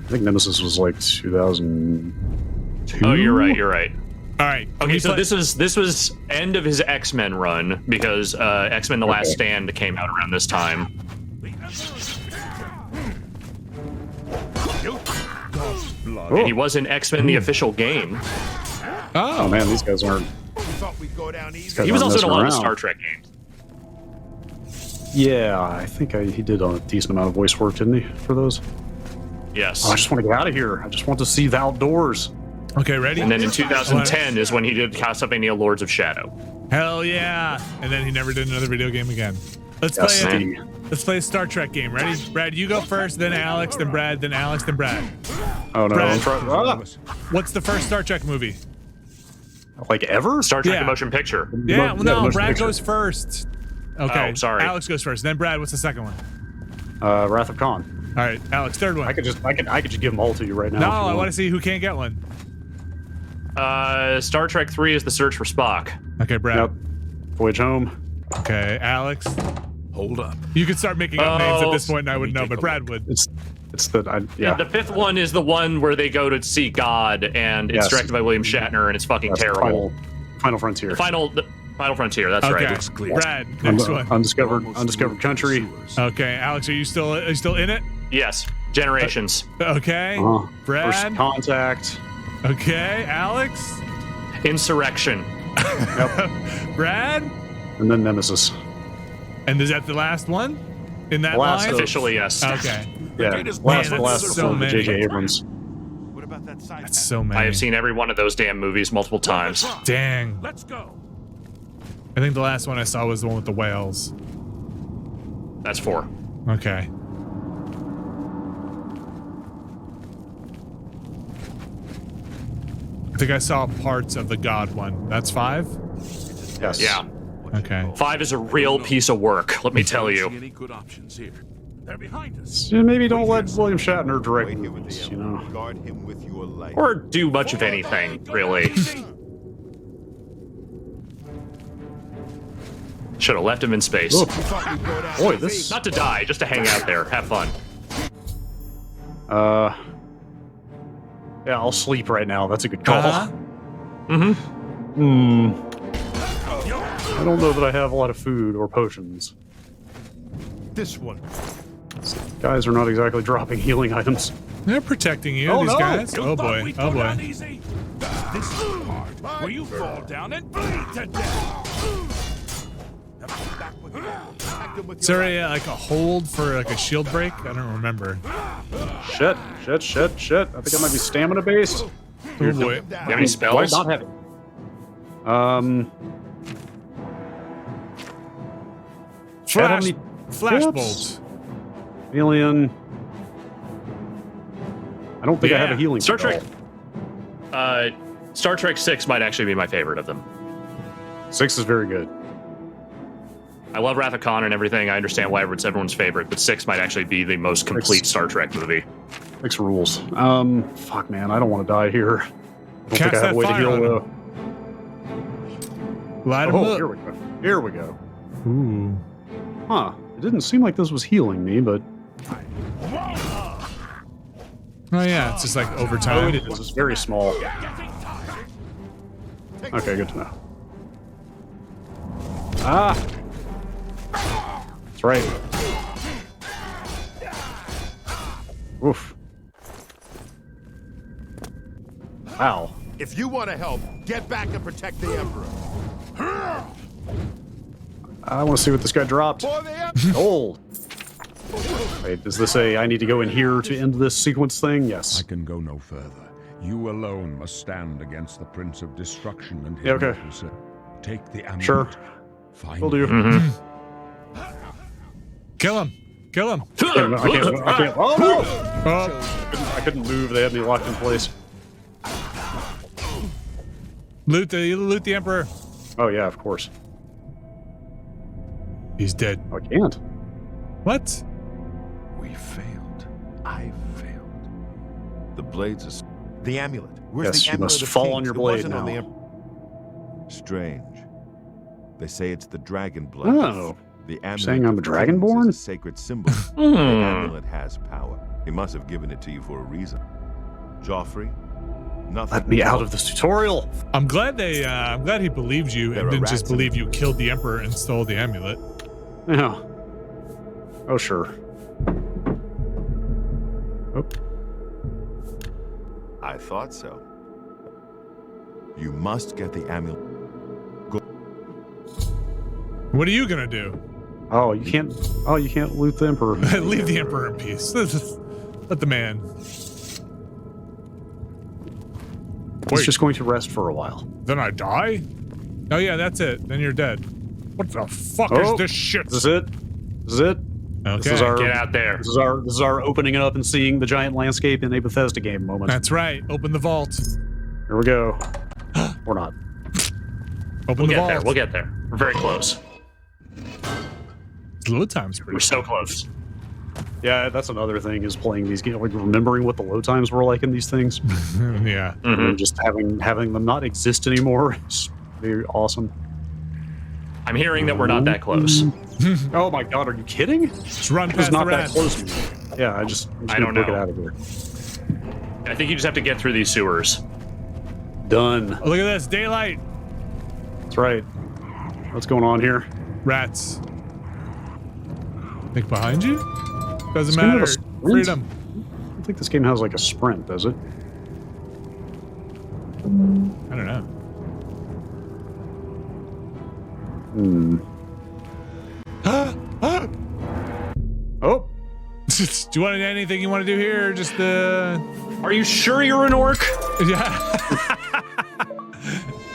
I think Nemesis was like 2002. Oh, you're right. You're right. All right. Okay, so this was end of his X-Men run because X-Men: The Last Stand came out around this time. And he was in X-Men: The Official Game. Oh man, these guys aren't. He was also in a lot of Star Trek games. Yeah, I think he did a decent amount of voice work, didn't he, for those? Yes. Oh, I just want to get out of here. I just want to see the outdoors. Okay, ready? And then in 2010 is when he did Castlevania: Lords of Shadow. Hell yeah! And then he never did another video game again. Let's play a Star Trek game. Ready? Brad, you go first, then Alex, then Brad, then Alex, then Brad. Oh no! Brad, I'm trying. What's the first Star Trek movie? Like ever? Star Trek: The Motion Picture. Yeah, well, no, Brad goes first. Okay, Oh, sorry. Alex goes first. Then Brad, what's the second one? Wrath of Khan. All right, Alex, third one. I could just give them all to you right now. No, I want to see who can't get one. Star Trek 3 is The Search for Spock. Okay, Brad. Yep. Voyage Home. Okay, Alex. Hold up. You could start making up names at this point, and I would know, but Brad would. It's the Yeah, the fifth one is the one where they go to see God, and it's Yes. directed by William Shatner, and it's fucking terrible. Final Frontier. The Final Frontier. That's Okay, right. Brad, next one. Undiscovered Country. Okay, Alex, are you still in it? Yes. Generations. Okay, Brad. First Contact. Okay, Alex. Insurrection. Brad. And then Nemesis. And is that the last one? In that Last line? of- Officially, yes. Okay. Yeah, Man, last that's so before many. J.J. Abrams. That's so many. I have seen every one of those damn movies multiple times. Dang. Let's go. I think the last one I saw was the one with the whales. That's 4. Okay. I think I saw parts of the God one. That's 5? Yes. Yeah. Okay. 5 is a real piece of work, let me tell you. Any good options here? They're behind us. Yeah, maybe don't let William Shatner direct movies, you know. Guard him with your life. Or do much of anything, really. Should have left him in space. Boy, this. Not to die, just to hang out there, have fun. Yeah, I'll sleep right now. That's a good call. Mm-hmm. I don't know that I have a lot of food or potions. This one. These guys are not exactly dropping healing items. They're protecting you, Oh, these no. guys. You Oh thought boy. we'd Oh go down boy. easy? This is the part where you fall down and bleed to death. Is there like a hold for like a shield break? I don't remember. Shit. I think I might be stamina based. Oh boy. Do you have any spells? Not have it. Flashbolt. Alien. I don't think I have a healing Star spell. Trek. Star Trek 6 might actually be my favorite of them. 6 is very good. I love Wrath of Khan and everything. I understand why it's everyone's favorite, but 6 might actually be the most complete Star Trek movie. 6 rules. Fuck, man, I don't want to die here. I don't think I have a way to heal though. Light 'em Oh, up. here we go. Here we go. Ooh. Huh. It didn't seem like this was healing me, but... Oh yeah, it's just like overtime. Oh, it is. It's very small. Okay, good to know. Ah! That's right. Oof. Wow. If you want to help, get back and protect the Emperor. I want to see what this guy dropped. Gold. Wait, does this say I need to go in here to end this sequence thing? Yes. I can go no further. You alone must stand against the Prince of Destruction and his Yeah, okay. mortal servant. Take the amulet. Sure. Find Will do. him. Kill him. Kill him. I can't. Oh, no! Oh. I couldn't move. They had me locked in place. Loot the Emperor. Oh, yeah, of course. He's dead. I can't. What? We failed. I failed. The blades is the amulet. Where's Yes, the you amulet must of fall kings? on your It blade wasn't on now. the Strange. They say it's the dragon blood. Oh. The amulet Saying I'm of a dragonborn? kings is a sacred symbol. The amulet has power. He must have given it to you for a reason. Joffrey, nothing. Let me out of this tutorial. I'm glad I'm glad he believed you There and are didn't just rats in believe you killed the Emperor and stole the amulet. Yeah. Oh, sure. Oh. I thought so. You must get the amulet. What are you gonna do? Oh, you can't. Oh, you can't loot the Emperor. Leave the Emperor in peace. Let the man. He's just going to rest for a while. Then I die? Oh yeah, that's it. Then you're dead. What the fuck Oh, is this shit? This is it. This is it. Okay, This is our, get out there. This is our opening up and seeing the giant landscape in a Bethesda game moment. That's right. Open the vault. Here we go. Or not. Open We'll the get vault. there. We'll get there. We're very close. Load time's pretty. We're so close. Yeah, that's another thing is playing these games, like remembering what the load times were like in these things. Yeah. And just having them not exist anymore is very awesome. I'm hearing that we're not that close. Oh my god, are you kidding? Just run It's past not the that rat. close to me. Yeah, I'm just I don't gonna book know. it out of here. I think you just have to get through these sewers. Done. Oh, look at this. Daylight. That's right. What's going on here? Rats. Think behind you? Doesn't This game have matter. a sprint? Freedom. I don't think this game has like a sprint, does it? I don't know. Oh. Do you want anything you want to do here? Just Are you sure you're an orc? Yeah.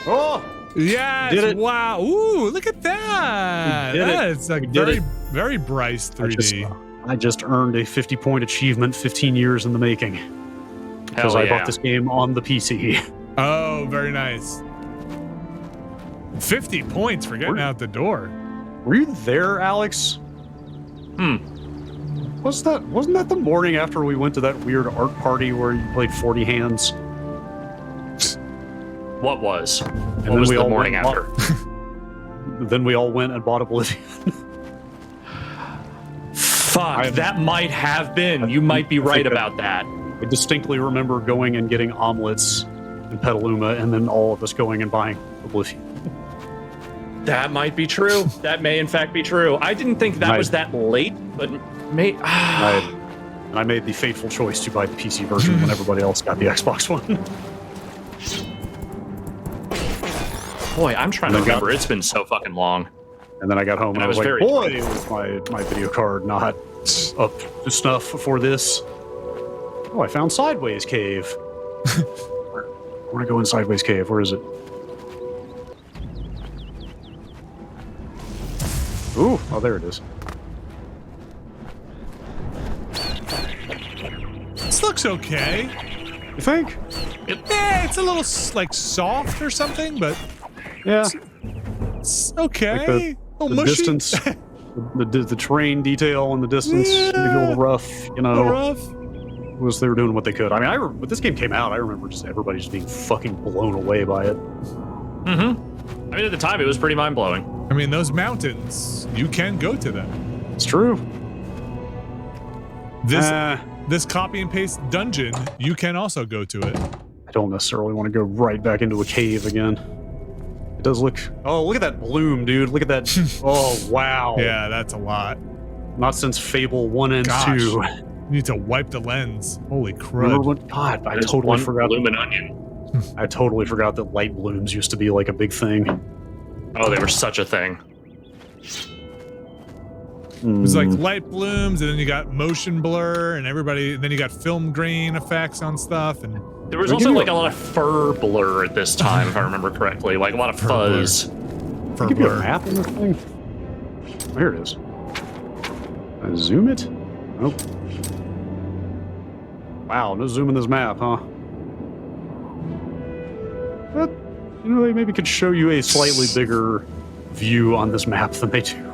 Oh. Yes. Did it. Wow. Ooh, look at that. We did it. That's like We did very, it. very Bryce 3D. I just earned a 50-point achievement 15 years in the making. Because Hell I yeah. bought this game on the PC. Oh, very nice. 50 points for getting out the door. Were you there, Alex? Wasn't that the morning after we went to that weird art party where you played 40 hands? What was? And What was we the all morning went and after? Then we all went and bought Oblivion. Fuck, that might have been. You might be right about that. I distinctly remember going and getting omelets in Petaluma, and then all of us going and buying Oblivion. That might be true. That may in fact be true. I didn't think that was that late, but may. And I made the fateful choice to buy the PC version when everybody else got the Xbox One. Boy, I'm trying to remember. It's been so fucking long. And then I got home and I was like, very boy, was my video card not up to snuff for this. Oh, I found Sideways Cave. I want to go in Sideways Cave. Where is it? Ooh, oh, there it is. This looks okay. You think? Yeah, it's a little like soft or something, but yeah, it's okay. Like a little the mushy. distance, the terrain detail in the distance, maybe a little rough. You know, was they were doing what they could. I mean, when this game came out, I remember just everybody just being fucking blown away by it. Mm-hmm. I mean, at the time, it was pretty mind-blowing. I mean, those mountains, you can go to them. It's true. This copy and paste dungeon, you can also go to it. I don't necessarily want to go right back into a cave again. It does look... Oh, look at that bloom, dude. Look at that. Oh, wow. Yeah, that's a lot. Not since Fable 1 and Gosh. 2. You need to wipe the lens. Holy crud. God, I There's totally one forgot. bloom and onion. I totally forgot that light blooms used to be like a big thing. Oh, they were such a thing. It was like light blooms, and then you got motion blur, and then you got film grain effects on stuff, and there was also like a lot of fur blur at this time, if I remember correctly, like a lot of fuzz. Fur give blur. You a map in this thing? There it is. I zoom it? Nope. Wow, no zoom in this map, huh? But, you know, they maybe could show you a slightly bigger view on this map than they do.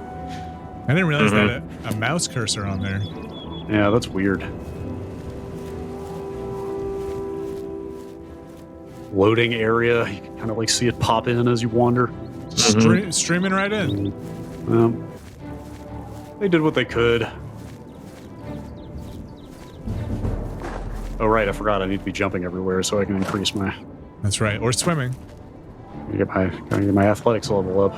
I didn't realize that a mouse cursor on there. Yeah, that's weird. Loading area, you can kind of like see it pop in as you wander. Streaming right in. They did what they could. Oh right, I forgot I need to be jumping everywhere so I can increase my... That's right, or swimming. Gotta get my athletics level up.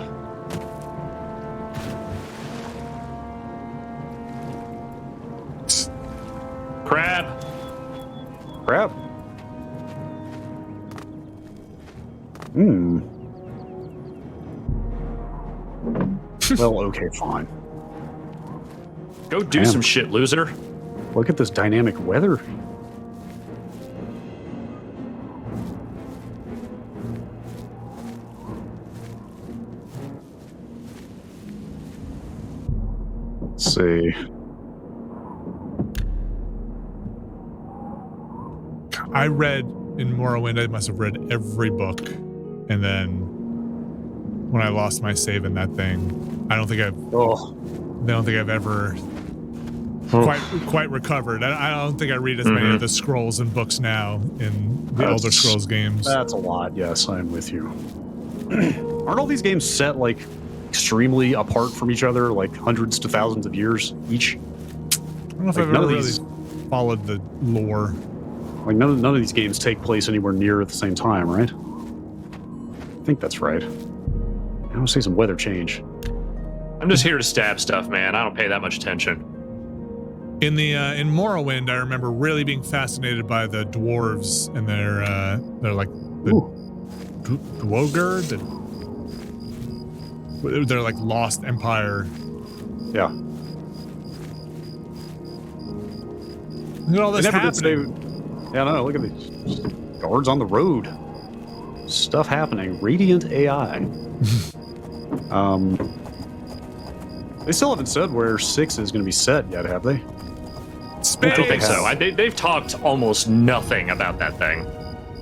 Crab. Well, okay, fine. Go do some shit, loser. Look at this dynamic weather. Let's see. I read in Morrowind, I must have read every book, and then when I lost my save in that thing, I don't think I've ever quite recovered. I don't think I read as many of the scrolls and books now in the Elder Scrolls games. That's a lot. Yes, I'm with you. Aren't all these games set like extremely apart from each other, like hundreds to thousands of years each? I don't know if I've ever really followed the lore. Like none of these games take place anywhere near at the same time, right? I think that's right. I want to see some weather change. I'm just here to stab stuff, man. I don't pay that much attention. In Morrowind, I remember really being fascinated by the dwarves and they're like the Dwogurd. They're like lost empire. Yeah. Look at all this happening. Yeah, no, look at these guards on the road. Stuff happening. Radiant AI. They still haven't said where 6 is going to be set yet, have they? I don't think so. They've talked almost nothing about that thing.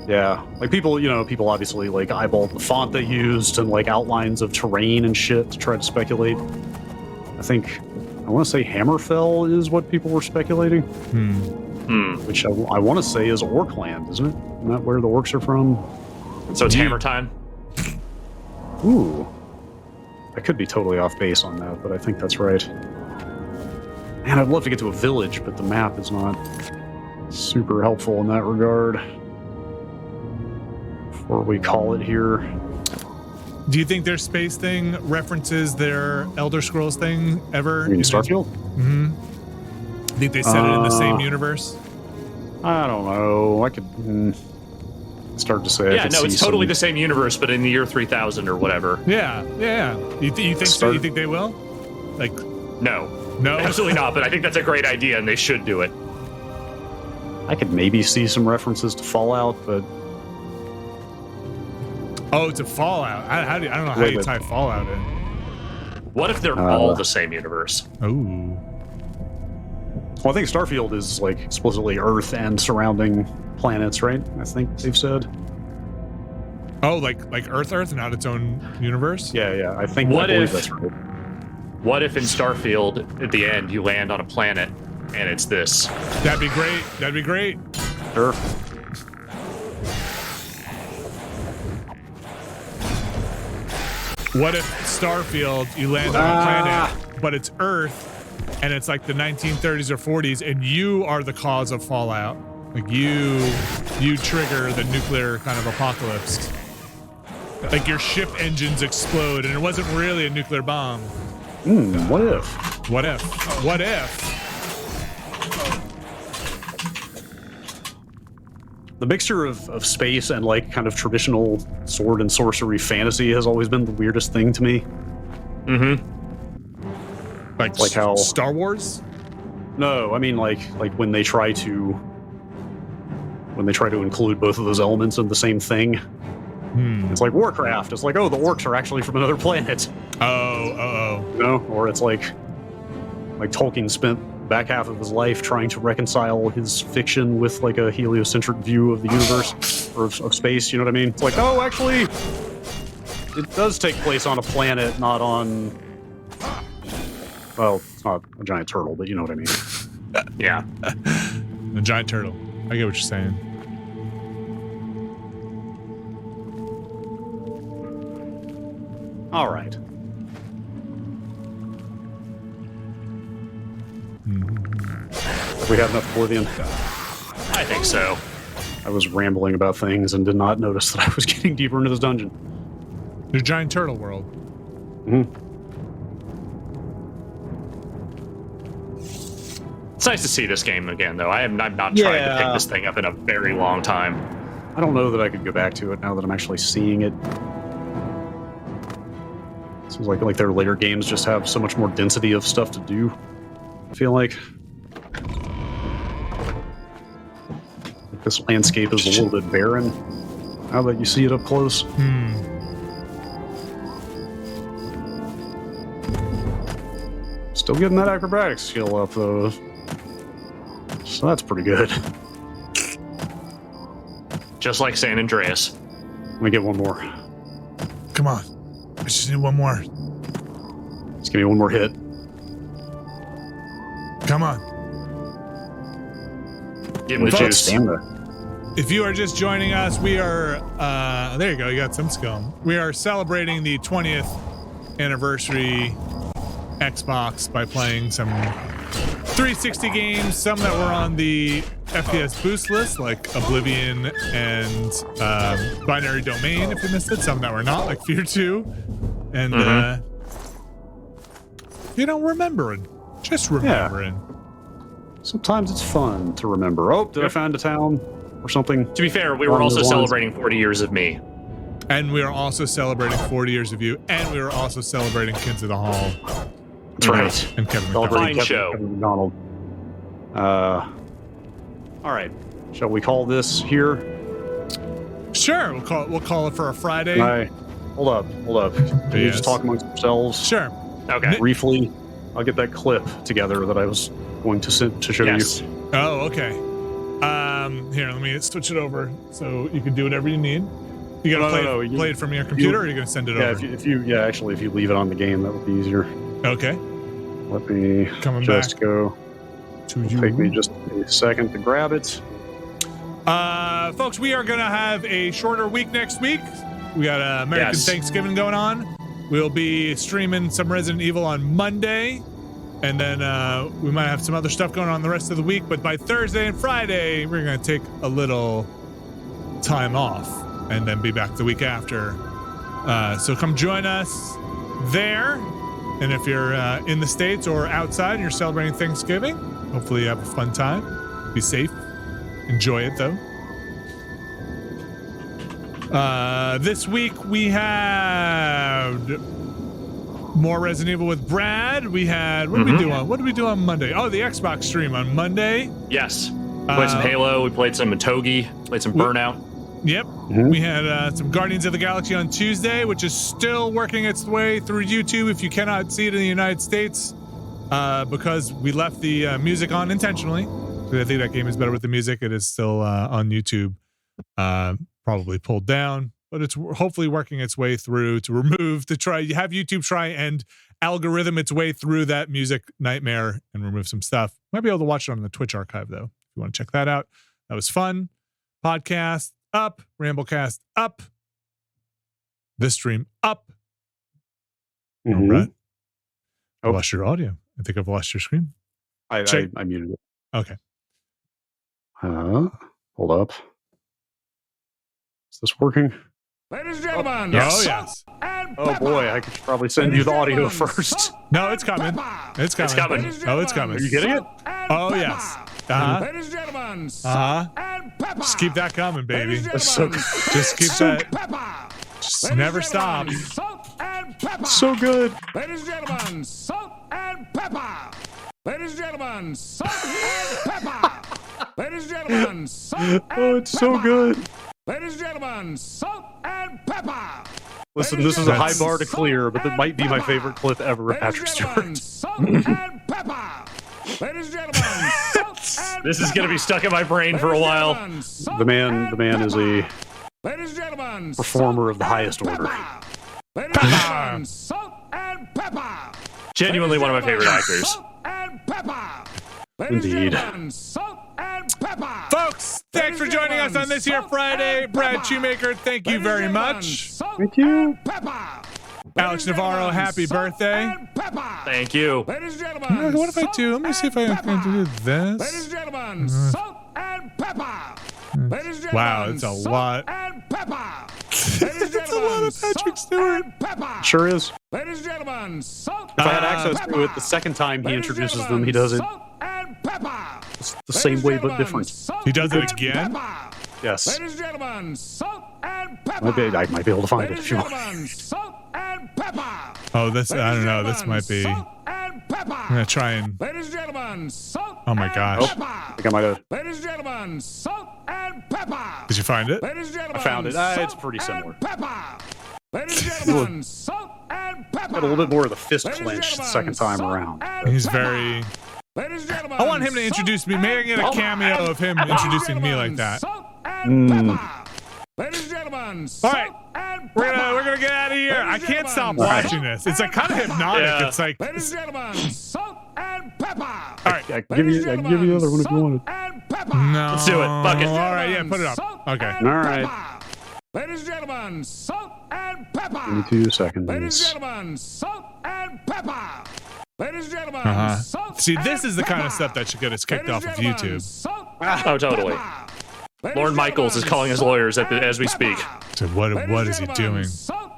Yeah, like people obviously like eyeballed the font they used and like outlines of terrain and shit to try to speculate. I want to say Hammerfell is what people were speculating. Which I want to say is Orkland, isn't it? Isn't that where the orcs are from? So it's Hammer time? Ooh. I could be totally off base on that, but I think that's right. Man, I'd love to get to a village, but the map is not super helpful in that regard. Before we call it here. Do you think their space thing references their Elder Scrolls thing ever? You mean Starfield? Mm-hmm. Think they set it in the same universe? I don't know. I could start to say. Yeah, no, it's totally the same universe, but in the year 3000 or whatever. Yeah. You think so? You think they will? Like, no, absolutely not. But I think that's a great idea, and they should do it. I could maybe see some references to Fallout, but to Fallout. I don't know how you tie Fallout in. What if they're all the same universe? Ooh. Well, I think Starfield is like explicitly Earth and surrounding planets, right? I think they've said. Oh, like Earth, not its own universe? Yeah. I believe that's right. What if in Starfield, at the end, you land on a planet and it's this? That'd be great. Sure. What if Starfield, you land on a planet, but it's Earth, and it's like the 1930s or 40s, and you are the cause of fallout? Like you trigger the nuclear kind of apocalypse. Like your ship engines explode, and it wasn't really a nuclear bomb. What if? What if? What if? The mixture of space and like kind of traditional sword and sorcery fantasy has always been the weirdest thing to me. Like how Star Wars? No, I mean like when they try to include both of those elements in the same thing. It's like Warcraft. It's like, oh, the orcs are actually from another planet. Oh. You know? Or it's like Tolkien spent back half of his life trying to reconcile his fiction with like a heliocentric view of the universe or of space. You know what I mean? It's like, oh, actually, it does take place on a planet, not on. Well, it's not a giant turtle, but you know what I mean. Yeah, a giant turtle. I get what you're saying. All right. We have enough Oblivion. I think so. I was rambling about things and did not notice that I was getting deeper into this dungeon. Your giant turtle world. It's nice to see this game again, though. I'm not trying to pick this thing up in a very long time. I don't know that I could go back to it now that I'm actually seeing it. Seems like their later games just have so much more density of stuff to do. I feel like this landscape is a little bit barren now that you see it up close. Still getting that acrobatics skill up though, so that's pretty good. Just like San Andreas. Let me get one more. Come on, I just need one more. Just give me one more hit. Come on. Give him the juice. If you are just joining us, we are, there you go, you got some skill. We are celebrating the 20th anniversary Xbox by playing some 360 games, some that were on the FPS boost list, like Oblivion and Binary Domain, if you missed it, some that were not, like Fear 2. And, remembering. Just remembering. Yeah. Sometimes it's fun to remember. Oh, did I find a town or something? To be fair, we were also celebrating 40 years of me. And we are also celebrating 40 years of you. And we are also celebrating Kids of the Hall. That's right. And Kevin McDonald. Fine show. Kevin McDonald. All right. Shall we call this here? Sure. We'll call it for a Friday. Hold up. Can you just talk amongst yourselves? Sure. Okay. Briefly, I'll get that clip together that I was going to send to show you. Oh, okay. Here, let me switch it over so you can do whatever you need. You gotta play it from your computer, or are you gonna send it over? If you leave it on the game, that would be easier. Okay. Let me just go. Take me just a second to grab it. Folks, we are gonna have a shorter week next week. We got American Thanksgiving going on. We'll be streaming some Resident Evil on Monday. And then we might have some other stuff going on the rest of the week. But by Thursday and Friday, we're going to take a little time off and then be back the week after. So come join us there. And if you're in the States or outside and you're celebrating Thanksgiving, hopefully you have a fun time. Be safe. Enjoy it, though. This week we had more Resident Evil with Brad. We had what did we do on Monday? Oh, the Xbox stream on Monday. Yes. We played some Halo, we played some Matogi, played some Burnout. Yep. We had some Guardians of the Galaxy on Tuesday, which is still working its way through YouTube if you cannot see it in the United States, because we left the music on intentionally. I think that game is better with the music. It is still on YouTube, probably pulled down, but it's hopefully working its way through to have YouTube try and algorithm its way through that music nightmare and remove some stuff. Might be able to watch it on the Twitch archive, though, if you want to check that out. That was fun. Podcast up, Ramblecast up, this stream up, Mhm. Brett? I Oh. lost your audio. I think I've lost your screen. I muted it. Okay. Hold up. Is this working? Ladies and gentlemen. Oh, yes. Oh boy, I could probably send you the audio first. No, it's coming. It's coming. It's coming. Oh, it's coming. Are you getting it? Oh, yes. Uh-huh. Ladies and gentlemen. Uh-huh. Just keep that coming, baby. That's so good. Just keep that. Just never stop. So good. Ladies and gentlemen, salt and pepper. Ladies and gentlemen, salt and pepper. Ladies and gentlemen, salt and pepper. Oh, it's so good. Ladies and gentlemen, salt and pepper. Listen, this is a high bar to clear, but that might be my favorite clip ever of Patrick Stewart. Salt and pepper. Ladies and gentlemen, salt and This is going to be stuck in my brain for a while. The man is a Ladies and gentlemen, performer of the highest order. Ladies and gentlemen, salt and pepper. Genuinely one of my favorite actors. Salt and pepper. Ladies and Indeed. gentlemen, salt and pepper. Folks, thanks for joining us on this here Friday. Brad Shoemaker, thank you very much. Thank you. Alex Navarro, happy birthday. Thank you. Ladies and gentlemen, What if I do? Let me see if I can do Ladies and this. gentlemen, salt and pepper. Ladies and Wow, gentlemen, it's a salt lot. and pepper. It's a lot of Patrick Stewart. Pepper. Sure is. Ladies and gentlemen, salt If I had and access to it the second time he introduces them, he does it salt and pepper. the same way but different. He does it again? Yes. Ladies and gentlemen, salt and pepper. I might be able to find it Ladies if you and want. gentlemen, salt and pepper. Oh, this, I don't know. This might be. Salt and pepper. I'm going to try and. Ladies and gentlemen, salt Oh my and gosh. pepper. I think I might have. Ladies and gentlemen, salt and pepper. Did you find it? Ladies and I gentlemen, found it. It's salt pretty similar. and pepper. Ladies and gentlemen, salt and pepper. Had a little bit more of the fist Ladies and clench the gentlemen, second time salt around. and He's pepper. very. Ladies and gentlemen, I want him to introduce me. Maybe I can get a cameo of him introducing me like that. Salt and pepper. Ladies and gentlemen, All salt right. and We're pepper. gonna get out of here. I Ladies and can't stop gentlemen, watching this. It's like kind of hypnotic. Yeah. It's like. Ladies and gentlemen, salt and pepper. All right. I can give you the other one if you wanted. And pepper. No. Let's do it. Fuck it. All right. Yeah. Put it up. Salt Okay. and All right. pepper. Ladies and gentlemen, salt and pepper. 22 Ladies and seconds. gentlemen, salt and pepper. Ladies and gentlemen, salt See, this and is the kind of pepper. stuff that should get us kicked Ladies off and of gentlemen, YouTube. salt Oh, totally. and pepper. Lorne Michaels is calling his lawyers as we speek. So what is he doing?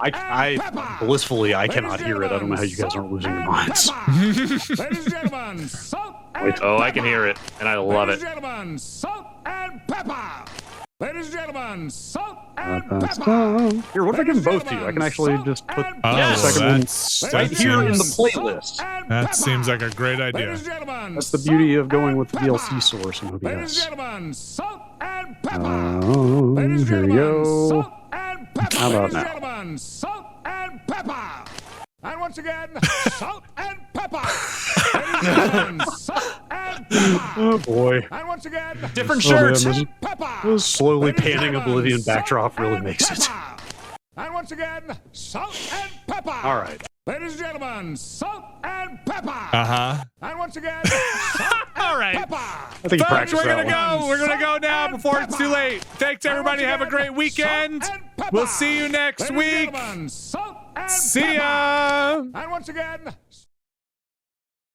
I blissfully I cannot hear it. I don't know how you guys aren't losing your minds. Ladies and gentlemen, salt and Oh, I can hear it, and I love Ladies it. and gentlemen, salt and pepper. Ladies and gentlemen, salt and pepper. Here, what if I give them both to you? I can actually just put Oh, the second one that's, right that here in the seems, playlist. that seems like a great idea. Ladies and gentlemen, That's the beauty of going with the DLC source and Ladies and OBS. gentlemen, salt and pepper. Oh, Ladies and here we gentlemen, go. salt and pepper. How about Ladies and now? gentlemen, salt and pepper. And once again, salt and pepper. Ladies and gentlemen, salt and pepper. Oh boy. And once again, Different Oh, man, shirt. this, pepper. this slowly Ladies and panning gentlemen, Oblivion salt backdrop really and makes it. pepper. And once again, salt and pepper. All right. Ladies and gentlemen, salt and pepper. Uh-huh. And once again, salt and All right. pepper. I think you Folks, practiced we're that gonna one. go. We're gonna go now before it's too late. Thanks everybody. Have a great weekend. We'll see you next Ladies and week. gentlemen, salt and See pepper. ya. And once again,